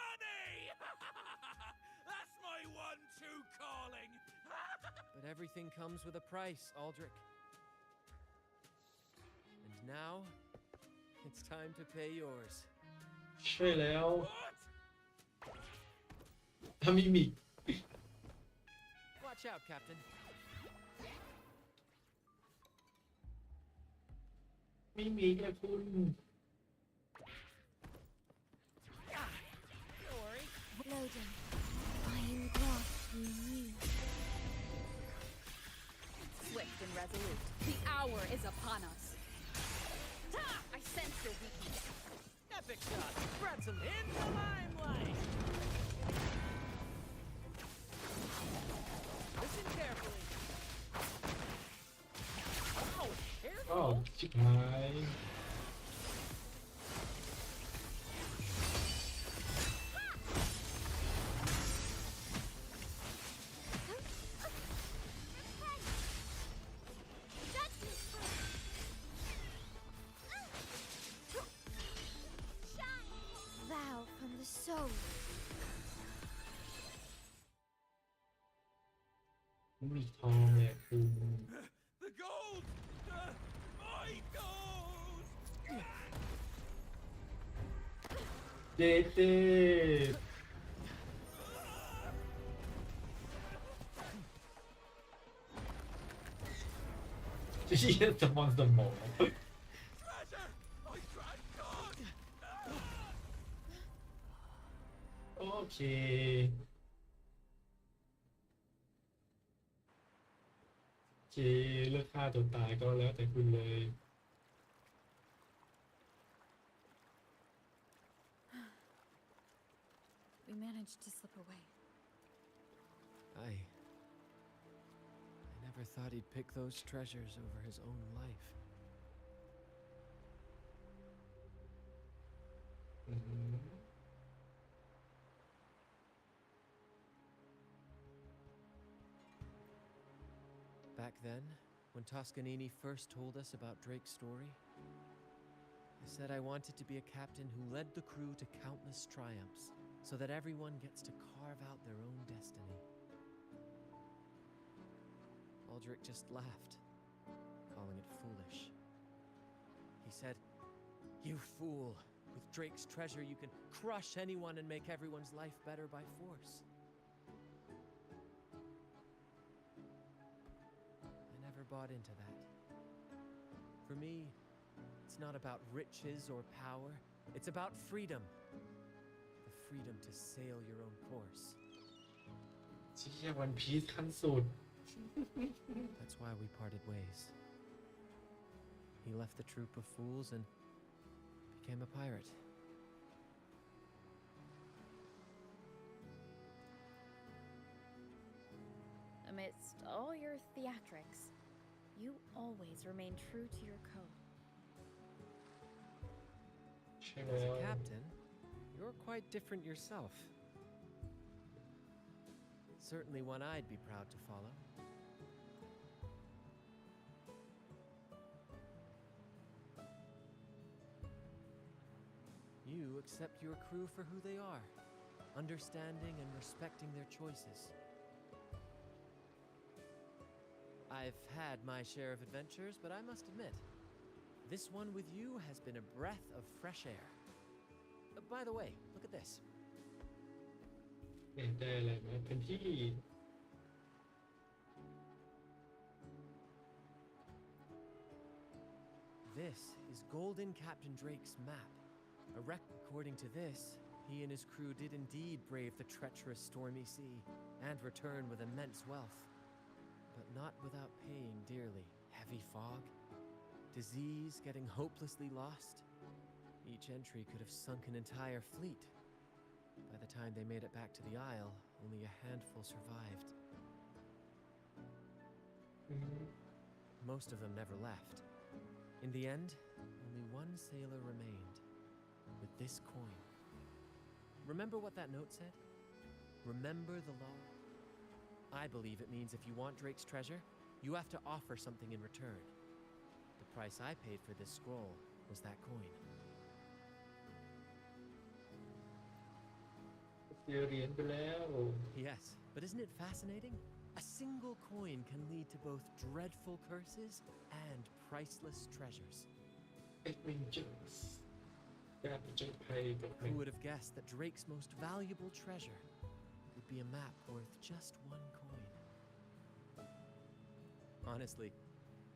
Money! That's my one-two calling! But everything comes with a price, Aldrich. And now, it's time to pay yours. ใช่แล้วทำมิมิก Watch out, Captain. มิมิกเลยคุณ Loading. Iron grasp renewed. Swift and resolute. The hour is upon us. Ha! I sense your weakness. Epic shot. Brought some in the limelight. Listen carefully. Oh, อ้าว careful. ชิบหาย Vow from the soul. มีทองเนี่ยคุณ The gold! My gold! เจ๊เจ๊เชี่ยสมองสมอง Treasure! I cried God! โอเคเจเลือกฆ่าตัวตายก็แล้วแต่คุณเลย We managed to slip away. I never thought he'd pick those treasures over his own life. อืม Back then, when Toscanini first told us about Drake's story, I said I wanted to be a captain who led the crew to countless triumphs, so that everyone gets to carve out their own destiny. Aldrich just laughed, calling it foolish. He said, "You fool! With Drake's treasure, you can crush anyone and make everyone's life better by force." I never bought into that. For me, it's not about riches or power. It's about freedom. The freedom to sail your own course. เชี่ยวันพีซขั้นสุด That's why we parted ways. He left the troop of fools and became a pirate. Amidst all your theatrics, you always remain true to your code. ใช่ As แล้ a ว captain, you're quite different yourself. Certainly one I'd be proud to follow. You accept your crew for who they are, understanding and respecting their choices. I've had my share of adventures, but I must admit, this one with you has been a breath of fresh air. By the way, look at this. เห็นได้อะไรไหมเป็นที่ This is Golden Captain Drake's map. According to this, he and his crew did indeed brave the treacherous stormy sea and return with immense wealth. But not without paying dearly. Heavy fog, disease, getting hopelessly lost. Each entry could have sunk an entire fleet. By the time they made it back to the Isle, only a handful survived. Most of them never left. In the end, only one sailor remained, with this coin. Remember what that note said? Remember the law. I believe it means if you want Drake's treasure, you have to offer something in return. The price I paid for this scroll was that coin. เสียเหรียญไปแล้ว Yes, but isn't it fascinating? A single coin can lead to both dreadful curses and priceless treasures. Adventures การผจญภัยกับ Who would have guessed that Drake's most valuable treasure would be a map worth just one coin? Honestly,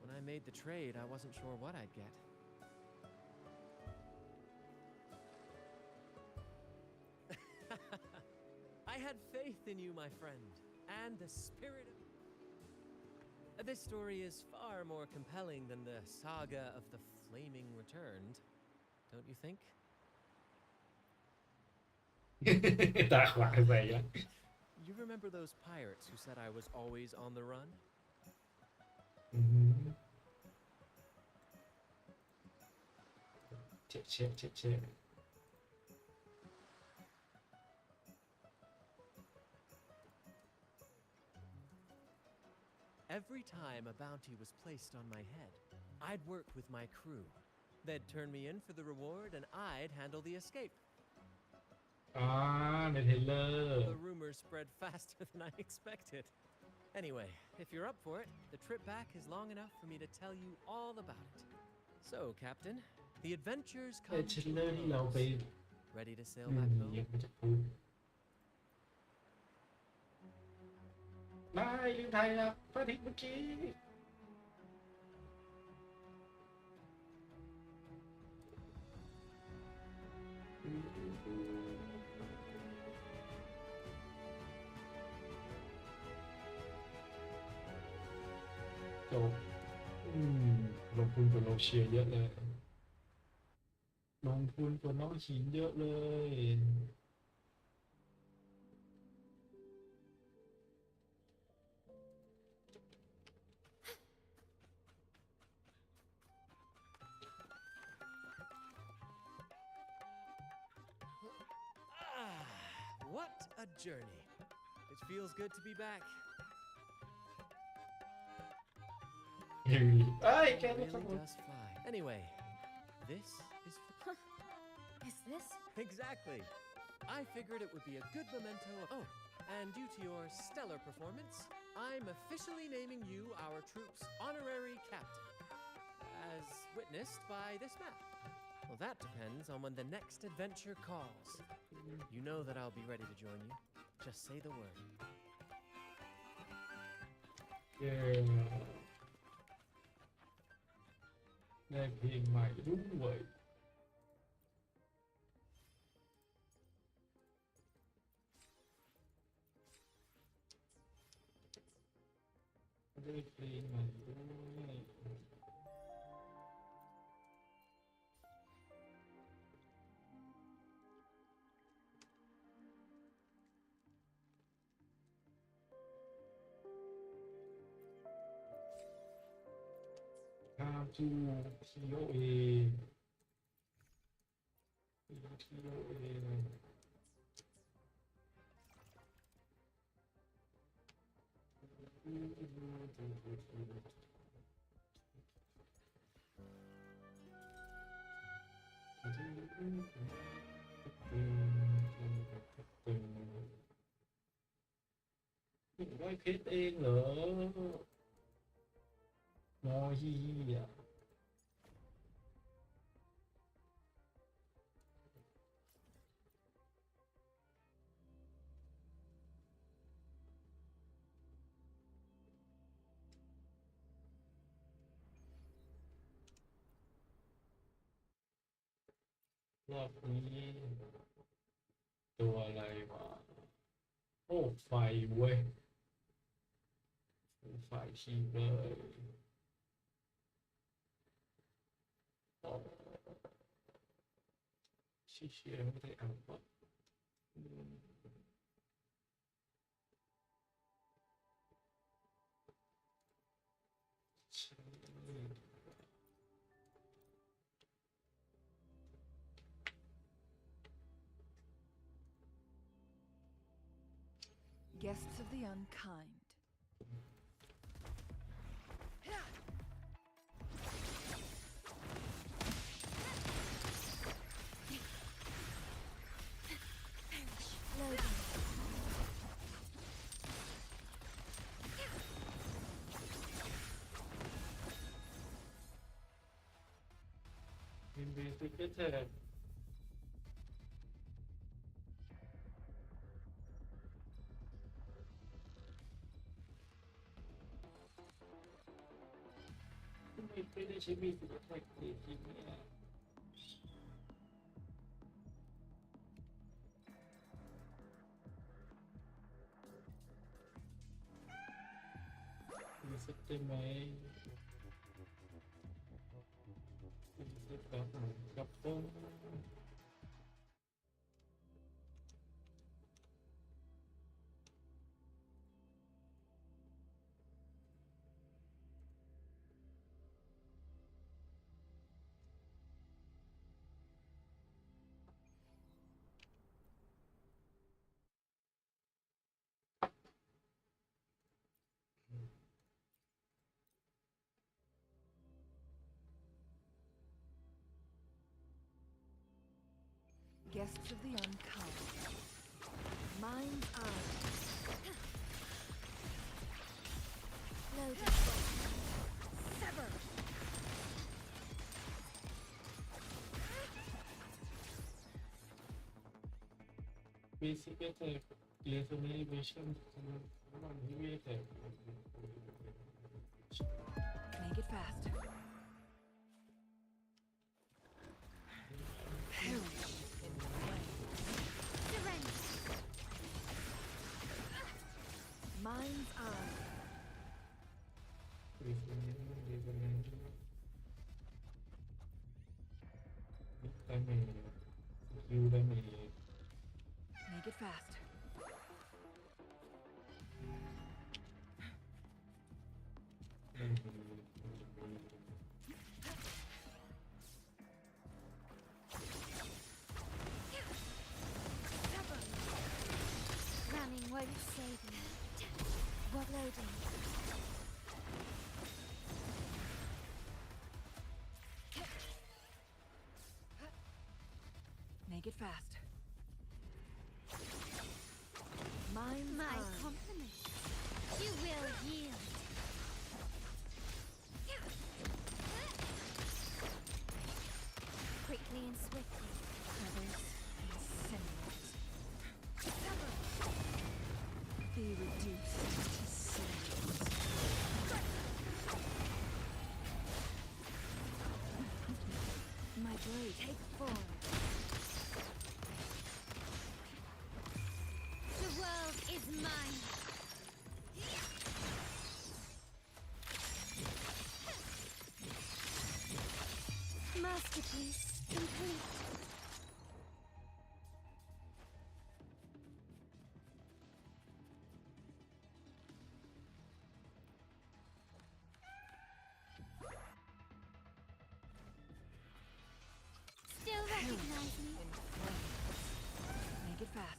when I made the trade, I wasn't sure what I'd get. I had faith in you, my friend, and the spirit of... This story is far more compelling than the saga of the Flaming Returned, don't you think? ตาขวางใส่ยัง You remember those pirates who said I was always on the run? เช็ค Every time a bounty was placed on my head, I'd work with my crew. They'd turn me in for the reward and I'd handle the escape. ในเทรลเลอร์ The rumors spread faster than I expected. Anyway, if you're up for it, the trip back is long enough for me to tell you all about it. So, Captain, the adventures ใน come เทร to ลเลอร์ที่เราไป Ready to sail back ยัง home? ไม่จะพูดไม่ลืมไทยครับพระอาทิตย์เมื่อกี้จบลงทุนกับโรเชียเยอะเลยลงทุนกับน้องหินเยอะเลย What a journey. It feels good to be back. เอ้ยแก It ไม่ต้อง really does fly. Anyway, this is this? Exactly. I figured it would be a good memento of. Oh, and due to your stellar performance, I'm officially naming you our troop's honorary captain, as witnessed by this map. Well, that depends on when the next adventure calls. You know that I'll be ready to join you. Just say the word. Yeah. ได้เพลงใหม่ด้วยได้เพลงใหม่ด้วยCome to ToAได้เพชรเองเหรอมอฮีอ่ะรอบนี้ตัวอะไรวะโอ้ไฟเว้ยไฟทีเลยเชียร์ไม่ได้อ่านก่อนใช่ Guests of the unkind. Investigated. Maybe she be like taking Is it the main? Is it the couple? Guests of the unkind. Mind's eye. Loading. Sever. Basically, the resume Make it fast. Perish in flame. Surrender. Mind's eye. Make it fast. Running won't save me. What loading? Make it fast. My compliment. You will yield. Quickly and swiftly. Others incinerate. Be reduced to cinders. My blade. Take form. The world is mine. Masterpiece complete. Still recognize me? Make it fast.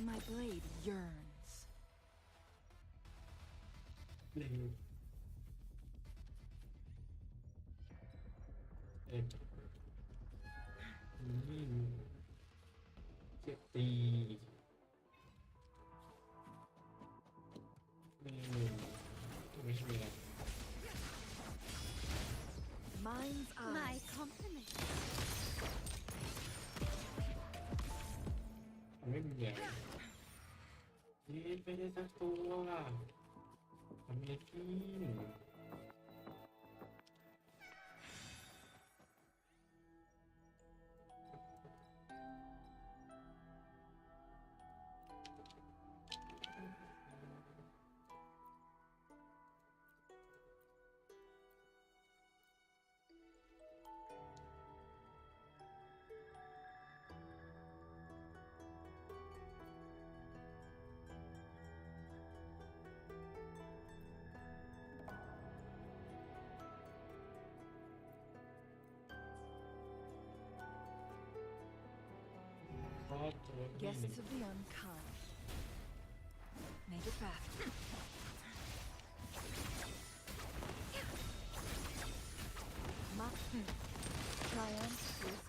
My blade yearns. เล่นเจ็บตีไม่ใช่อะไร Mind's eye. My compliment. ไม่มีอย่างนี่ไม่ได้สักตัวทำไงที่ Guests of the unkind. Make it fast. Triumph with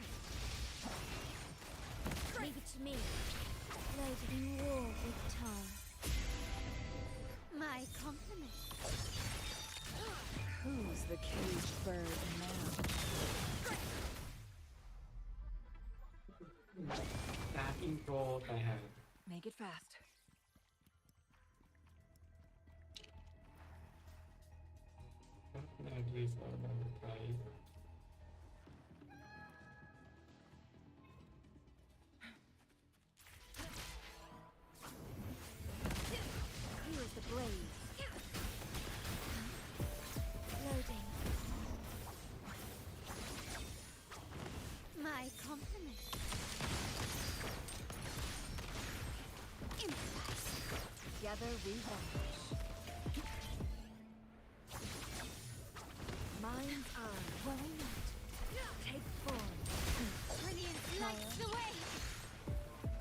Leave it to me. Loaded in war with time. My compliment. Who's the caged bird now? การอินโทรไปหา Make it fast. นาทีสองนาทีไป Here's the blaze. Loading. My compliment. Improvise. Together we vanish. Mind's eye. Worry not. Take form. Brilliant lights the way.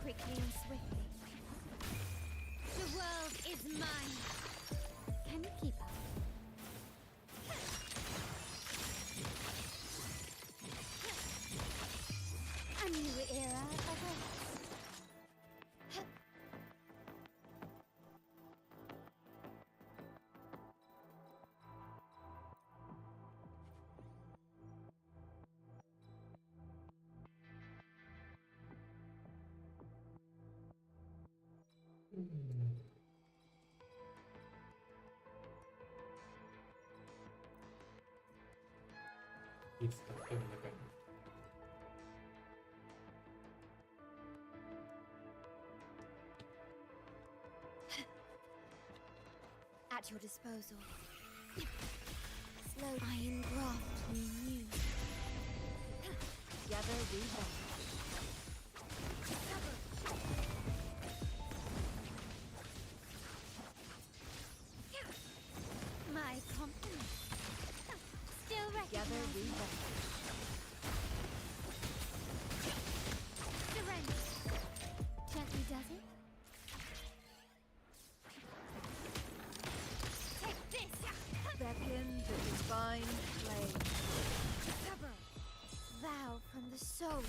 Quickly and swiftly. The world is mine. Can you keep up? A new era awaits.อีกสักคนแล้วกัน At your disposal. Slow iron graft renew. Together we vanish. My compliment. Still Together we recognizing. vanish. Surrender. Gently does it. Take this. Beckon the divine flame. Vow soul.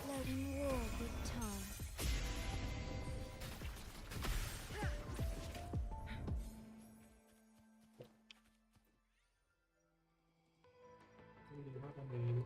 Loading war with time. ไม่รู้ว่าทำไมมัน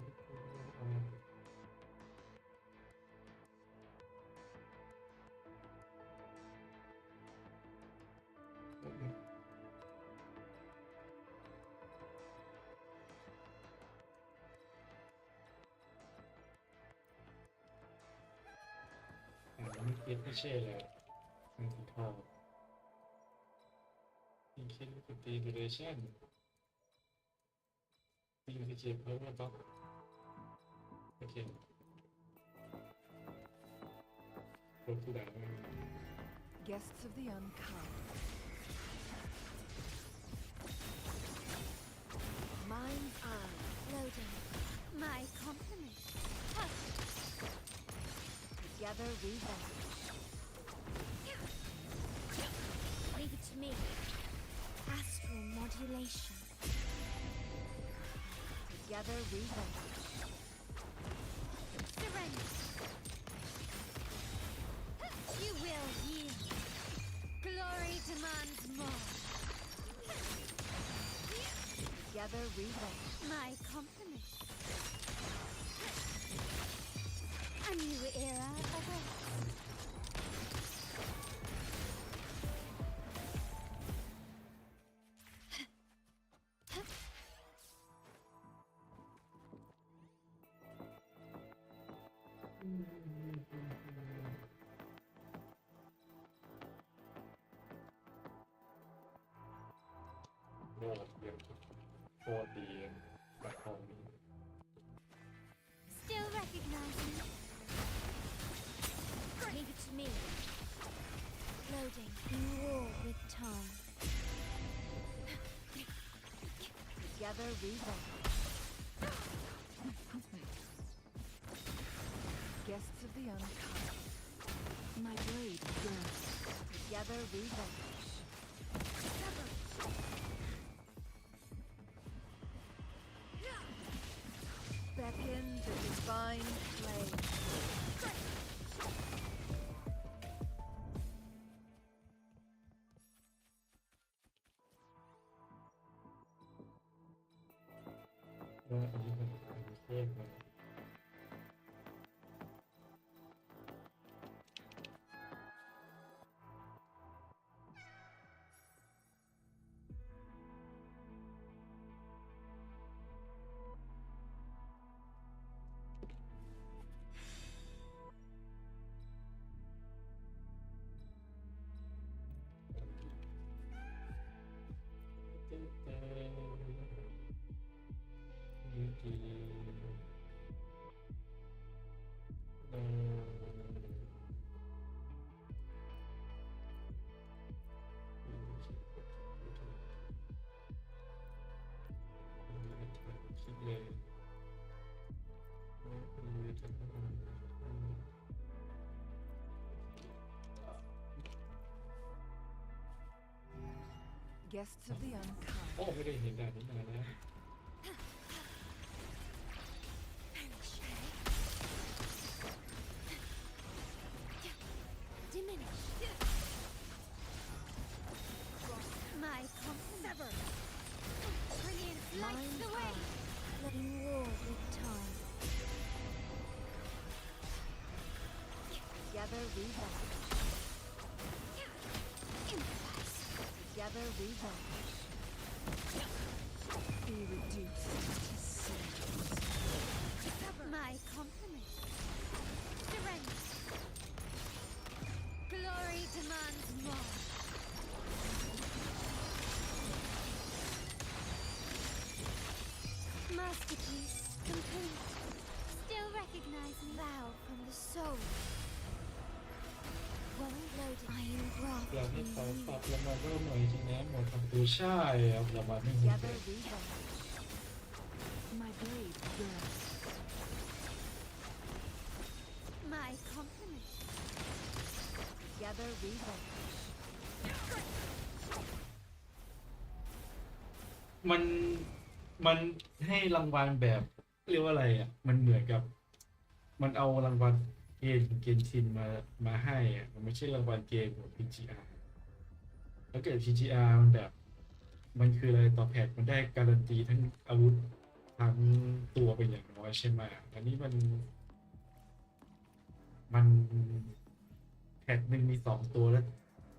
เก็ตไม่ใช่เลยมันสีทองอินเคนคอนฟิกเรชั่นมีวิธีเพิ่มมาบ้างโอเคครบทุกอย่าง Guests of the unkind. Mind's eye. Loading. My compliments. Together we vanish. Leave it to me. Astral modulation. Together we vanish. Surrender. You will yield. Glory demands more. Together we vanish. My compliments. A new era awaits. Still recognizing. Leave it to me. Loading in war with time. Together we vanish. Guests of the unkind. My blade burns. Together we vanish. Beckon the divine flame. Guests of the unkind. โอ้ไม่ได้เห็นด่านนี้นานแล้ว Diminish. My sever. Brilliant lights the way. Letting war with time. Together we vanish. Together we vanish. Be reduced to cinders. My compliments. Surrender. Glory demands more. Masterpiece complete. Still recognizing thou from the soul. Well loaded. I am อยากให้ grafted เขา in ปรับ you. ลงมาเพิ่มหน่อยจริงนะหมดคำพูใช่ครับเรามาไม่เห็น Together we vanish. My blade burns. My compliments. Together we vanish. มันให้รางวัลแบบ เรียกว่าอะไรอ่ะมันเหมือนกับมันเอารางวัลเกมชินมาให้อ่ะมันไม่ใช่รางวัลเกมของ PGR แล้วเกิด PGR มันแบบมันคืออะไรต่อแพทมันได้การันตีทั้งอาวุธทั้งตัวเป็นอย่างน้อยใช่ไหมอันนี้มันแพทหนึ่งมี2 ตัวแล้ว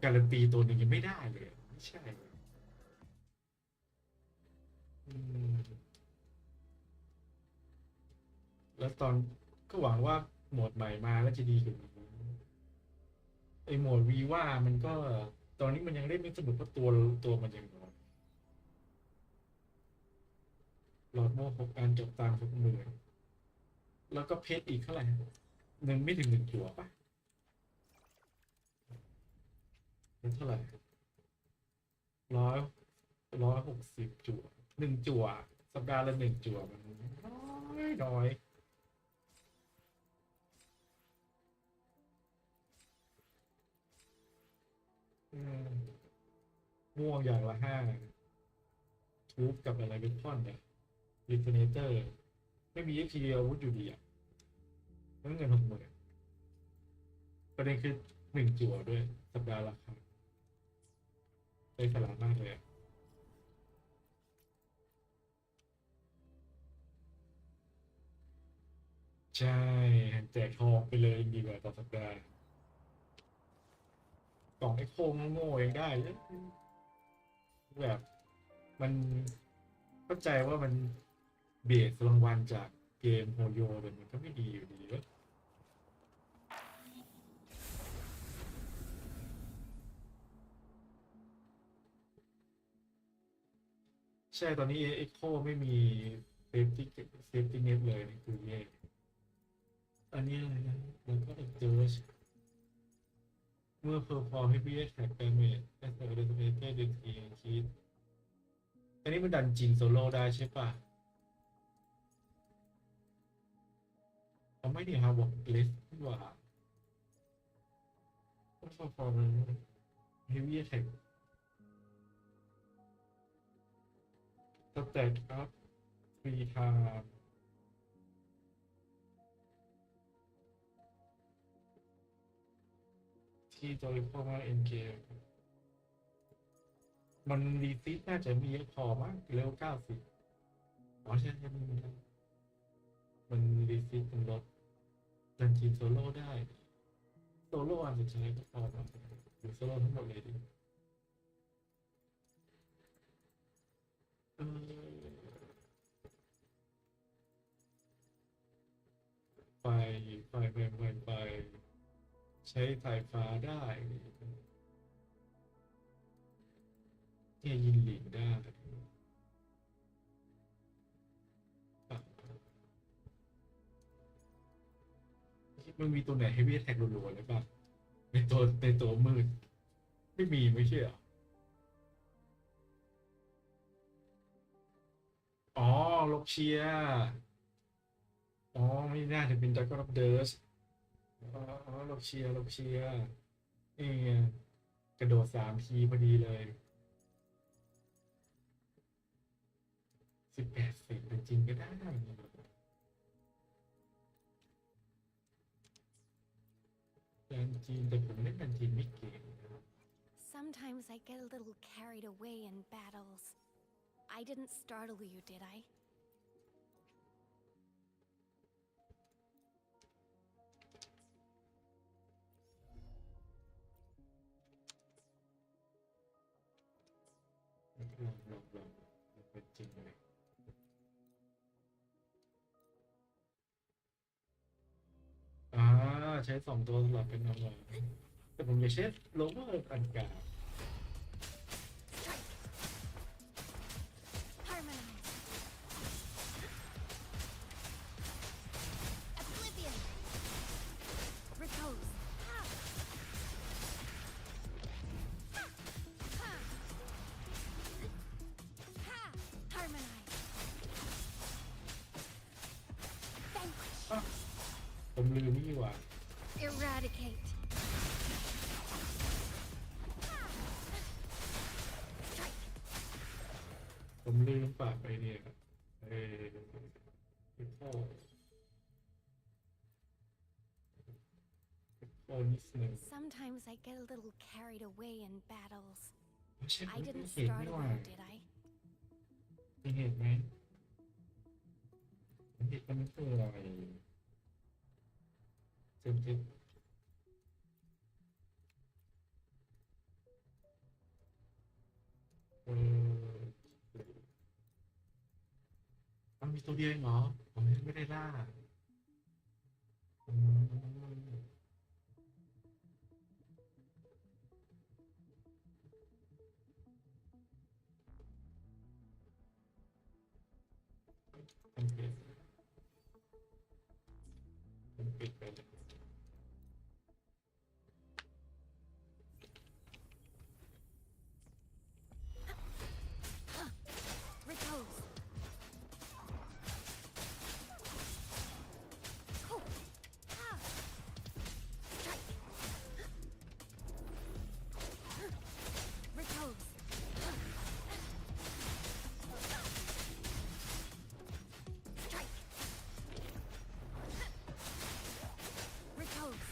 การันตีตัวหนึ่งยังไม่ได้เลยไม่ใช่แล้วตอนก็หวังว่าโหมดใหม่มาแล้วจะดีกว่านี้ไอโหมดวีว่ามันก็ตอนนี้มันยังเล่นไม่สนุกเพราะตัวมันยังน้อยหลอดโม่6 อันจบตาม60,000แล้วก็เพชรอีกเท่าไหร่ไม่ถึง1 จั่วปะเท่าไหร่160 จั่ว1 จั่วสัปดาห์ละ1 จั่วมันน้อยม่วงอย่างละ5ทูบกับอะไรเป็นท่อนเนี่ยรีเฟเนเตอร์ไม่มี XP อาวุธอยู่ดีอ่ะแล้วเงิน60,000ประเด็นคือ1 จั่วด้วยสัปดาห์ละครั้งได้สลาดมากเลยใช่แจกทองไปเลยดีกว่าต่อสัปดาห์กล่องไอโคงโง่เองได้แบบมันเข้าใจว่ามันเบสรางวัลจากเกมโฮโยแต่มันก็ไม่ดีอยู่ดีแล้วใช่ตอนนี้เอ็กโคไม่มีเซฟตี้เน็ตเลยนี่คือแย่อันนี้อะไรนะแล้วก็เจอเมื่อเพอร์ฟอร์มให้พี่แท็กเปเมทแท็กเดสเพเตอร์เดนทีคิดอันนี้มันดันจินโซโล่ได้ใช่ปะไม่ดีครับบอกเลสว่าเพอร์ฟอร์มให้พี่แท็กสแต็กอัพฟรีไทม์ที่โดยเพราะว่าเอ็นเกมมันรีซิตน่าจะมีเยอะพอมั้งเร็ว90ใช่มันรีซิตมันลดดันทีมโซโล่ได้โซโล่อันสุดท้ายก็พอมั้งหรือโซโล่ทั้งหมดเลยดิไปใช้สายฟ้าได้เนี่ยยินหลีกได้มันมีตัวไหนให้พี่แท็กรัวๆเลยป่ะในตัวมืดไม่มีไม่ใช่เหรออ๋อลบเชียอ๋อไม่น่าจะเป็นดักก็รับเดิร์สอ๋อลบเชียนี่ไงกระโดด3 ทีพอดีเลย18 สิเป็นจริงก็ได้ดันจีนแต่ผมเล่นดันจีนไม่เก่ง Sometimes I get a little carried away in battles. I didn't startle you, did I?เป็นจริงเลยใช้2 ตัวสลับเป็นอะไรแต่ผมอยากใช้โลเวอร์อันกาผมลืมนี่ว่า Eradicate. ผมลืมปากไปเนี่ยพ่อ Sometimes I get a little carried away in battles. ไม่ใช่ I didn't เหตุ start ไม่ it ว่า all, did I? เป็นเหตุไหมเหตุมันไม่คืออะไรเจ็บมันมีตัวเดียวเหรอผมไม่ได้ล่าปิดไปเลย Repose. Cool. Ah. Strike. Repose. Strike. Repose.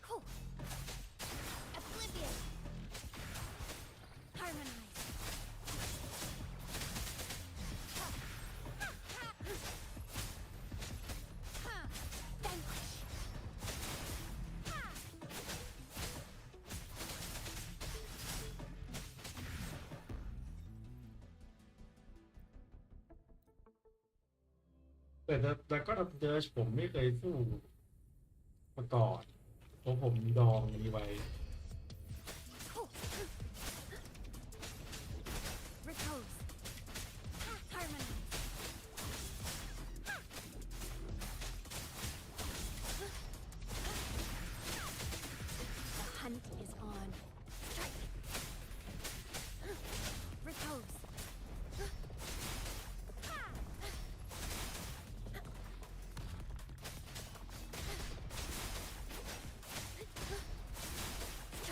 Cool. Oblivion. Harmonize. Vanquish. แต่ก็ดับเดิร์ผมไม่เคยสู้มาก่อนเพราะผมดองนี้ไว้ Repose. Harmonize. The hunt is on. Strike. Repose.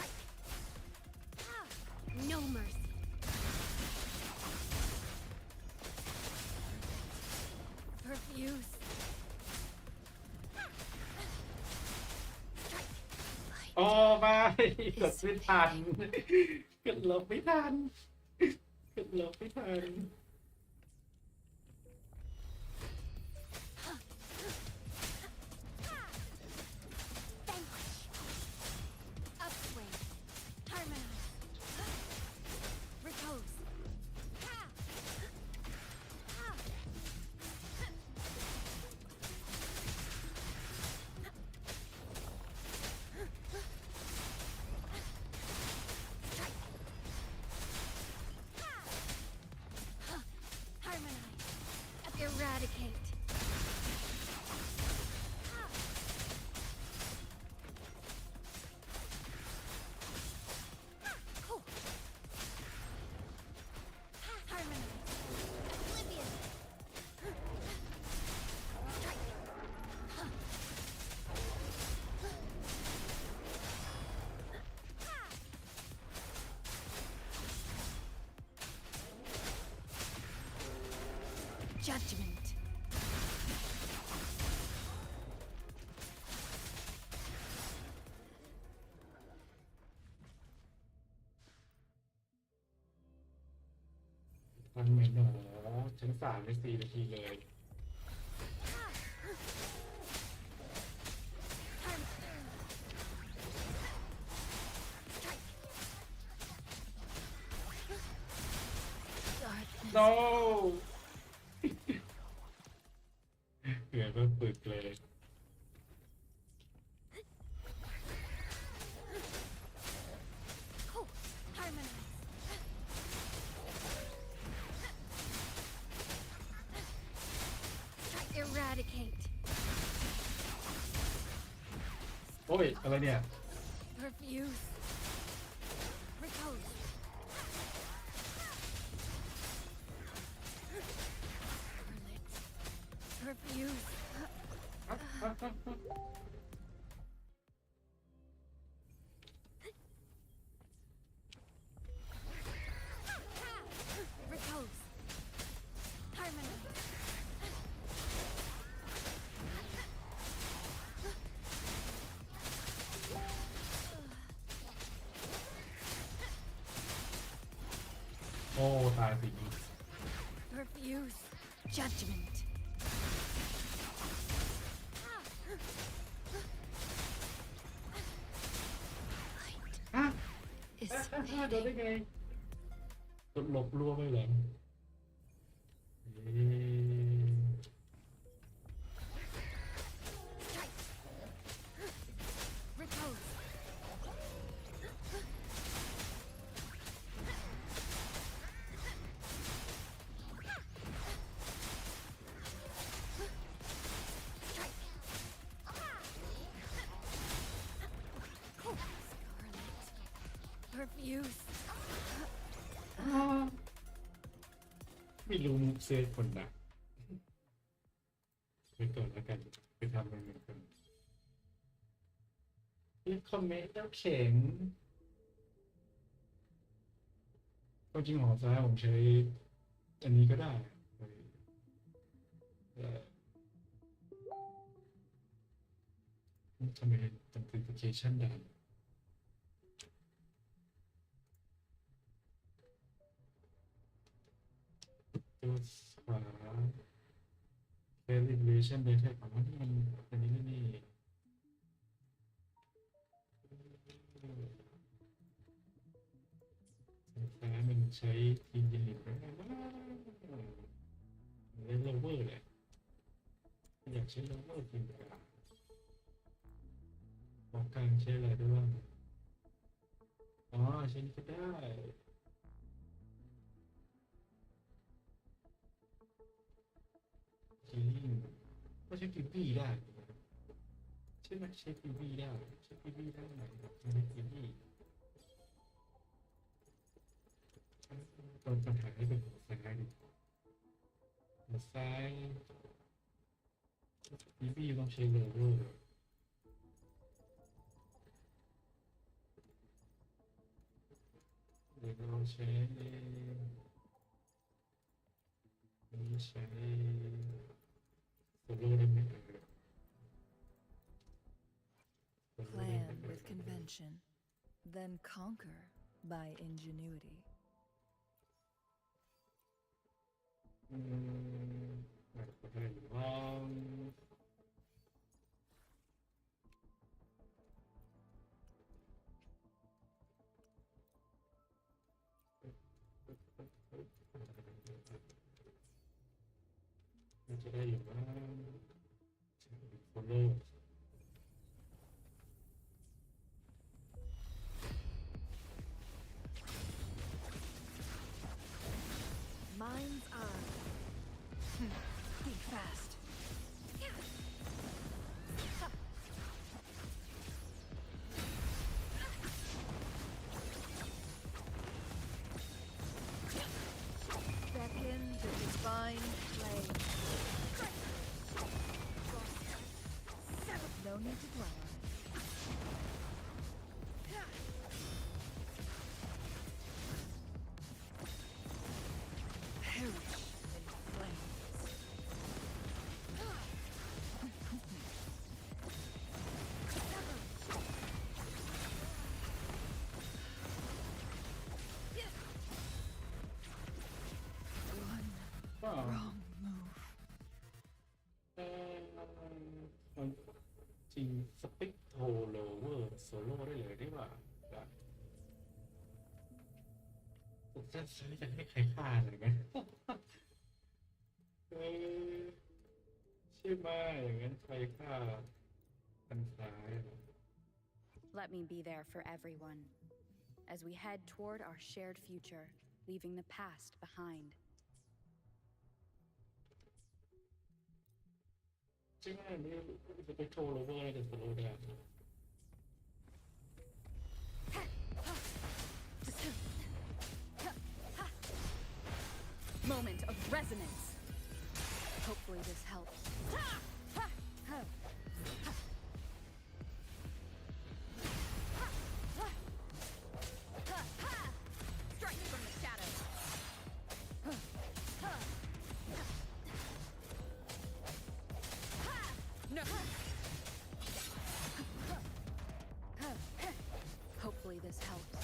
Strike. No mercy. Refuse. Strike. โอ้ไม่กดไม่ทันกดลบไม่ทันกดลบไม่ทัน Vanquish. Upswing. Harmonize. Repose. Harmonize. Eradicate. Cool. Harmonize. Oblivion. Strike. Judgment.มันเหมือนหนอชั้น3 ใน 4 นาทีเลย Darkness. no เหนื่อยมันปึกเลย Cool. Harmonize. Strike. Eradicate. โอ้ย อะไรเนี่ย Refuse. Repose. Overlit. Refuse. Repose. Harmonize. อ้ตายสิ Refuse judgment. ฮะโดนได้ไงหลบรัวไปเหรอRefuse. ไม่รู้มุกเซฟคนดักไปก่อนแล้วกันไปทำมันเหมือนกันรีบคอมเมนต์แล้วเข็งก็จริงหอซ้ายผมใช้อันนี้ก็ได้ทำไมทำ notification ได้ตัวขวา calibration data ของมันที่มันอันนี้นี่ซ้ายมันใช้ทีมยิงไปเล่นโลเวอร์แหละอยากใช้โลเวอร์จริงจังมองกลางใช้อะไรได้บ้างอ๋อใช้นี้ก็ได้ก็ใช้พีวีได้ใช่ไหมใช้พีวีได้ใช้พีวีได้ไหมใช้พีวีตอนปัญหาให้เป็นหัวซ้ายดิหัวซ้ายพีวีต้องใช้โลเวอร์เดี๋ยวเราใช้ใช้Plan with convention, then conquer by ingenuity. ได้ลองจะได้อยู่บ้างโฟโล่ Mind's eye. Think fast. Beckon the divine flame. No need to dwell on it. Perish in flames. One wrong move. จริงสปิกโทโลเวอร์โซโล่ได้เลยได้ป่ะผมจะใช้จะให้ใครฆ่าอะไรกันใช่ไหมอย่างนั้นใครฆ่าอันซ้าย Let me be there for everyone as we head toward our shared future, leaving the past behind. ใช่ไหมนี่จะไปโทรโลเวอร์จะโซโล่ได้ Moment of resonance. Hopefully this helps. Strike from the shadows. No. Hopefully this helps.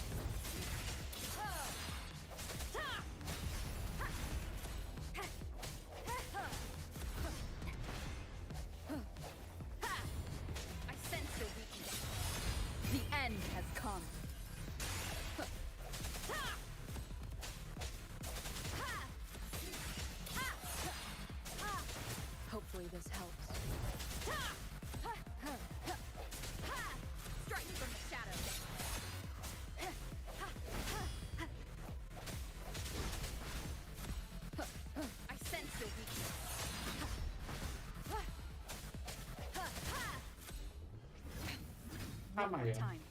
one more ใหม่เหรอ time.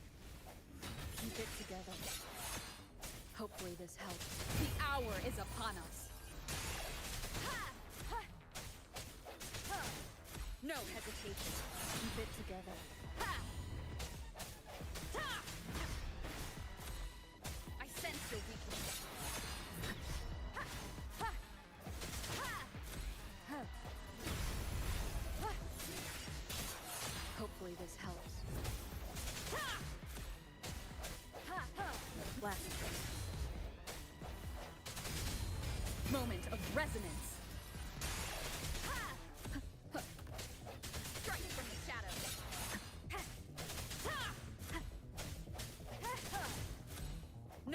Keep it together. Hopefully this helps. The hour is upon us. No hesitation. Keep it together. I sense your weakness. Hopefully this helps. Last moment of resonance. Strike from the shadows.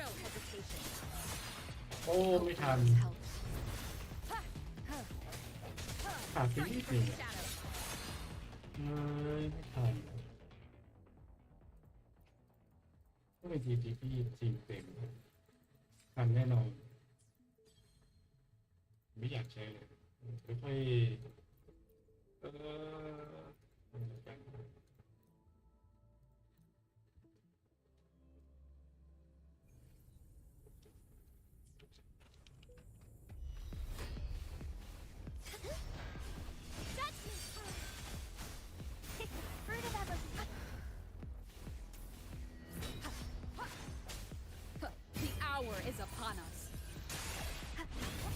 No hesitation. โอ้ไม่ทัน This helps. ขาดไปนิดนึงอะไม่ทันก็เป็นทีมที่พี่ทีมเต็มทันแน่นอนไม่อยากใช้เลยไม่ค่อยThe hour is upon us.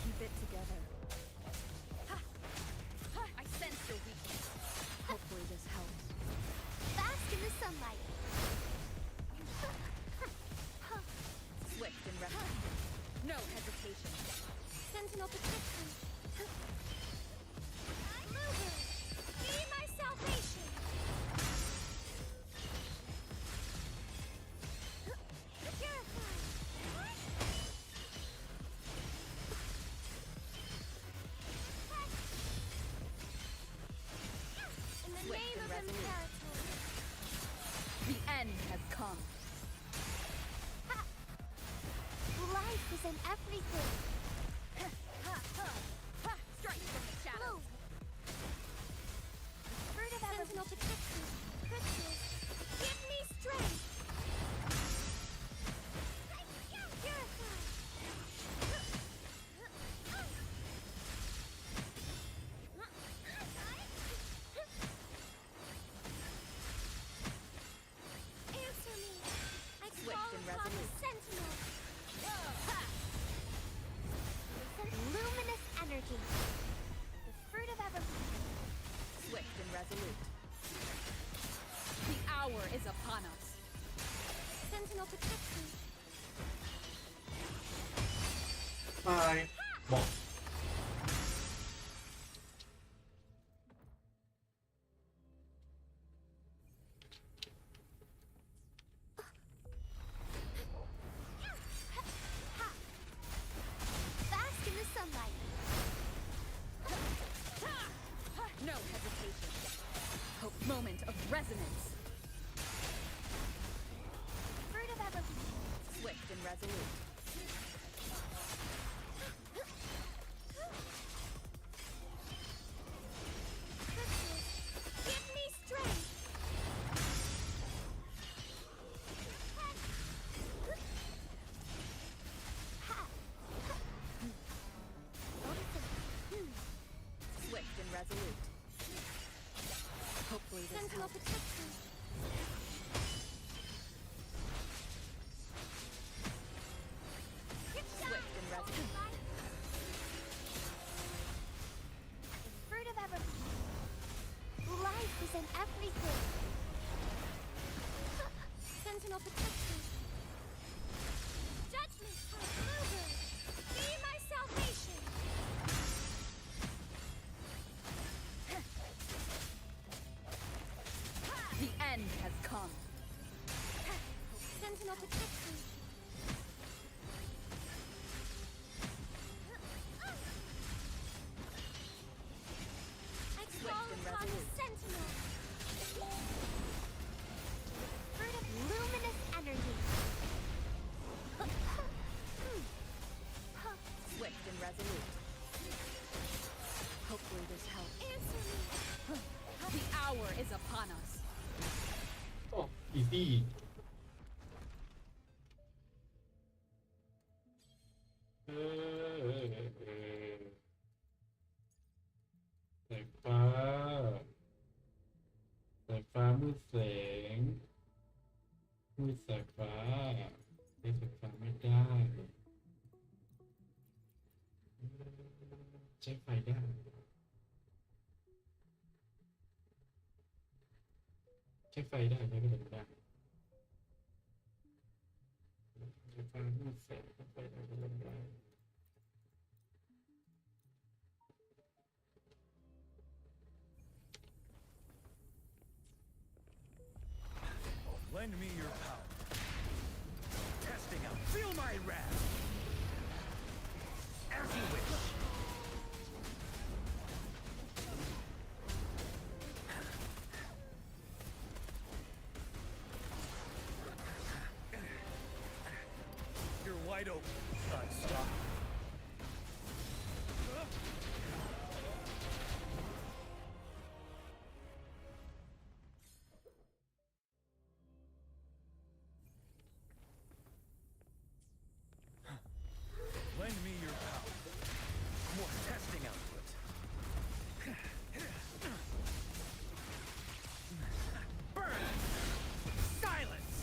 Keep it together. I sense your weakness. Hopefully this helps. Bask in the sunlight. Swift and rapid. No hesitation. Sentinel protection. Mover, be my salvation. Purify. In the Swift name and of resolute. Imperator. The end has come. Life is in everything. Strike from the shadows. Fruit of Sentinel protection. Crystals, give me strength. Purify. Answer me. I Swift call and upon the resolute. Sentinel. Luminous energy. The fruit of everything. Swift and resolute. The hour is upon us. Sentinel protection. ตายบอก Bask in the sunlight. No hesitation. Hope moment of resonance. Fruit of everything. Swift and resolute. Crystals, give me strength. Swift and resolute. Hopefully this Sentinel helps. protection. Swift and resolute. Fruit of everything. Life is in everything. Sentinel protection. Judgment. Mover, be my salvation. The end has come. Sentinel protection. I call and upon the resolute. Sentinel. Fruit of luminous energy. Swift and resolute. Hopefully this helps. Answer me. The hour is upon us. โอ้อีซี่ ที่เออสายฟ้าสายฟ้ามืดแสงมืดสายฟ้าใช้สายฟ้าไม่ได้ใช้ไฟได้ใช้ไฟได้ใช้พัดลมได้ใช้ไฟมืดแสงใช้ไฟได้พัดลมได้ Lend me your power. Testing out. Feel my wrath. As you wish. You're wide open. Stop. Lend me your power. More testing output. Burn! Silence!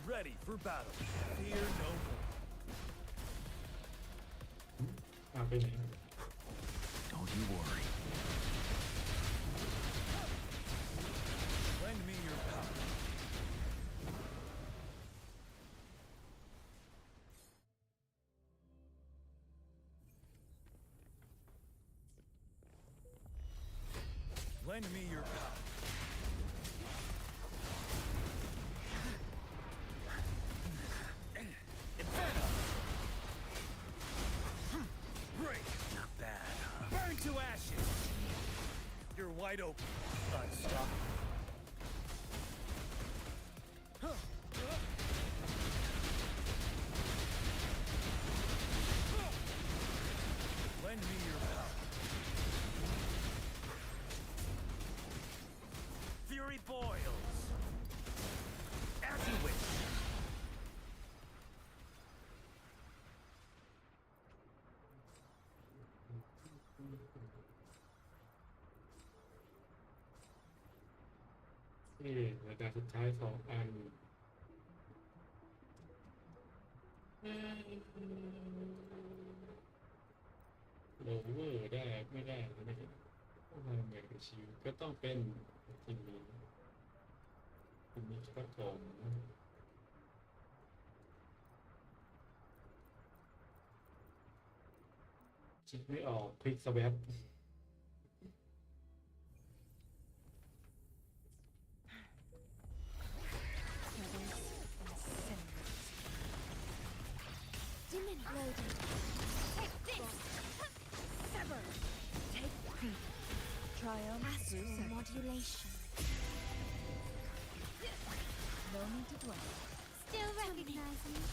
Ready for battle. Fear no more. ไปไหน Don't you worry. Lend me your power. Lend me your power. Inferno! Break! Not bad, huh? Burn to ashes! You're wide open. Unstoppable. Lend me your power. Fury boils. As you wish.นี่รายการสุดท้าย2 อันโลเวอร์ได้ไม่ได้ไม่ได้ต้องทำเหมือนกับชีวิตก็ต้องเป็นทีมนี้ครับผมคิดไม่ออกคลิกสแวปLoading. Take this! Sever! Take that! Triumph Astral through modulation. no need to dwell. Still recognizing me?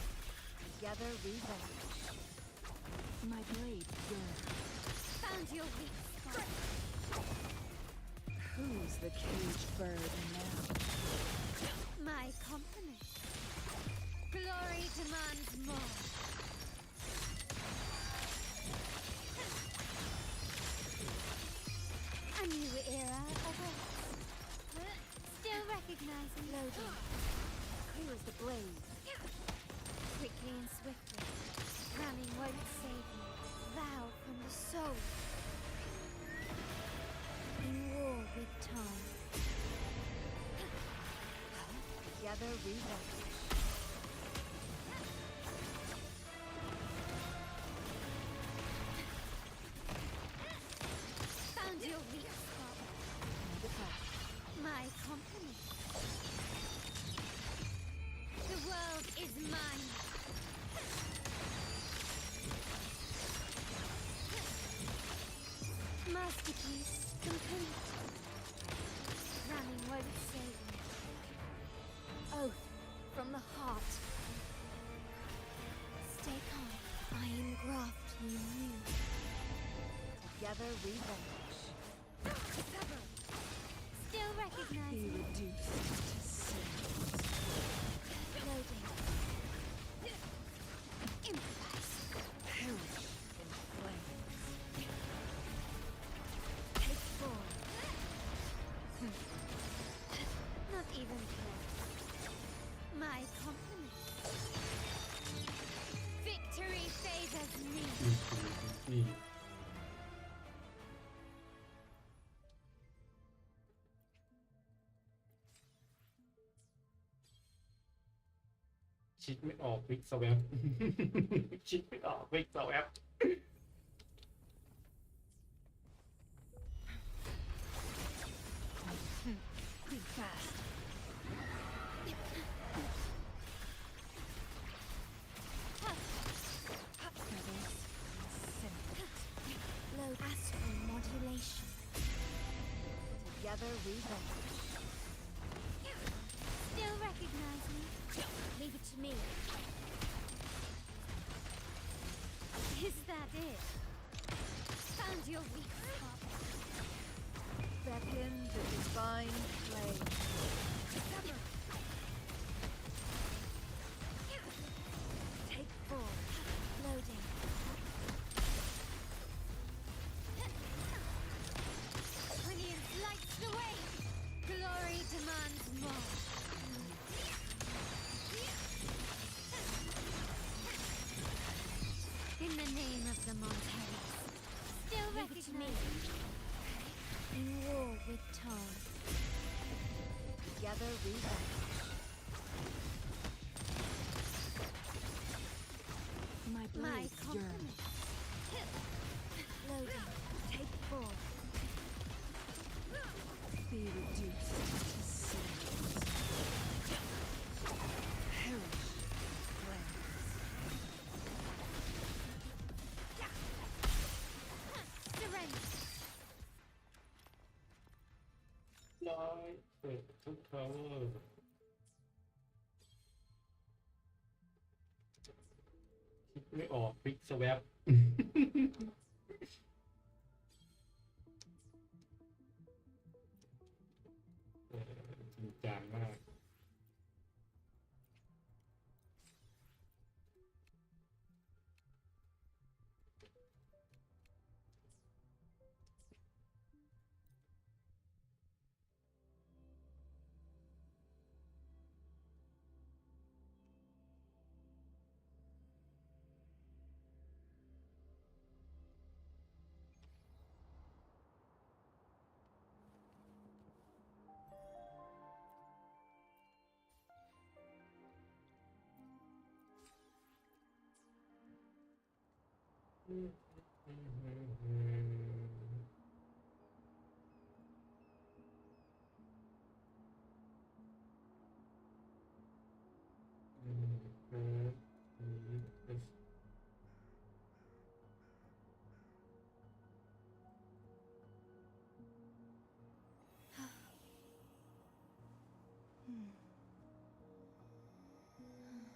Together we vanish. My blade burns. Found your weak spot. Who's the caged bird now? My compliment. Glory demands more. A new era awaits. Still recognizing loading. Clear as the blaze. Quickly and swiftly. Ramming won't save me. Vow from the soul. In war with time. Together we vanish. Found your weak spot. My compliment. The world is mine. Masterpiece complete. Ramming won't save me. Oath from the heart. Stay calm. I engraft you new. Together we vanish. Sever. Still recognize Be me. reduced to cinders. Loading. Improvise. Perish in flames. Take form. Not even close. My compliments. Victory favors me. คิดไม่ออกวิกสวป คิดไม่ออกวิกสวป Think fast. Feathers scintillant. Load astral modulation. Together we vanish. Still recognize me? Leave it to me. Is that it? Found your weak spot. Beckon the divine flame. Sever. Take form. Loading. Brilliance lights the way. Glory demands more. In the name of the Montaris. Still recognize me. In war with time. Together we vanish. My My blade yearns. compliments. Loading. Take form. Be reduced to cinders. Perish in flames. Surrender. ร้อยเปิดทุกทาวเวอร์คิดไม่ออกวิกสวป จริงจังมาก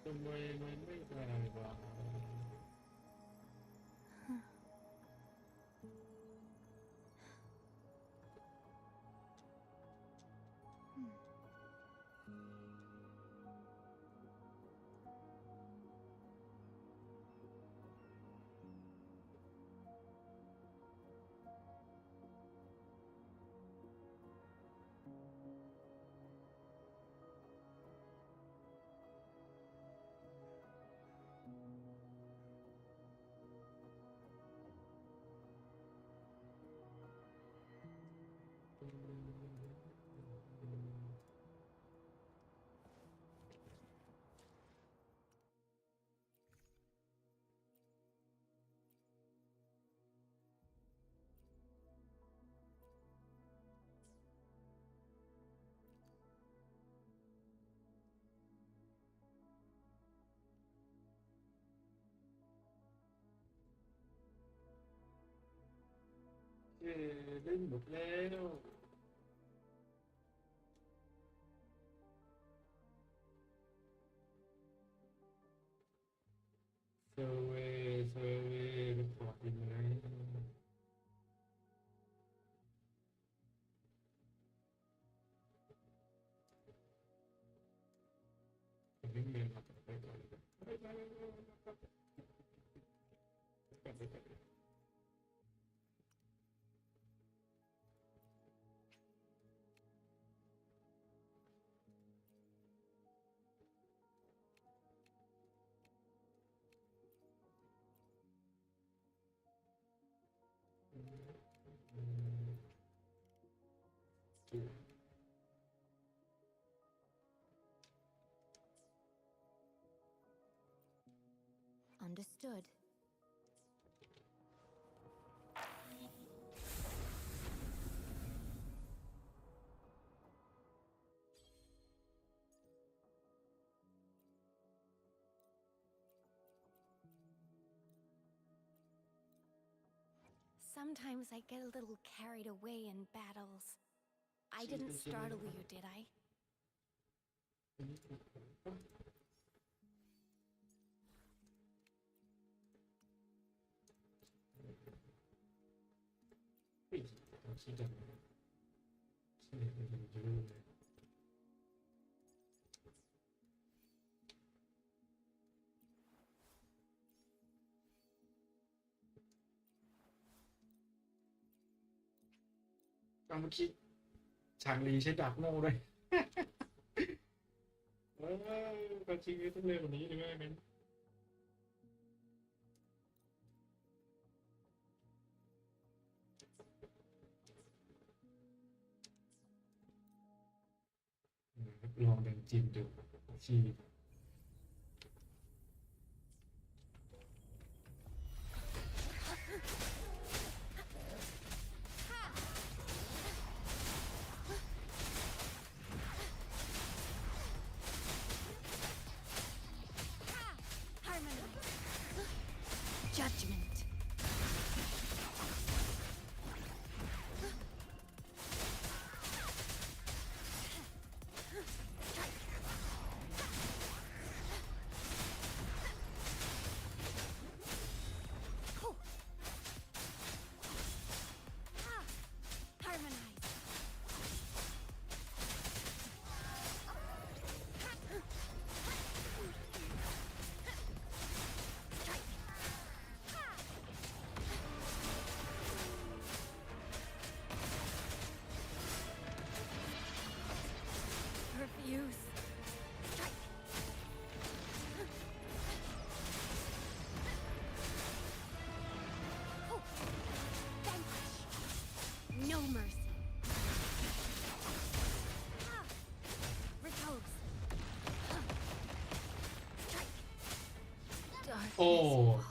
ทำไมมันไม่ได้วะ เล่นหมดแล้วเซอร์เวย์เป็นพอร์ตยังไง ไม่เรียนมาแต่ไม่ก่อนUnderstood. Sometimes I get a little carried away in battles. I didn't startle you, did I? 진짜เมื่อกี้ฉางลีใช้ดาบโม่ด้วยการชีวิตต้องเร็วกว่านี้เลยแม่เม้นลองแบ่งจินดูชีวิตJudgment. Harmonize. Refuse. Strike. Oh. Vanquish. No mercy. Repose. Strike. Darkness falls.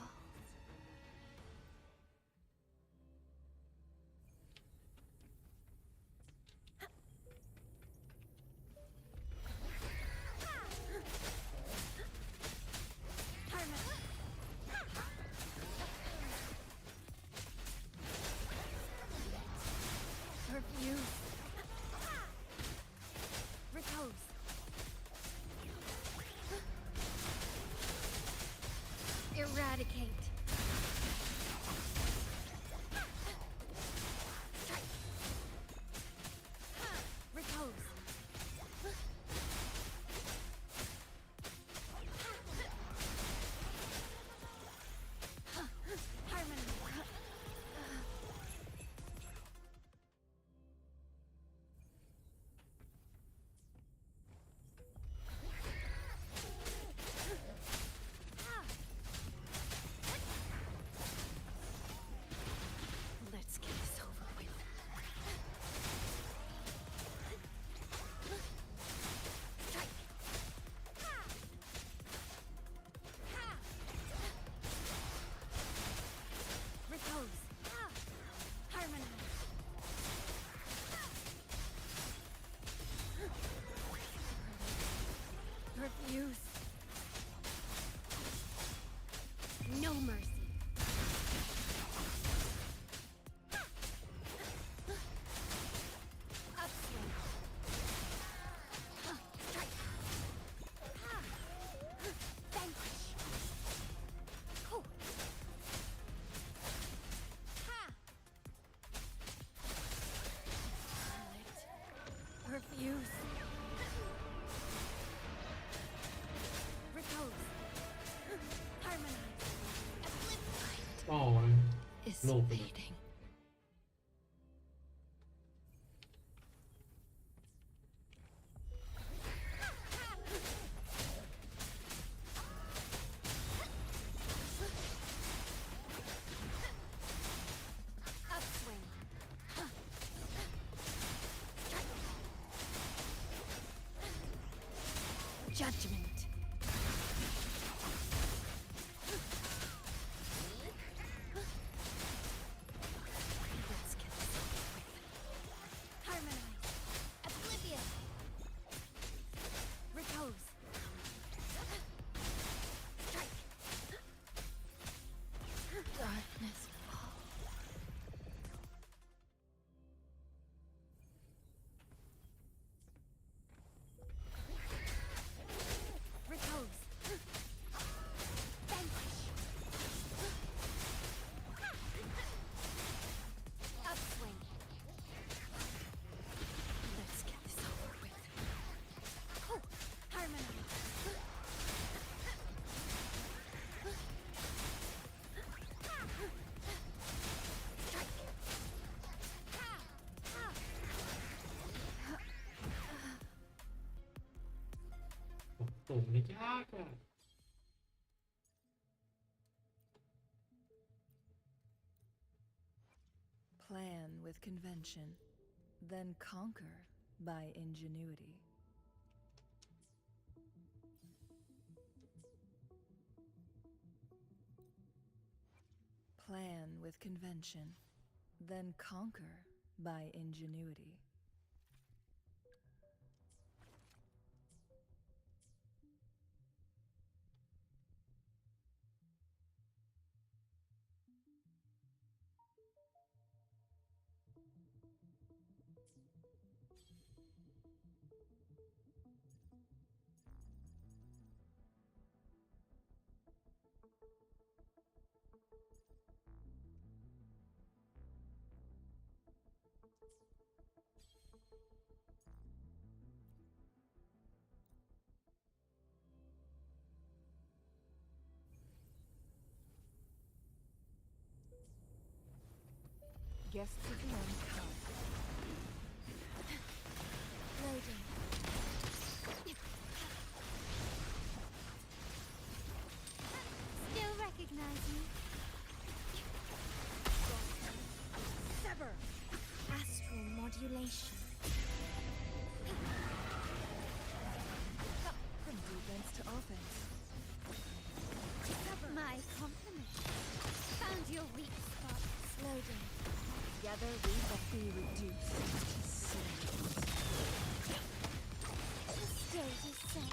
Refuse. Repose. Eradicate. โลกไปเลย Fascinating. Upswing. Judgment. Let's get this over with. Harmonize. Oblivion. Repose. Strike. Darkness fall. Repose. Vanquish. Upswing. Let's get this over with. Harmonize. Strike.ส่งนี่ยากอ่ะ Plan with convention, then conquer by ingenuity. Plan with convention, then conquer by ingenuity. Guests of the end come. Loading. Still recognize me? Sever. Astral modulation. From defense to offense. My compliment. Found your weak spot. Loading. Together we will Be reduced to silence. The stage is set.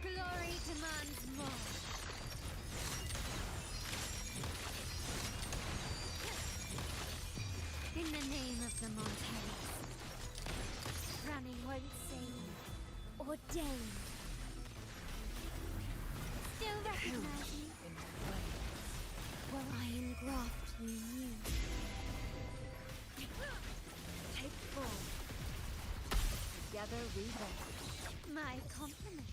Glory demands more. In the name of the Montanes, running won't save me. Ordained. Still recognize me? In my way. While I engraft you new. Take full. Together we will. My compliment.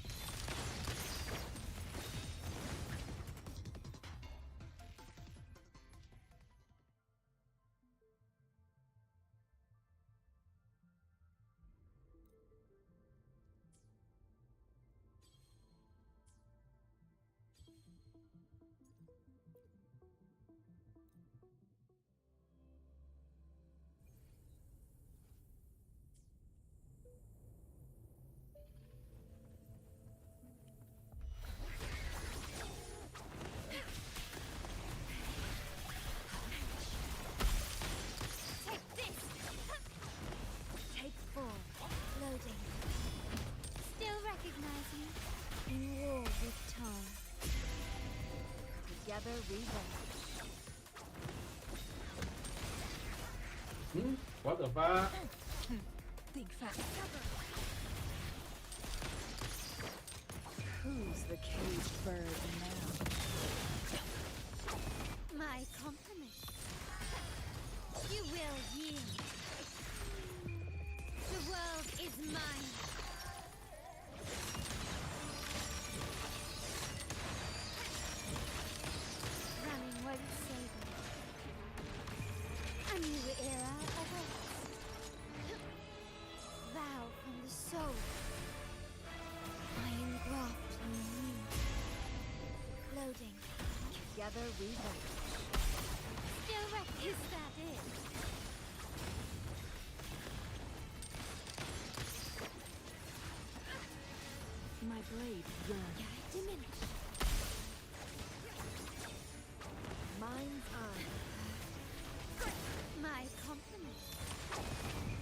Together we will. What the fuck? Think fast. Who's the caged bird now? My compliment. You will yield. The world is mine. Running won't save me. soul. I engraft in you. Loading. Together we vanish. Still is that it? My blade yearns. Diminish. Mind's eye. My compliment.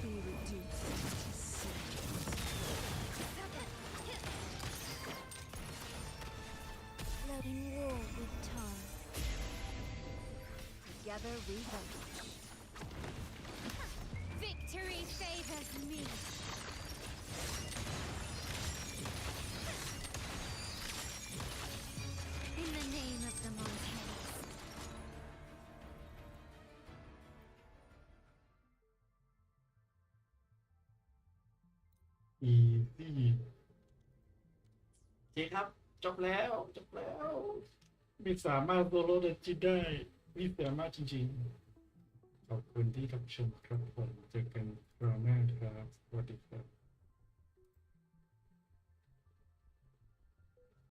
Be reduced to silence. Loading war with tar. Together we vanish. Victory favors me. In the name of the Montans. easy โอเคครับจบแล้วมีสามารถโซโล่เดจิได้มีสามารถจริงๆขอบคุณที่รับชมครับผมเจอกันคราวหน้าครับสวัสดีครับ